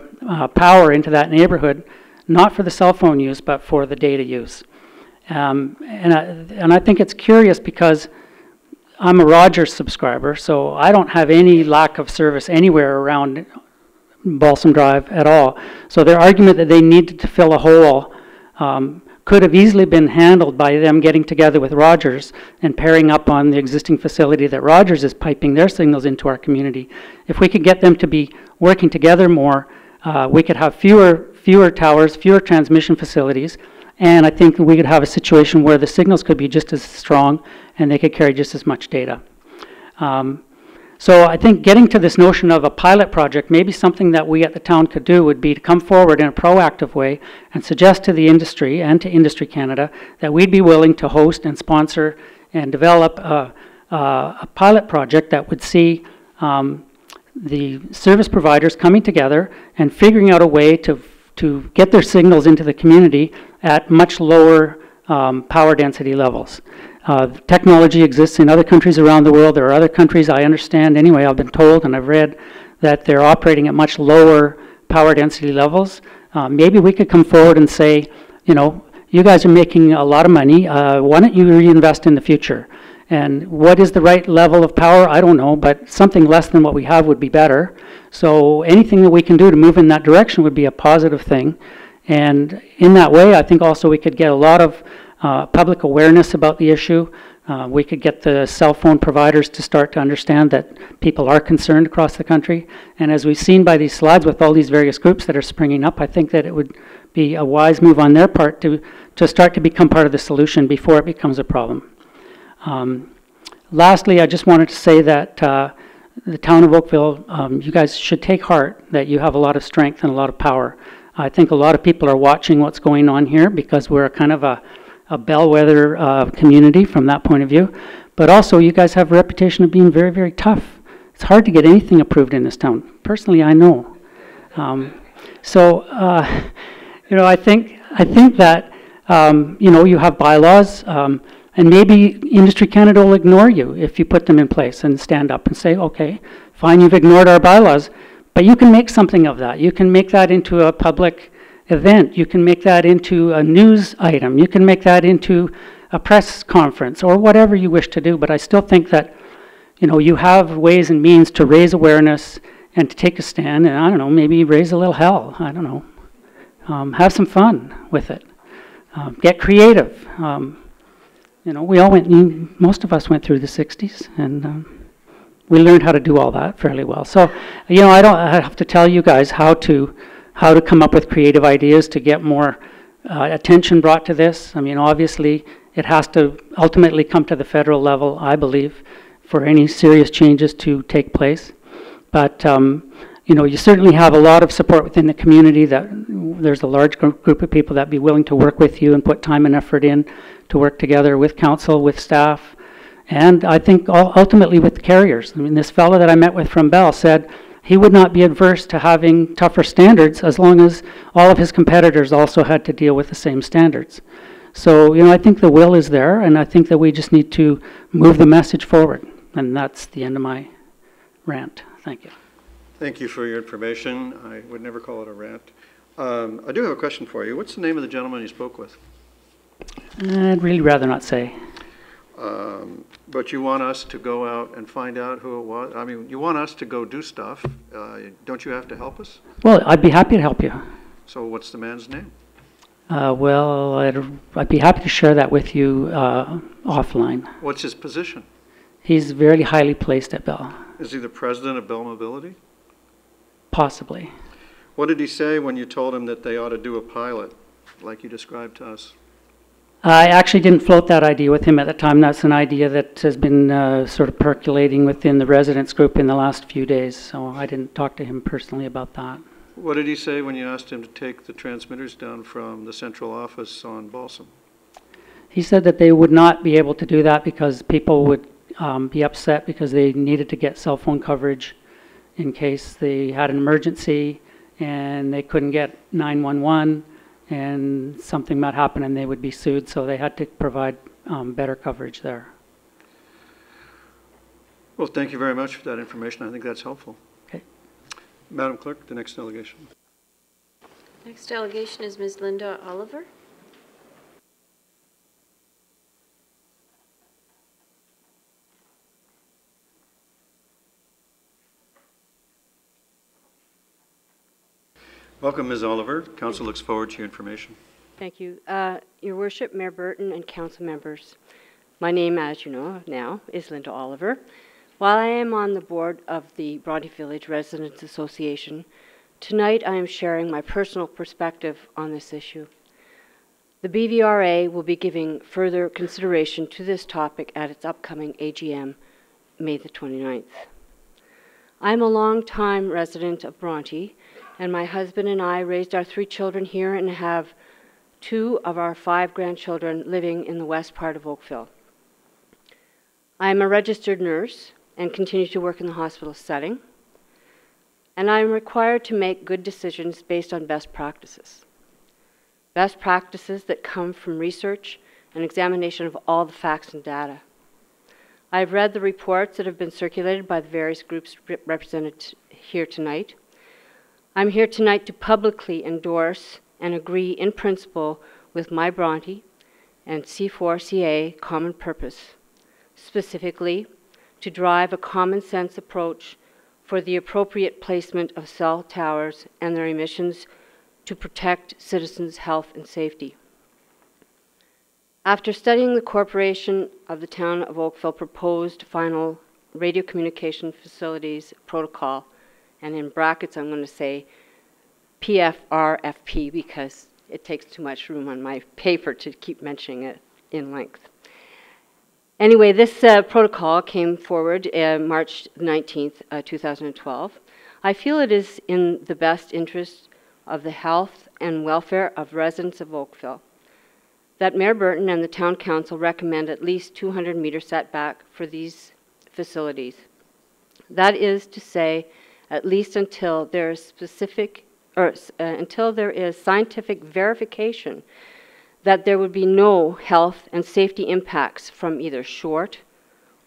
power into that neighborhood, not for the cell phone use, but for the data use. And I think it's curious because I'm a Rogers subscriber, so I don't have any lack of service anywhere around Balsam Drive at all. So their argument that they needed to fill a hole could have easily been handled by them getting together with Rogers and pairing up on the existing facility that Rogers is piping their signals into our community. If we could get them to be working together more, we could have fewer towers, fewer transmission facilities, and I think we could have a situation where the signals could be just as strong and they could carry just as much data. So I think getting to this notion of a pilot project, maybe something that we at the town could do would be to come forward in a proactive way and suggest to the industry and to Industry Canada that we'd be willing to host and sponsor and develop a pilot project that would see the service providers coming together and figuring out a way to get their signals into the community at much lower power density levels. Technology exists in other countries around the world. There are other countries, I understand anyway, I've been told and I've read that they're operating at much lower power density levels. Maybe we could come forward and say, you know, you guys are making a lot of money, why don't you reinvest in the future? And what is the right level of power? I don't know, but something less than what we have would be better. So anything that we can do to move in that direction would be a positive thing. And in that way, I think also we could get a lot of public awareness about the issue. We could get the cell phone providers to start to understand that people are concerned across the country. And as we've seen by these slides with all these various groups that are springing up, I think that it would be a wise move on their part to start to become part of the solution before it becomes a problem. Lastly, I just wanted to say that the town of Oakville, you guys should take heart that you have a lot of strength and a lot of power. I think a lot of people are watching what's going on here because we're kind of a bellwether community from that point of view. But also, you guys have a reputation of being very, very tough. It's hard to get anything approved in this town. Personally, I know. You know, I think that you know, you have bylaws, and maybe Industry Canada will ignore you if you put them in place and stand up and say, okay, fine, you've ignored our bylaws, but you can make something of that. You can make that into a public event. You can make that into a news item. You can make that into a press conference or whatever you wish to do. But I still think that, you know, you have ways and means to raise awareness and to take a stand, and I don't know, maybe raise a little hell. I don't know. Have some fun with it. Get creative. You know, we all went, most of us went through the 60s, and we learned how to do all that fairly well. So, you know, I have to tell you guys how to come up with creative ideas to get more attention brought to this. I mean, obviously, it has to ultimately come to the federal level, I believe, for any serious changes to take place. But, you know, you certainly have a lot of support within the community. That there's a large group of people that be willing to work with you and put time and effort in to work together with council, with staff, and I think ultimately with the carriers. I mean, this fellow that I met with from Bell said he would not be adverse to having tougher standards as long as all of his competitors also had to deal with the same standards. So, you know, I think the will is there, and I think that we just need to move the message forward. And that's the end of my rant. Thank you. Thank you for your information. I would never call it a rant. I do have a question for you. What's the name of the gentleman you spoke with? I'd really rather not say. But you want us to go out and find out who it was? I mean, you want us to go do stuff. Don't you have to help us? Well, I'd be happy to help you. So what's the man's name? Well, I'd be happy to share that with you offline. What's his position? He's very highly placed at Bell. Is he the president of Bell Mobility? Possibly. What did he say when you told him that they ought to do a pilot, like you described to us? I actually didn't float that idea with him at the time. That's an idea that has been sort of percolating within the residents group in the last few days, so I didn't talk to him personally about that. What did he say when you asked him to take the transmitters down from the central office on Balsam? He said that they would not be able to do that because people would be upset because they needed to get cell phone coverage in case they had an emergency and they couldn't get 911 and something might happen and they would be sued, so they had to provide better coverage there. Well, thank you very much for that information. I think that's helpful. Okay. Madam Clerk, the next delegation. Next delegation is Ms. Linda Oliver. Welcome, Ms. Oliver. Council looks forward to your information. Thank you. Your Worship, Mayor Burton, and council members. My name, as you know now, is Linda Oliver. While I am on the board of the Bronte Village Residents Association, tonight I am sharing my personal perspective on this issue. The BVRA will be giving further consideration to this topic at its upcoming AGM, May the 29th. I am a long-time resident of Bronte, and my husband and I raised our 3 children here and have 2 of our 5 grandchildren living in the west part of Oakville. I am a registered nurse and continue to work in the hospital setting, and I am required to make good decisions based on best practices. Best practices that come from research and examination of all the facts and data. I've read the reports that have been circulated by the various groups represented here tonight. I'm here tonight to publicly endorse and agree in principle with my Bronte and C4CA common purpose, specifically to drive a common sense approach for the appropriate placement of cell towers and their emissions to protect citizens' health and safety. After studying the Corporation of the Town of Oakville proposed final radio communication facilities protocol, and in brackets I'm going to say PFRFP because it takes too much room on my paper to keep mentioning it in length. Anyway, this protocol came forward March 19th, 2012. I feel it is in the best interest of the health and welfare of residents of Oakville that Mayor Burton and the Town Council recommend at least 200-meter setback for these facilities. That is to say, at least until there is until there is scientific verification that there would be no health and safety impacts from either short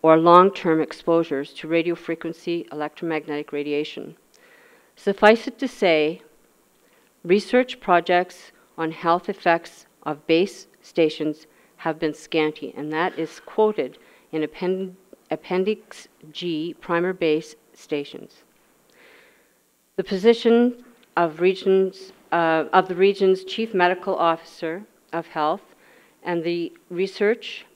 or long-term exposures to radio frequency electromagnetic radiation. Suffice it to say, research projects on health effects of base stations have been scanty, and that is quoted in Appendix G, primer base stations. The position of the region's Chief Medical Officer of Health and the research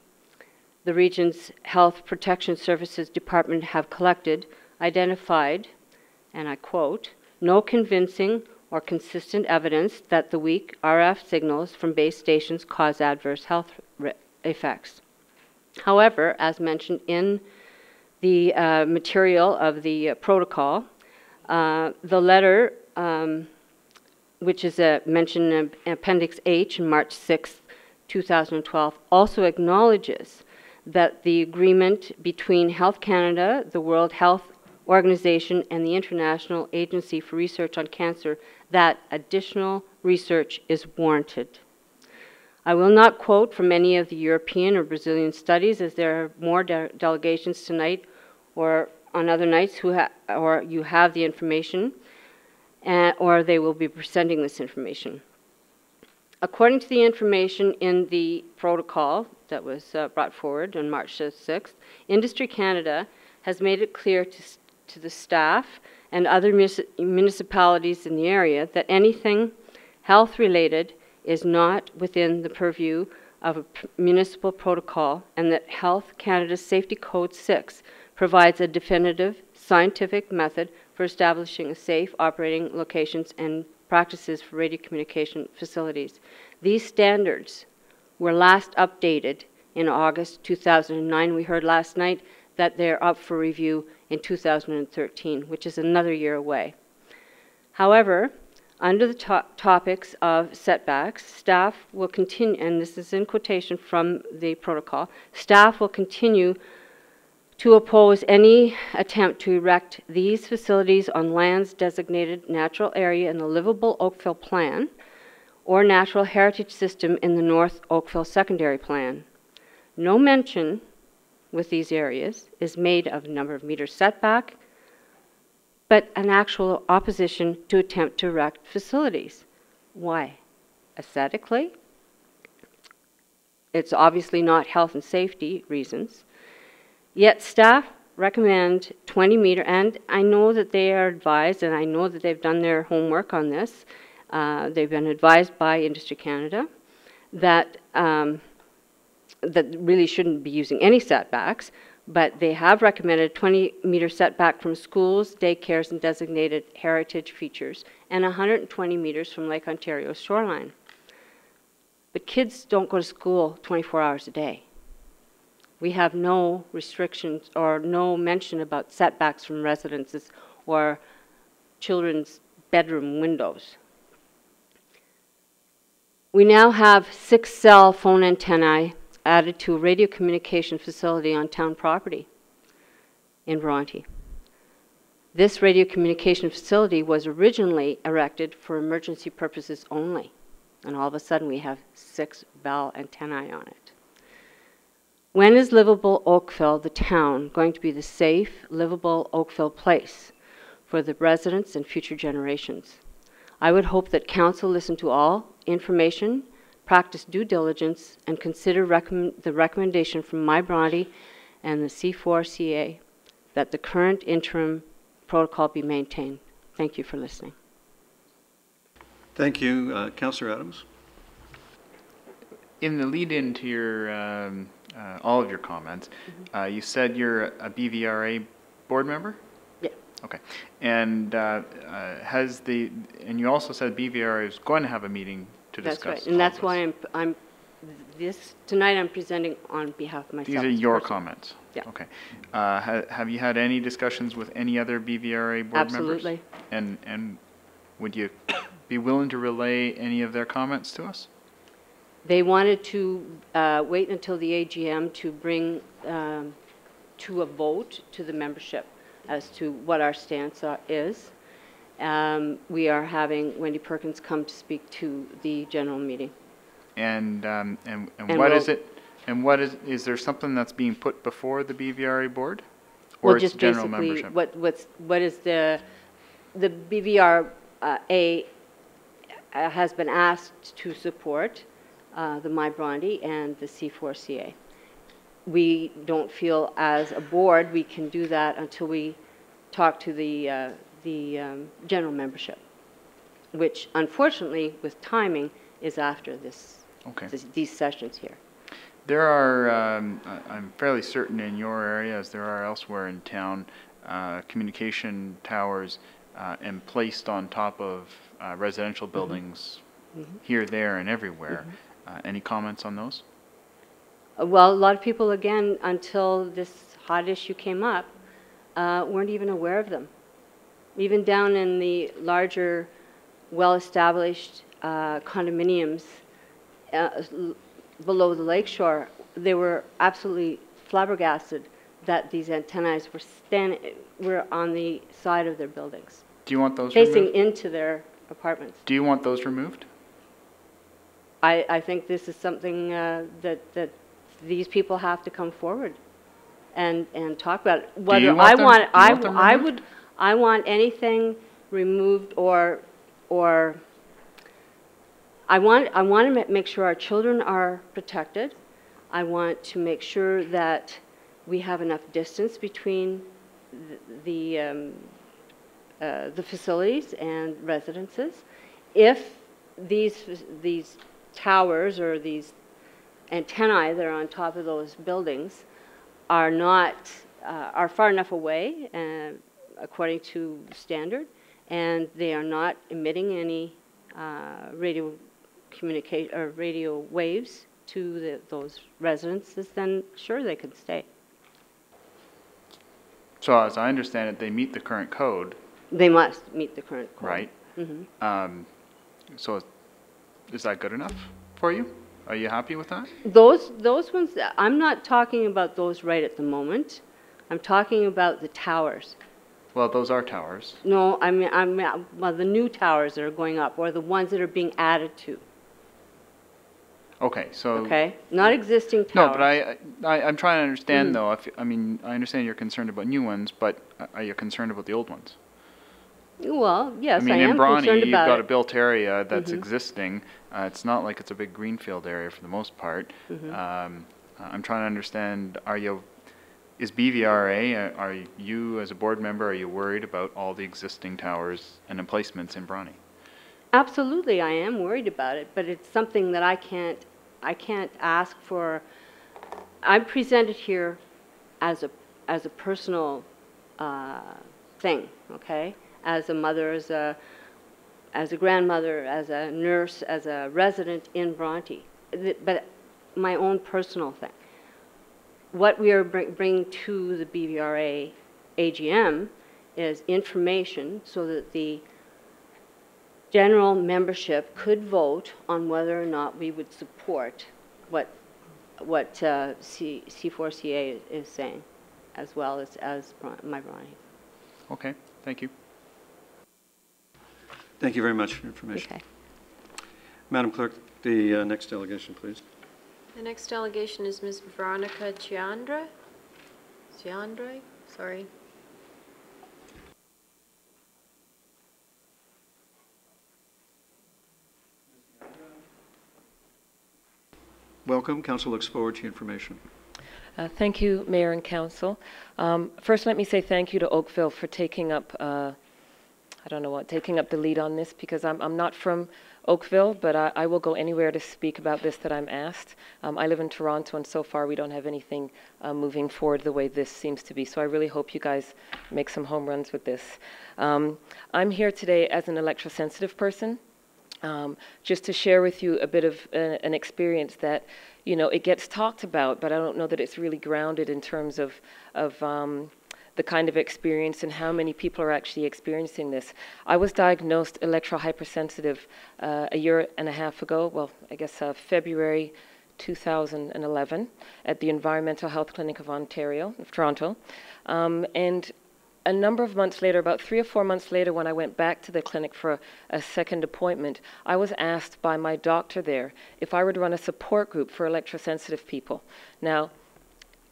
the region's Health Protection Services Department have collected, identified, and I quote, no convincing or consistent evidence that the weak RF signals from base stations cause adverse health effects. However, as mentioned in the material of the protocol, the letter, which is mentioned in Appendix H on March 6, 2012, also acknowledges that the agreement between Health Canada, the World Health Organization, and the International Agency for Research on Cancer, that additional research is warranted. I will not quote from any of the European or Brazilian studies, as there are more delegations tonight or on other nights or you have the information, or they will be presenting this information. According to the information in the protocol that was brought forward on March 6th, Industry Canada has made it clear to the staff and other municipalities in the area that anything health-related is not within the purview of a municipal protocol, and that Health Canada's Safety Code 6 provides a definitive scientific method for establishing a safe operating locations and practices for radio communication facilities. These standards were last updated in August 2009. We heard last night that they're up for review in 2013, which is another year away. However, under the topics of setbacks, staff will continue, and this is in quotation from the protocol, staff will continue to oppose any attempt to erect these facilities on lands designated natural area in the livable Oakville Plan or natural heritage system in the North Oakville Secondary Plan. No mention with these areas is made of number of meters setback, but an actual opposition to attempt to erect facilities. Why? Aesthetically? It's obviously not health and safety reasons. Yet staff recommend 20-meter, and I know that they are advised, and I know that they've done their homework on this. They've been advised by Industry Canada that that really shouldn't be using any setbacks, but they have recommended 20-meter setback from schools, daycares, and designated heritage features, and 120 meters from Lake Ontario's shoreline. But kids don't go to school 24 hours a day. We have no restrictions or no mention about setbacks from residences or children's bedroom windows. We now have 6 cell phone antennae added to a radio communication facility on town property in Bronte. This radio communication facility was originally erected for emergency purposes only, and all of a sudden we have 6 Bell antennae on it. When is livable Oakville, the town, going to be the safe, livable Oakville place for the residents and future generations? I would hope that council listen to all information, practice due diligence, and consider the recommendation from my Bronte and the C4CA that the current interim protocol be maintained. Thank you for listening. Thank you. Councillor Adams. In the lead-in to your all of your comments, you said you're a BVRA board member? Yeah. Okay. And and you also said BVRA is going to have a meeting to discuss. That's right, and that's why tonight I'm presenting on behalf of myself. These are your comments? Yeah. Okay. Have you had any discussions with any other BVRA board Absolutely. members? And would you be willing to relay any of their comments to us? They wanted to wait until the AGM to bring to a vote to the membership as to what our stance is. We are having Wendy Perkins come to speak to the general meeting. And what is it? And what is there something that's being put before the BVRA board, or well, it's general membership? What is the BVRA has been asked to support the My Bronte and the C4CA. We don't feel as a board we can do that until we talk to the general membership, which unfortunately with timing is after this, okay. these sessions here. There are, I'm fairly certain in your area, as there are elsewhere in town, communication towers and placed on top of residential buildings here, there, and everywhere. Any comments on those? Well, a lot of people, again, until this hot issue came up, weren't even aware of them. Even down in the larger, well-established condominiums below the lakeshore, they were absolutely flabbergasted that these antennae were on the side of their buildings. Do you want those facing removed? into their apartments. Do you want those removed? I think this is something that these people have to come forward and talk about. Whether I want anything removed or I want to make sure our children are protected. I want to make sure that we have enough distance between the facilities and residences. If these towers or these antennae that are on top of those buildings are far enough away, according to standard, and they are not emitting any radio waves to those residences, then sure, they can stay. So as I understand it, they meet the current code. They must meet the current code. Right. Mm-hmm. So is that good enough for you? Are you happy with that? Those ones, I'm not talking about those right at the moment. I'm talking about the towers. Well, those are towers. No, I mean well, the new towers that are going up, or the ones that are being added to. Okay, so... Okay, not existing towers. No, but I'm trying to understand, though. I mean, I understand you're concerned about new ones, but are you concerned about the old ones? Well, yes, I mean, am in Bronte, concerned about you've got it. a built area that's existing. It's not like it's a big greenfield area for the most part. I'm trying to understand, is BVRA, are you as a board member, are you worried about all the existing towers and emplacements in Bronte? Absolutely, I am worried about it, but it's something that I can't ask for. I'm presented here as a personal thing, okay? As a mother, as a grandmother, as a nurse, as a resident in Bronte, but my own personal thing. What we are bringing to the BVRA AGM is information so that the general membership could vote on whether or not we would support what C4CA is saying, as well as my Bronte. Okay, thank you. Thank you very much for your information. Okay. Madam Clerk, the next delegation, please. The next delegation is Ms. Veronica Ciandre, sorry. Welcome. Council looks forward to your information. Thank you, Mayor and Council. First, let me say thank you to Oakville for taking up, taking up the lead on this, because I'm not from Oakville, but I will go anywhere to speak about this that I'm asked. I live in Toronto, and so far we don't have anything moving forward the way this seems to be. So I really hope you guys make some home runs with this. I'm here today as an electrosensitive person. Just to share with you a bit of an experience that, it gets talked about, but I don't know that it's really grounded in terms of the kind of experience and how many people are actually experiencing this. I was diagnosed electrohypersensitive a year and a half ago, well, I guess February 2011 at the Environmental Health Clinic of Ontario, of Toronto. And a number of months later, about 3 or 4 months later, when I went back to the clinic for a second appointment, I was asked by my doctor there if I would run a support group for electrosensitive people. Now,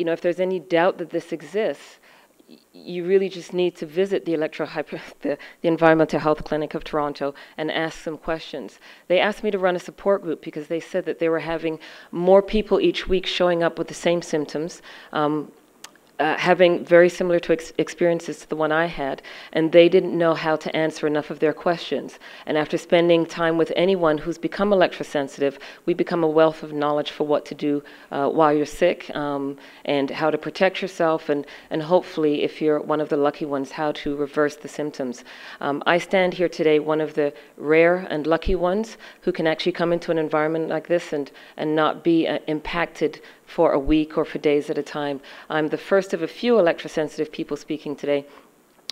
if there's any doubt that this exists, you really just need to visit the the Environmental Health Clinic of Toronto and ask some questions. They asked me to run a support group because they said that they were having more people each week showing up with the same symptoms. having very similar to experiences to the one I had, and they didn't know how to answer enough of their questions. And after spending time with anyone who's become electrosensitive, we become a wealth of knowledge for what to do while you're sick, and how to protect yourself, and hopefully, if you're one of the lucky ones, how to reverse the symptoms. I stand here today, one of the rare and lucky ones who can actually come into an environment like this and not be impacted for a week or for days at a time. I'm the first of a few electrosensitive people speaking today.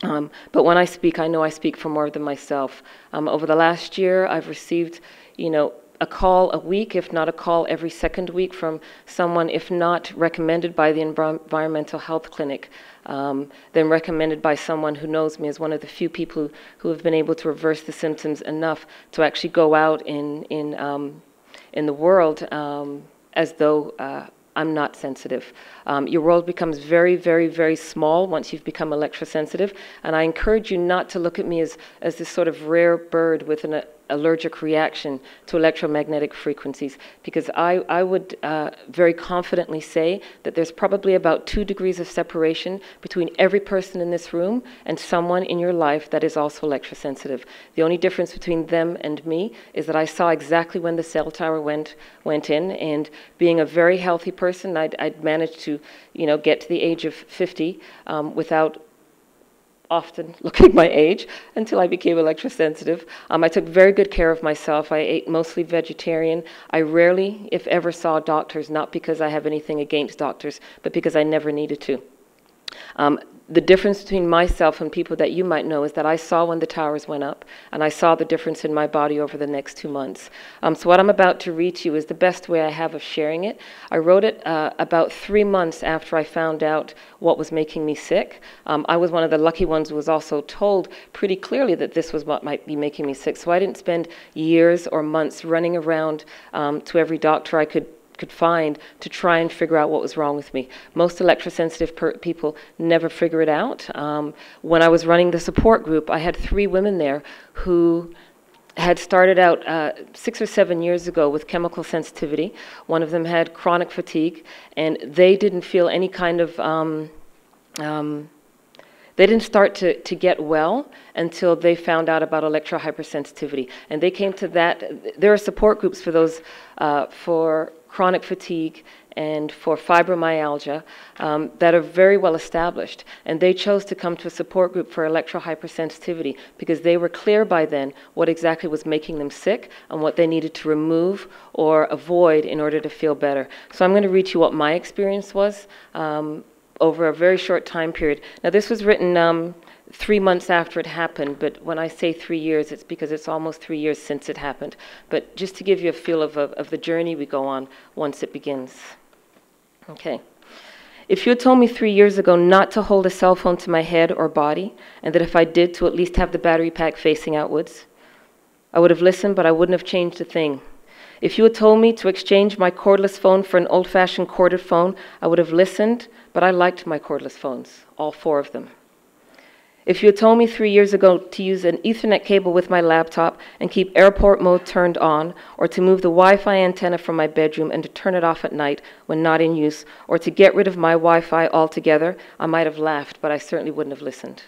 But when I speak, I know I speak for more than myself. Over the last year, I've received, a call a week, if not a call every second week, from someone, if not recommended by the environmental health clinic, then recommended by someone who knows me as one of the few people who have been able to reverse the symptoms enough to actually go out in the world as though I'm not sensitive. Your world becomes very, very, very small once you've become electrosensitive, and I encourage you not to look at me as this sort of rare bird with an allergic reaction to electromagnetic frequencies, because I would very confidently say that there's probably about 2 degrees of separation between every person in this room and someone in your life that is also electrosensitive. The only difference between them and me is that I saw exactly when the cell tower went in, and being a very healthy person, I'd managed to get to the age of 50 without often looking my age until I became electrosensitive. I took very good care of myself. I ate mostly vegetarian. I rarely, if ever, saw doctors, not because I have anything against doctors, but because I never needed to. The difference between myself and people that you might know is that I saw when the towers went up, and I saw the difference in my body over the next 2 months. So what I'm about to read to you is the best way I have of sharing it. I wrote it about 3 months after I found out what was making me sick. I was one of the lucky ones who was also told pretty clearly that this was what might be making me sick. So I didn't spend years or months running around to every doctor I could find to try and figure out what was wrong with me. Most electrosensitive people never figure it out. When I was running the support group, I had 3 women there who had started out 6 or 7 years ago with chemical sensitivity. One of them had chronic fatigue, and they didn't feel any kind of they didn't start to get well until they found out about electrohypersensitivity. And they came to that. There are support groups for those, for chronic fatigue and for fibromyalgia that are very well established. And they chose to come to a support group for electrohypersensitivity because they were clear by then what exactly was making them sick and what they needed to remove or avoid in order to feel better. So I'm going to read you what my experience was over a very short time period. Now, this was written 3 months after it happened, but when I say 3 years, it's because it's almost 3 years since it happened. But just to give you a feel of the journey we go on once it begins. Okay. If you had told me 3 years ago not to hold a cell phone to my head or body, and that if I did, to at least have the battery pack facing outwards, I would have listened, but I wouldn't have changed a thing. If you had told me to exchange my cordless phone for an old-fashioned corded phone, I would have listened, but I liked my cordless phones, all 4 of them. If you had told me 3 years ago to use an Ethernet cable with my laptop and keep airport mode turned on, or to move the Wi-Fi antenna from my bedroom and to turn it off at night when not in use, or to get rid of my Wi-Fi altogether, I might have laughed, but I certainly wouldn't have listened.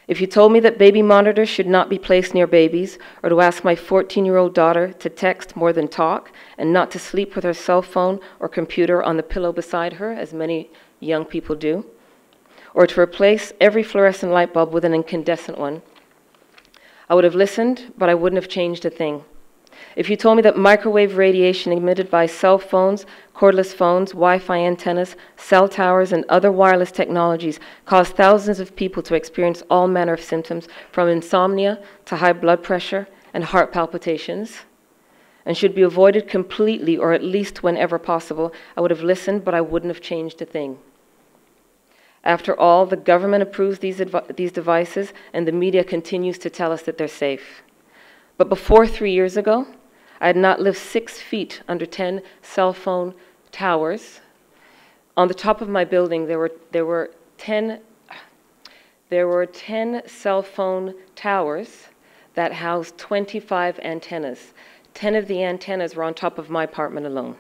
If you told me that baby monitors should not be placed near babies, or to ask my 14-year-old daughter to text more than talk, and not to sleep with her cell phone or computer on the pillow beside her, as many young people do, or to replace every fluorescent light bulb with an incandescent one, I would have listened, but I wouldn't have changed a thing. If you told me that microwave radiation emitted by cell phones, cordless phones, Wi-Fi antennas, cell towers, and other wireless technologies cause thousands of people to experience all manner of symptoms, from insomnia to high blood pressure and heart palpitations, and should be avoided completely, or at least whenever possible, I would have listened, but I wouldn't have changed a thing. After all, the government approves these devices, and the media continues to tell us that they're safe. But before 3 years ago, I had not lived 6 feet under 10 cell phone towers. On the top of my building, there were 10 cell phone towers that housed 25 antennas. 10 of the antennas were on top of my apartment alone.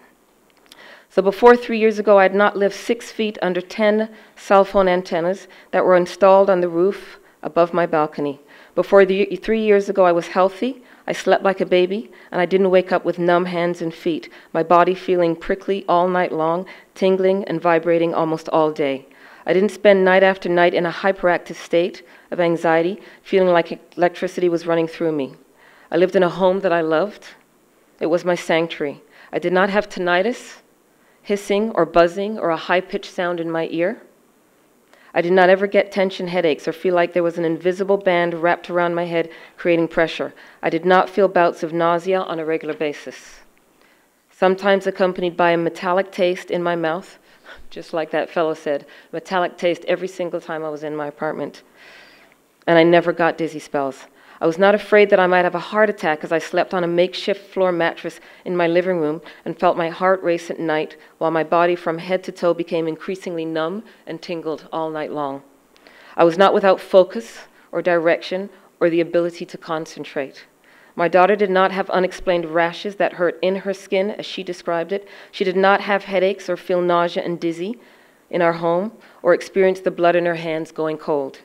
So before 3 years ago, I had not lived 6 feet under 10 cell phone antennas that were installed on the roof above my balcony. Before 3 years ago, I was healthy, I slept like a baby, and I didn't wake up with numb hands and feet, my body feeling prickly all night long, tingling and vibrating almost all day. I didn't spend night after night in a hyperactive state of anxiety, feeling like electricity was running through me. I lived in a home that I loved. It was my sanctuary. I did not have tinnitus, hissing or buzzing or a high-pitched sound in my ear. I did not ever get tension headaches or feel like there was an invisible band wrapped around my head creating pressure. I did not feel bouts of nausea on a regular basis, sometimes accompanied by a metallic taste in my mouth, just like that fellow said, metallic taste every single time I was in my apartment. And I never got dizzy spells. I was not afraid that I might have a heart attack as I slept on a makeshift floor mattress in my living room and felt my heart race at night while my body from head to toe became increasingly numb and tingled all night long. I was not without focus or direction or the ability to concentrate. My daughter did not have unexplained rashes that hurt in her skin, as she described it. She did not have headaches or feel nausea and dizzy in our home or experience the blood in her hands going cold.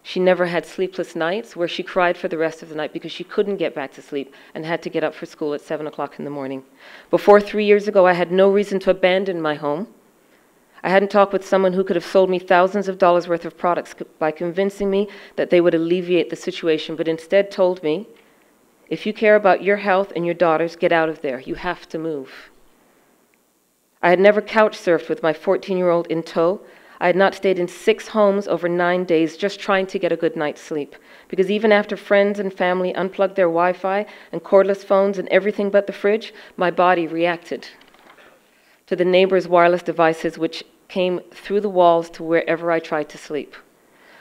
She never had sleepless nights where she cried for the rest of the night because she couldn't get back to sleep and had to get up for school at 7 o'clock in the morning. Before 3 years ago, I had no reason to abandon my home. I hadn't talked with someone who could have sold me thousands of dollars worth of products by convincing me that they would alleviate the situation, but instead told me, if you care about your health and your daughter's, get out of there. You have to move. I had never couch surfed with my 14-year-old in tow. I had not stayed in 6 homes over 9 days just trying to get a good night's sleep. Because even after friends and family unplugged their Wi-Fi and cordless phones and everything but the fridge, my body reacted to the neighbors' wireless devices which came through the walls to wherever I tried to sleep.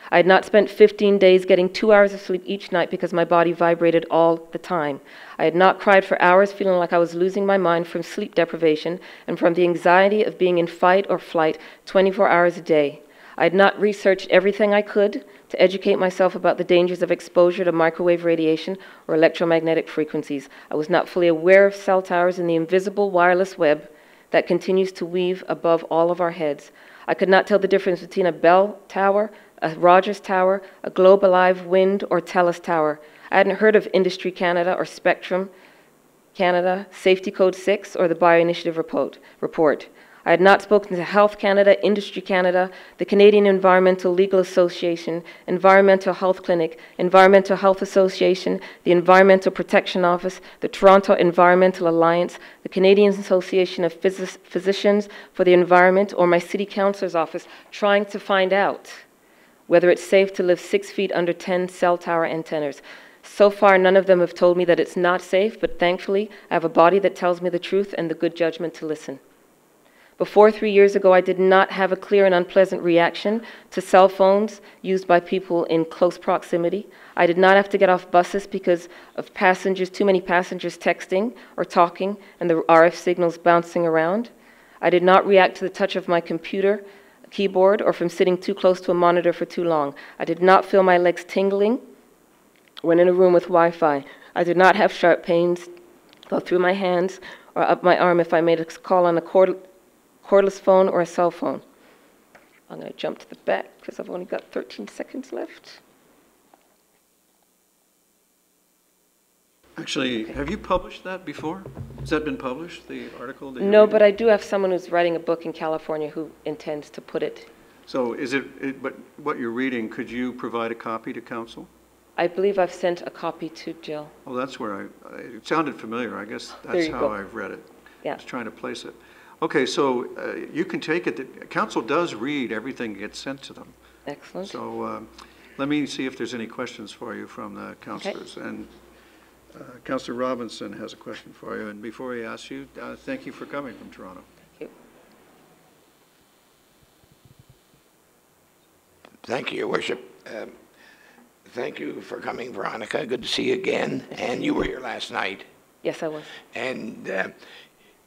I had not spent 15 days getting 2 hours of sleep each night because my body vibrated all the time. I had not cried for hours feeling like I was losing my mind from sleep deprivation and from the anxiety of being in fight or flight 24 hours a day. I had not researched everything I could to educate myself about the dangers of exposure to microwave radiation or electromagnetic frequencies. I was not fully aware of cell towers and the invisible wireless web that continues to weave above all of our heads. I could not tell the difference between a Bell tower, a Rogers tower, a Globe Alive, Wind, or Telus tower. I hadn't heard of Industry Canada or Spectrum Canada, Safety Code 6, or the Bioinitiative report. I had not spoken to Health Canada, Industry Canada, the Canadian Environmental Legal Association, Environmental Health Clinic, Environmental Health Association, the Environmental Protection Office, the Toronto Environmental Alliance, the Canadian Association of Physicians for the Environment, or my City Councillor's office, trying to find out whether it's safe to live 6 feet under 10 cell tower antennas. So far, none of them have told me that it's not safe, but thankfully, I have a body that tells me the truth and the good judgment to listen. Before 3 years ago, I did not have a clear and unpleasant reaction to cell phones used by people in close proximity. I did not have to get off buses because of too many passengers texting or talking and the RF signals bouncing around. I did not react to the touch of my computer keyboard or from sitting too close to a monitor for too long. I did not feel my legs tingling when in a room with Wi-Fi. I did not have sharp pains go through my hands or up my arm if I made a call on a cordless phone or a cell phone. I'm going to jump to the back because I've only got 13 seconds left. Actually, have you published that before? Has that been published, the article? That No, but I do have someone who's writing a book in California who intends to put it. So is but what you're reading, could you provide a copy to council? I believe I've sent a copy to Jill. Well, that's where it sounded familiar. I guess that's how I've read it. Yeah. I was trying to place it. Okay, so you can take it. Council does read everything that gets sent to them. Excellent. So let me see if there's any questions for you from the councillors. Okay. And Councillor Robinson has a question for you. And before he asks you, thank you for coming from Toronto. Thank you. Thank you, Your Worship. Thank you for coming, Veronica. Good to see you again. And you were here last night. Yes, I was. And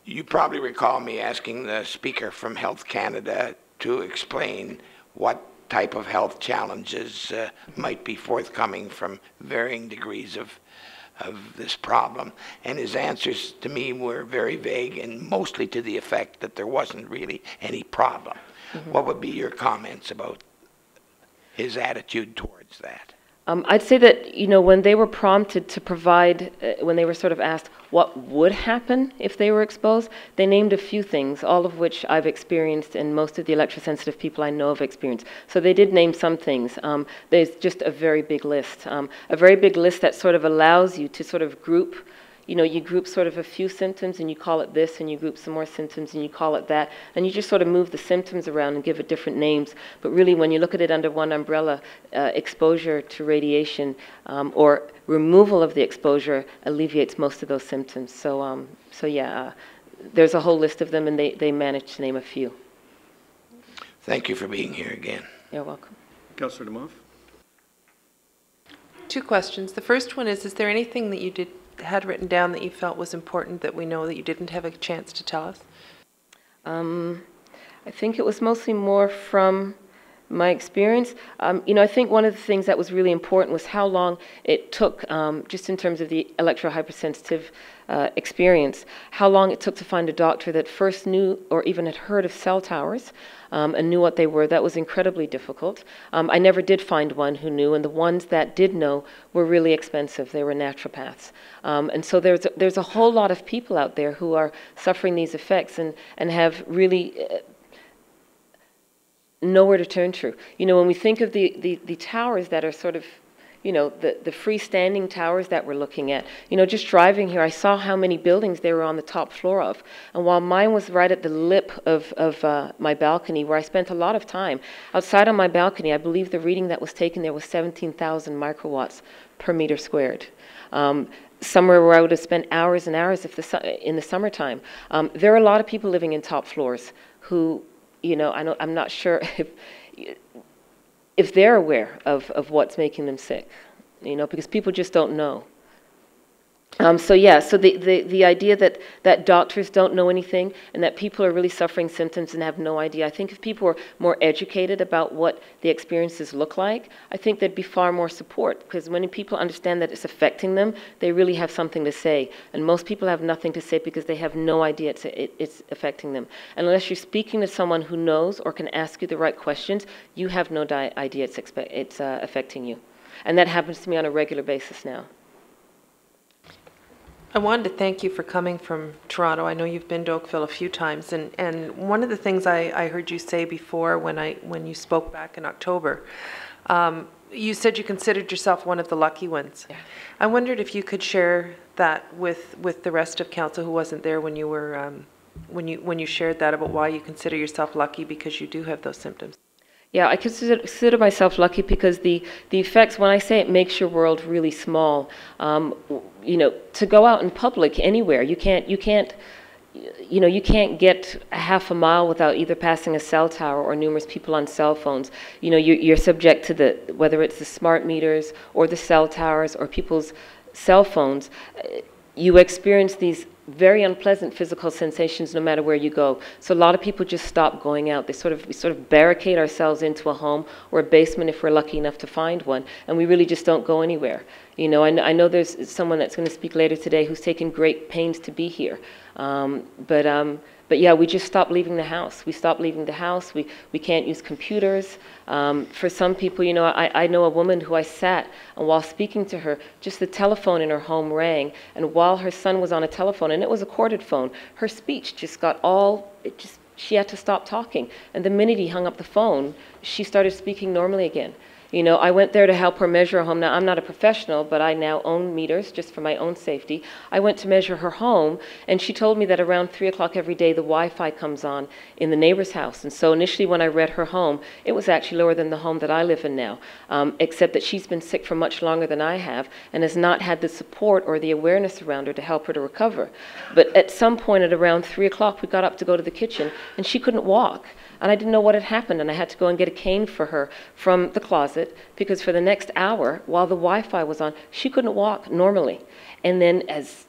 you probably recall me asking the speaker from Health Canada to explain what type of health challenges might be forthcoming from varying degrees of of this problem, and his answers to me were very vague and mostly to the effect that there wasn't really any problem. What would be your comments about his attitude towards that? I'd say that, you know, when they were prompted to provide, when they were sort of asked what would happen if they were exposed, they named a few things, all of which I've experienced and most of the electrosensitive people I know have experienced. So they did name some things. There's just a very big list. A very big list that sort of allows you to sort of group, you know, you group sort of a few symptoms and you call it this, and you group some more symptoms and you call it that, and you just sort of move the symptoms around and give it different names. But really, when you look at it under one umbrella, exposure to radiation or removal of the exposure alleviates most of those symptoms. So, there's a whole list of them, and they managed to name a few. Thank you for being here again. You're welcome. Councillor DeMoff? 2 questions. The first one is there anything that you had written down that you felt was important that we know that you didn't have a chance to tell us? I think it was mostly more from my experience. You know, I think one of the things that was really important was how long it took, just in terms of the electrohypersensitive experience, how long it took to find a doctor that first knew or even had heard of cell towers and knew what they were. That was incredibly difficult. I never did find one who knew, and the ones that did know were really expensive. They were naturopaths. And so there's a whole lot of people out there who are suffering these effects and have really nowhere to turn to. You know, when we think of the towers that are sort of, you know, the freestanding towers that we're looking at, you know, just driving here, I saw how many buildings they were on the top floor of. And while mine was right at the lip of my balcony, where I spent a lot of time, outside on my balcony, I believe the reading that was taken there was 17,000 microwatts per meter squared. Somewhere where I would have spent hours and hours in the summertime. There are a lot of people living in top floors who, you know, I'm not sure if they're aware of what's making them sick, you know, because people just don't know. So the idea that doctors don't know anything and that people are really suffering symptoms and have no idea, I think if people were more educated about what the experiences look like, I think there'd be far more support, because when people understand that it's affecting them, they really have something to say. And most people have nothing to say because they have no idea it's affecting them. And unless you're speaking to someone who knows or can ask you the right questions, you have no idea it's affecting you. And that happens to me on a regular basis now. I wanted to thank you for coming from Toronto. I know you've been to Oakville a few times, and one of the things I heard you say before when you spoke back in October, you said you considered yourself one of the lucky ones. Yeah. I wondered if you could share that with the rest of council who wasn't there when you were when you shared that about why you consider yourself lucky because you do have those symptoms. Yeah, I consider myself lucky because the effects, when I say it makes your world really small, you know, to go out in public anywhere, you can't get a half a mile without either passing a cell tower or numerous people on cell phones. You know, you're subject to whether it's the smart meters or the cell towers or people's cell phones, you experience these very unpleasant physical sensations no matter where you go. So a lot of people just stop going out. We sort of barricade ourselves into a home or a basement if we're lucky enough to find one, and we really just don't go anywhere. You know, I know there's someone that's going to speak later today who's taken great pains to be here. But yeah, we just stop leaving the house. We stop leaving the house. We can't use computers. For some people, you know, I know a woman who I sat, and while speaking to her, just the telephone in her home rang, and while her son was on a telephone, and it was a corded phone, her speech just got she had to stop talking. And the minute he hung up the phone, she started speaking normally again. You know, I went there to help her measure a home. Now, I'm not a professional, but I now own meters just for my own safety. I went to measure her home, and she told me that around 3 o'clock every day, the Wi-Fi comes on in the neighbor's house. And so initially when I read her home, it was actually lower than the home that I live in now, except that she's been sick for much longer than I have and has not had the support or the awareness around her to help her to recover. But at some point at around 3 o'clock, we got up to go to the kitchen, and she couldn't walk. And I didn't know what had happened, and I had to go and get a cane for her from the closet, because for the next hour, while the Wi-Fi was on, she couldn't walk normally. And then as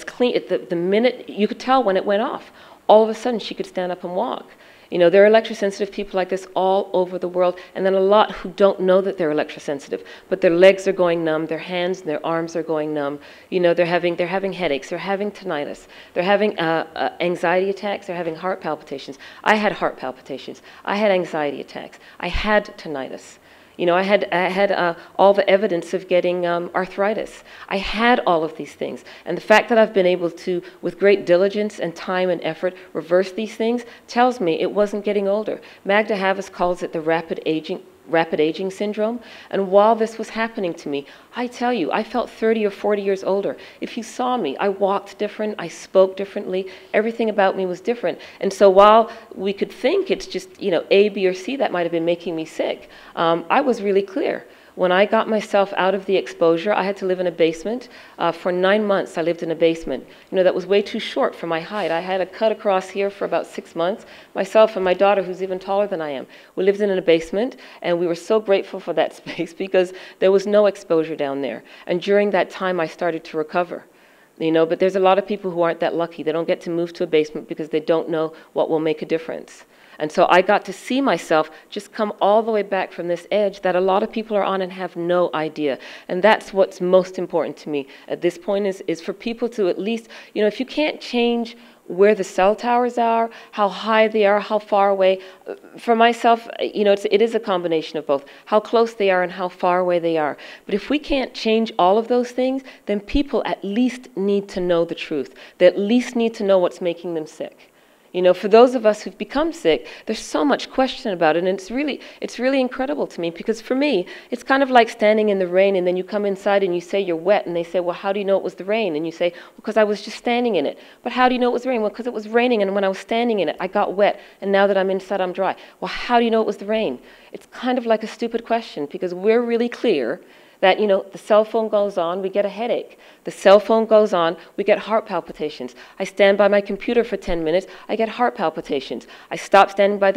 clean, the minute, you could tell when it went off, all of a sudden she could stand up and walk. You know, there are electrosensitive people like this all over the world, and then a lot who don't know that they're electrosensitive, but their legs are going numb, their hands and their arms are going numb. You know, they're having headaches, they're having tinnitus, they're having anxiety attacks, they're having heart palpitations. I had heart palpitations. I had anxiety attacks. I had tinnitus. You know, I had all the evidence of getting arthritis. I had all of these things. And the fact that I've been able to, with great diligence and time and effort, reverse these things tells me it wasn't getting older. Magda Havas calls it the rapid aging syndrome. And while this was happening to me, I tell you, I felt 30 or 40 years older. If you saw me, I walked different, I spoke differently, everything about me was different. And so while we could think it's just, you know, A, B, or C that might have been making me sick, I was really clear. When I got myself out of the exposure, I had to live in a basement. For 9 months, I lived in a basement. You know, that was way too short for my height. I had a cut across here for about 6 months. Myself and my daughter, who's even taller than I am, we lived in a basement, and we were so grateful for that space because there was no exposure down there. And during that time, I started to recover. You know, but there's a lot of people who aren't that lucky. They don't get to move to a basement because they don't know what will make a difference. And so I got to see myself just come all the way back from this edge that a lot of people are on and have no idea. And that's what's most important to me at this point is for people to at least, you know, if you can't change where the cell towers are, how high they are, how far away. For myself, you know, it is a combination of both, how close they are and how far away they are. But if we can't change all of those things, then people at least need to know the truth. They at least need to know what's making them sick. You know, for those of us who've become sick, there's so much question about it, and it's really incredible to me, because for me, it's kind of like standing in the rain and then you come inside and you say you're wet, and they say, well, how do you know it was the rain? And you say, well, because I was just standing in it. But how do you know it was the rain? Well, because it was raining, and when I was standing in it, I got wet, and now that I'm inside, I'm dry. Well, how do you know it was the rain? It's kind of like a stupid question, because we're really clear that, you know, the cell phone goes on, we get a headache. The cell phone goes on, we get heart palpitations. I stand by my computer for 10 minutes, I get heart palpitations. I stop standing by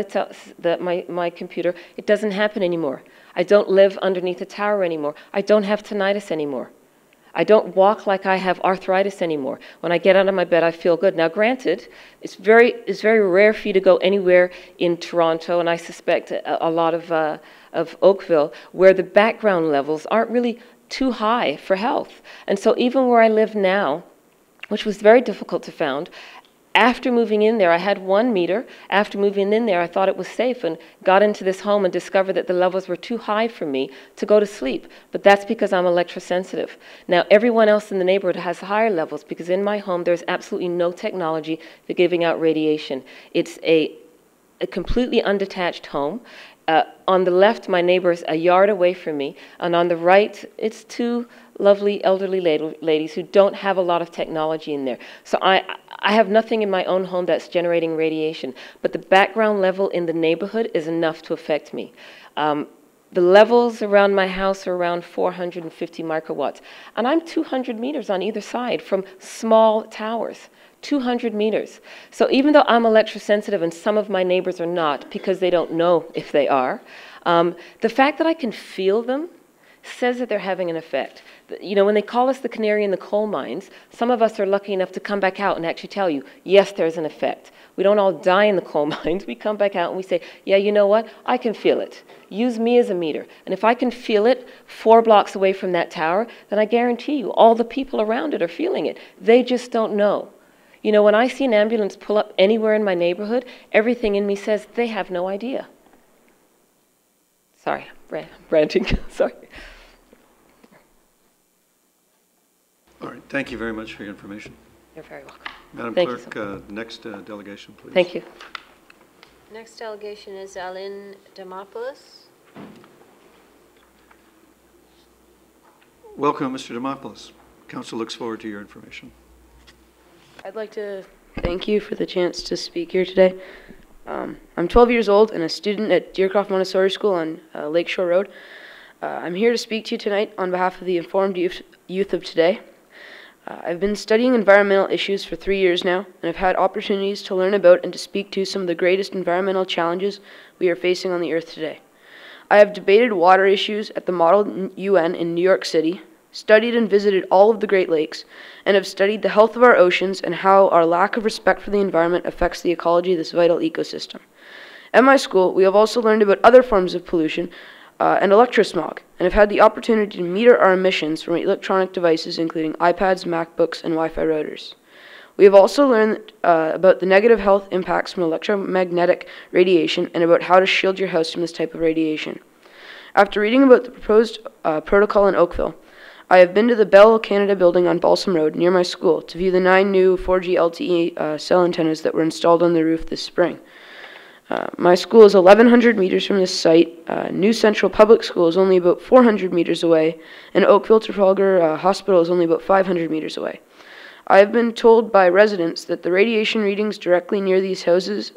my computer, it doesn't happen anymore. I don't live underneath a tower anymore. I don't have tinnitus anymore. I don't walk like I have arthritis anymore. When I get out of my bed, I feel good. Now, granted, it's very rare for you to go anywhere in Toronto, and I suspect a lot of Oakville, where the background levels aren't really too high for health. And so even where I live now, which was very difficult to find, after moving in there, I had 1 meter. After moving in there, I thought it was safe and got into this home and discovered that the levels were too high for me to go to sleep. But that's because I'm electrosensitive. Now, everyone else in the neighborhood has higher levels because in my home, there's absolutely no technology for giving out radiation. It's a completely undetached home. On the left, my neighbor is a yard away from me, and on the right, it's 2 lovely elderly ladies who don't have a lot of technology in there. So I have nothing in my own home that's generating radiation, but the background level in the neighborhood is enough to affect me. The levels around my house are around 450 microwatts, and I'm 200 meters on either side from small towers. 200 meters. So even though I'm electrosensitive and some of my neighbors are not because they don't know if they are, the fact that I can feel them says that they're having an effect. You know, when they call us the canary in the coal mines, some of us are lucky enough to come back out and actually tell you, yes, there's an effect. We don't all die in the coal mines. We come back out and we say, yeah, you know what? I can feel it. Use me as a meter. And if I can feel it 4 blocks away from that tower, then I guarantee you all the people around it are feeling it. They just don't know. You know, when I see an ambulance pull up anywhere in my neighborhood, everything in me says they have no idea. Sorry, ranting, sorry. All right, thank you very much for your information. You're very welcome. Madam Thank Clerk, you so next delegation, please. Thank you. Next delegation is Aline Demopoulos. Welcome, Mr. Demopoulos. Council looks forward to your information. I'd like to thank you for the chance to speak here today. I'm 12 years old and a student at Deercroft Montessori School on Lakeshore Road. I'm here to speak to you tonight on behalf of the informed youth of today. I've been studying environmental issues for 3 years now, and I've had opportunities to learn about and to speak to some of the greatest environmental challenges we are facing on the earth today. I have debated water issues at the Model UN in New York City, studied and visited all of the Great Lakes, and have studied the health of our oceans and how our lack of respect for the environment affects the ecology of this vital ecosystem. At my school, we have also learned about other forms of pollution and electrosmog, and have had the opportunity to meter our emissions from electronic devices including iPads, MacBooks, and Wi-Fi routers. We have also learned about the negative health impacts from electromagnetic radiation and about how to shield your house from this type of radiation. After reading about the proposed protocol in Oakville, I have been to the Bell Canada building on Balsam Road near my school to view the 9 new 4G LTE cell antennas that were installed on the roof this spring. My school is 1,100 meters from this site. New Central Public School is only about 400 meters away, and Oakville Trafalgar Hospital is only about 500 meters away. I have been told by residents that the radiation readings directly near these houses,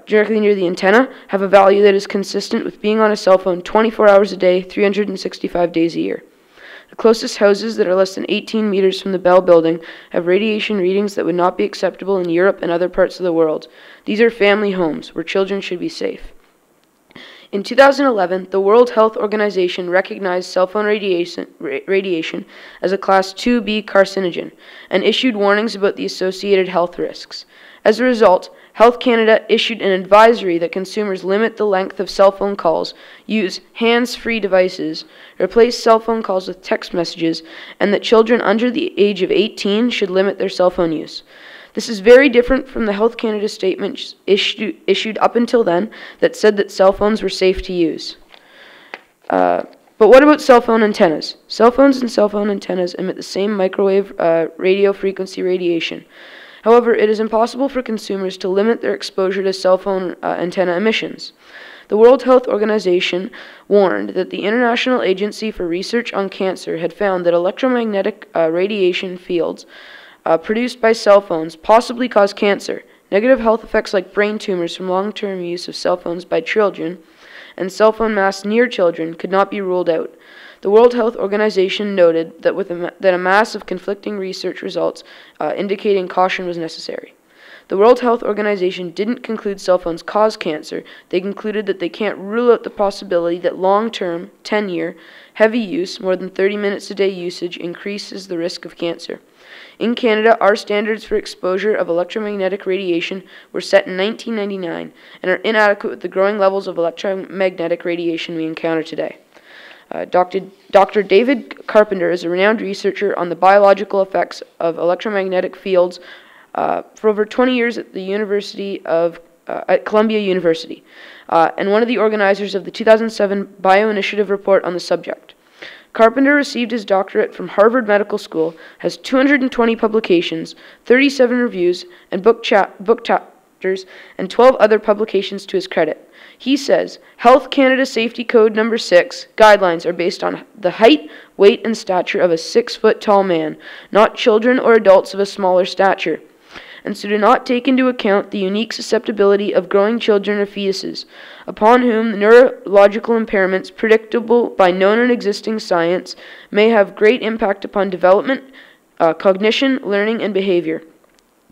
directly near the antenna, have a value that is consistent with being on a cell phone 24 hours a day, 365 days a year. The closest houses that are less than 18 meters from the Bell building have radiation readings that would not be acceptable in Europe and other parts of the world. These are family homes where children should be safe. In 2011, the World Health Organization recognized cell phone radiation as a Class 2B carcinogen and issued warnings about the associated health risks. As a result, Health Canada issued an advisory that consumers limit the length of cell phone calls, use hands-free devices, replace cell phone calls with text messages, and that children under the age of 18 should limit their cell phone use. This is very different from the Health Canada statement issued up until then that said that cell phones were safe to use. But what about cell phone antennas? Cell phones and cell phone antennas emit the same microwave radio frequency radiation. However, it is impossible for consumers to limit their exposure to cell phone antenna emissions. The World Health Organization warned that the International Agency for Research on Cancer had found that electromagnetic radiation fields produced by cell phones possibly cause cancer. Negative health effects like brain tumors from long-term use of cell phones by children and cell phone mass near children could not be ruled out. The World Health Organization noted that that a mass of conflicting research results indicating caution was necessary. The World Health Organization didn't conclude cell phones cause cancer. They concluded that they can't rule out the possibility that long-term, 10-year, heavy use, more than 30 minutes a day usage, increases the risk of cancer. In Canada, our standards for exposure of electromagnetic radiation were set in 1999 and are inadequate with the growing levels of electromagnetic radiation we encounter today. Dr. David Carpenter is a renowned researcher on the biological effects of electromagnetic fields for over 20 years at at Columbia University, and one of the organizers of the 2007 Bioinitiative report on the subject. Carpenter received his doctorate from Harvard Medical School, has 220 publications, 37 reviews, and book chapters, and 12 other publications to his credit. He says, Health Canada Safety Code No. 6 guidelines are based on the height, weight, and stature of a 6-foot-tall man, not children or adults of a smaller stature, and so do not take into account the unique susceptibility of growing children or fetuses, upon whom the neurological impairments predictable by known and existing science may have great impact upon development, cognition, learning, and behavior.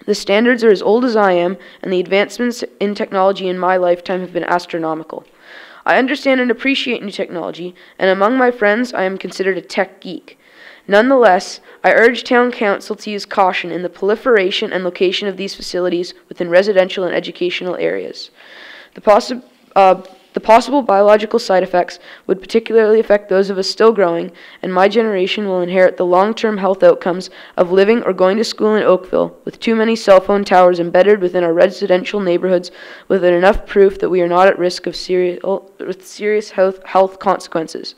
The standards are as old as I am, and the advancements in technology in my lifetime have been astronomical. I understand and appreciate new technology, and among my friends I am considered a tech geek. Nonetheless, I urge Town Council to use caution in the proliferation and location of these facilities within residential and educational areas. The possible biological side effects would particularly affect those of us still growing, and my generation will inherit the long-term health outcomes of living or going to school in Oakville with too many cell phone towers embedded within our residential neighborhoods without enough proof that we are not at risk of serious health consequences.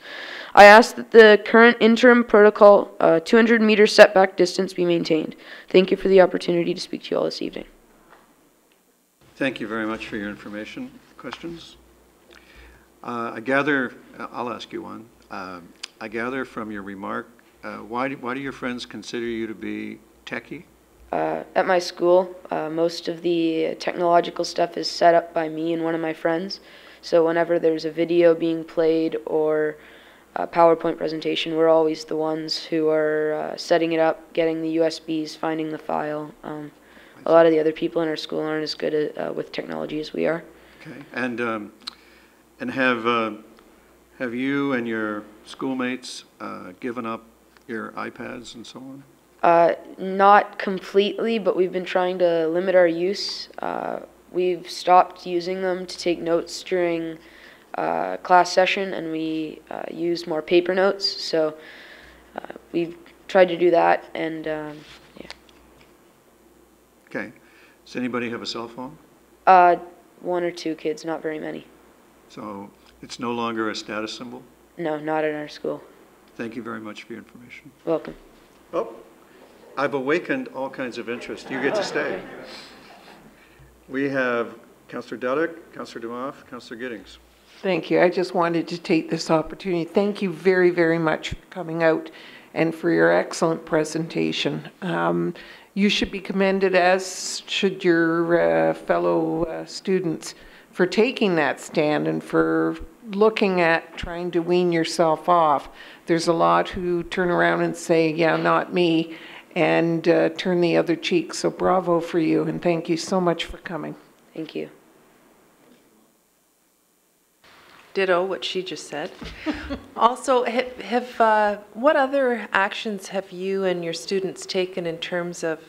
I ask that the current interim protocol 200-meter setback distance be maintained. Thank you for the opportunity to speak to you all this evening. Thank you very much for your information. Questions? I gather, I'll ask you one. I gather from your remark, why do your friends consider you to be techie? At my school, most of the technological stuff is set up by me and one of my friends. So whenever there's a video being played or a PowerPoint presentation, we're always the ones who are setting it up, getting the USBs, finding the file. A lot of the other people in our school aren't as good with technology as we are. Okay, and have Have you and your schoolmates given up your iPads and so on? Not completely, but we've been trying to limit our use. We've stopped using them to take notes during class session, and we use more paper notes. So we've tried to do that, and yeah. Okay. Does anybody have a cell phone? One or two kids, not very many. So it's no longer a status symbol? No, not in our school. Thank you very much for your information. Welcome. Oh, I've awakened all kinds of interest. You get to stay. We have Councillor Dudek, Councillor Dumoff, Councillor Giddings. Thank you. I just wanted to take this opportunity. Thank you very, very much for coming out and for your excellent presentation. You should be commended, as should your fellow students, for taking that stand and for looking at trying to wean yourself off. There's a lot who turn around and say, yeah, not me, and turn the other cheek. So bravo for you, and thank you so much for coming. Thank you. Ditto what she just said. Also, what other actions have you and your students taken in terms of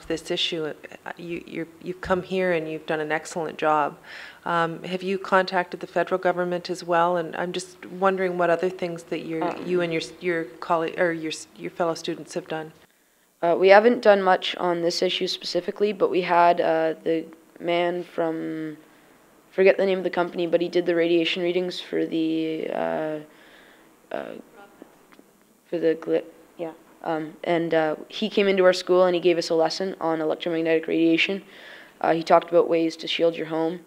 this issue? You've come here and you've done an excellent job. Have you contacted the federal government as well? And I'm just wondering what other things that you and your colleague or your fellow students have done. We haven't done much on this issue specifically, but we had the man from, forget the name of the company, but he did the radiation readings for the he came into our school and he gave us a lesson on electromagnetic radiation. He talked about ways to shield your home.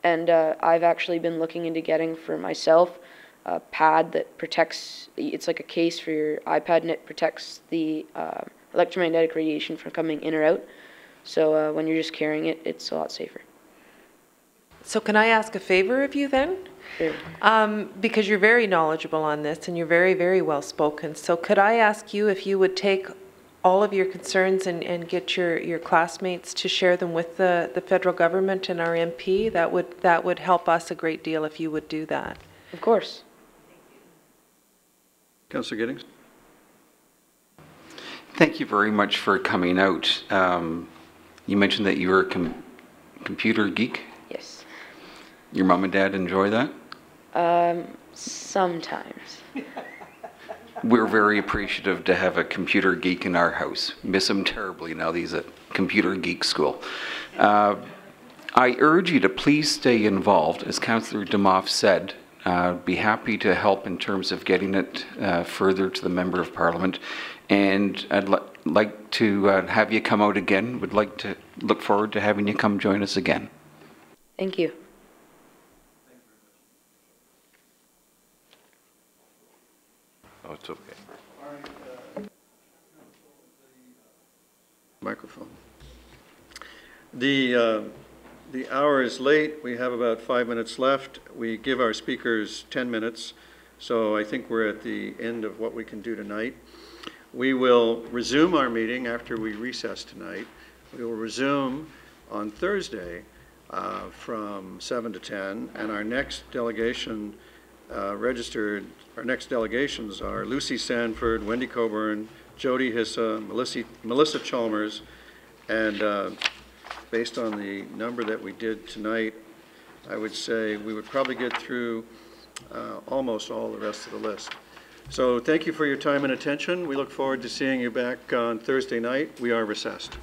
I've actually been looking into getting for myself a pad that protects, it's like a case for your iPad, and it protects the electromagnetic radiation from coming in or out. So when you're just carrying it, it's a lot safer. So can I ask a favor of you then? Sure. Because you're very knowledgeable on this and you're very, very well spoken. So could I ask you if you would take all of your concerns and get your classmates to share them with the federal government and our MP? That would help us a great deal if you would do that. Of course. Councillor Giddings. Thank you very much for coming out. You mentioned that you were a computer geek. Yes. Your mom and dad enjoy that? Sometimes. We're very appreciative to have a computer geek in our house. Miss him terribly now that he's at computer geek school. I urge you to please stay involved. As Councillor Dumoff said, be happy to help in terms of getting it further to the Member of Parliament. And I'd like to have you come out again. Would like to look forward to having you come join us again. Thank you. Oh, it's okay. Microphone. The hour is late. We have about 5 minutes left. We give our speakers 10 minutes, so I think we're at the end of what we can do tonight. We will resume our meeting after we recess tonight. We will resume on Thursday from 7 to 10, and our next delegation our next delegations are Lucy Sanford, Wendy Coburn, Jody Hissa, Melissa Chalmers, and based on the number that we did tonight, I would say we would probably get through almost all the rest of the list. So thank you for your time and attention. We look forward to seeing you back on Thursday night. We are recessed.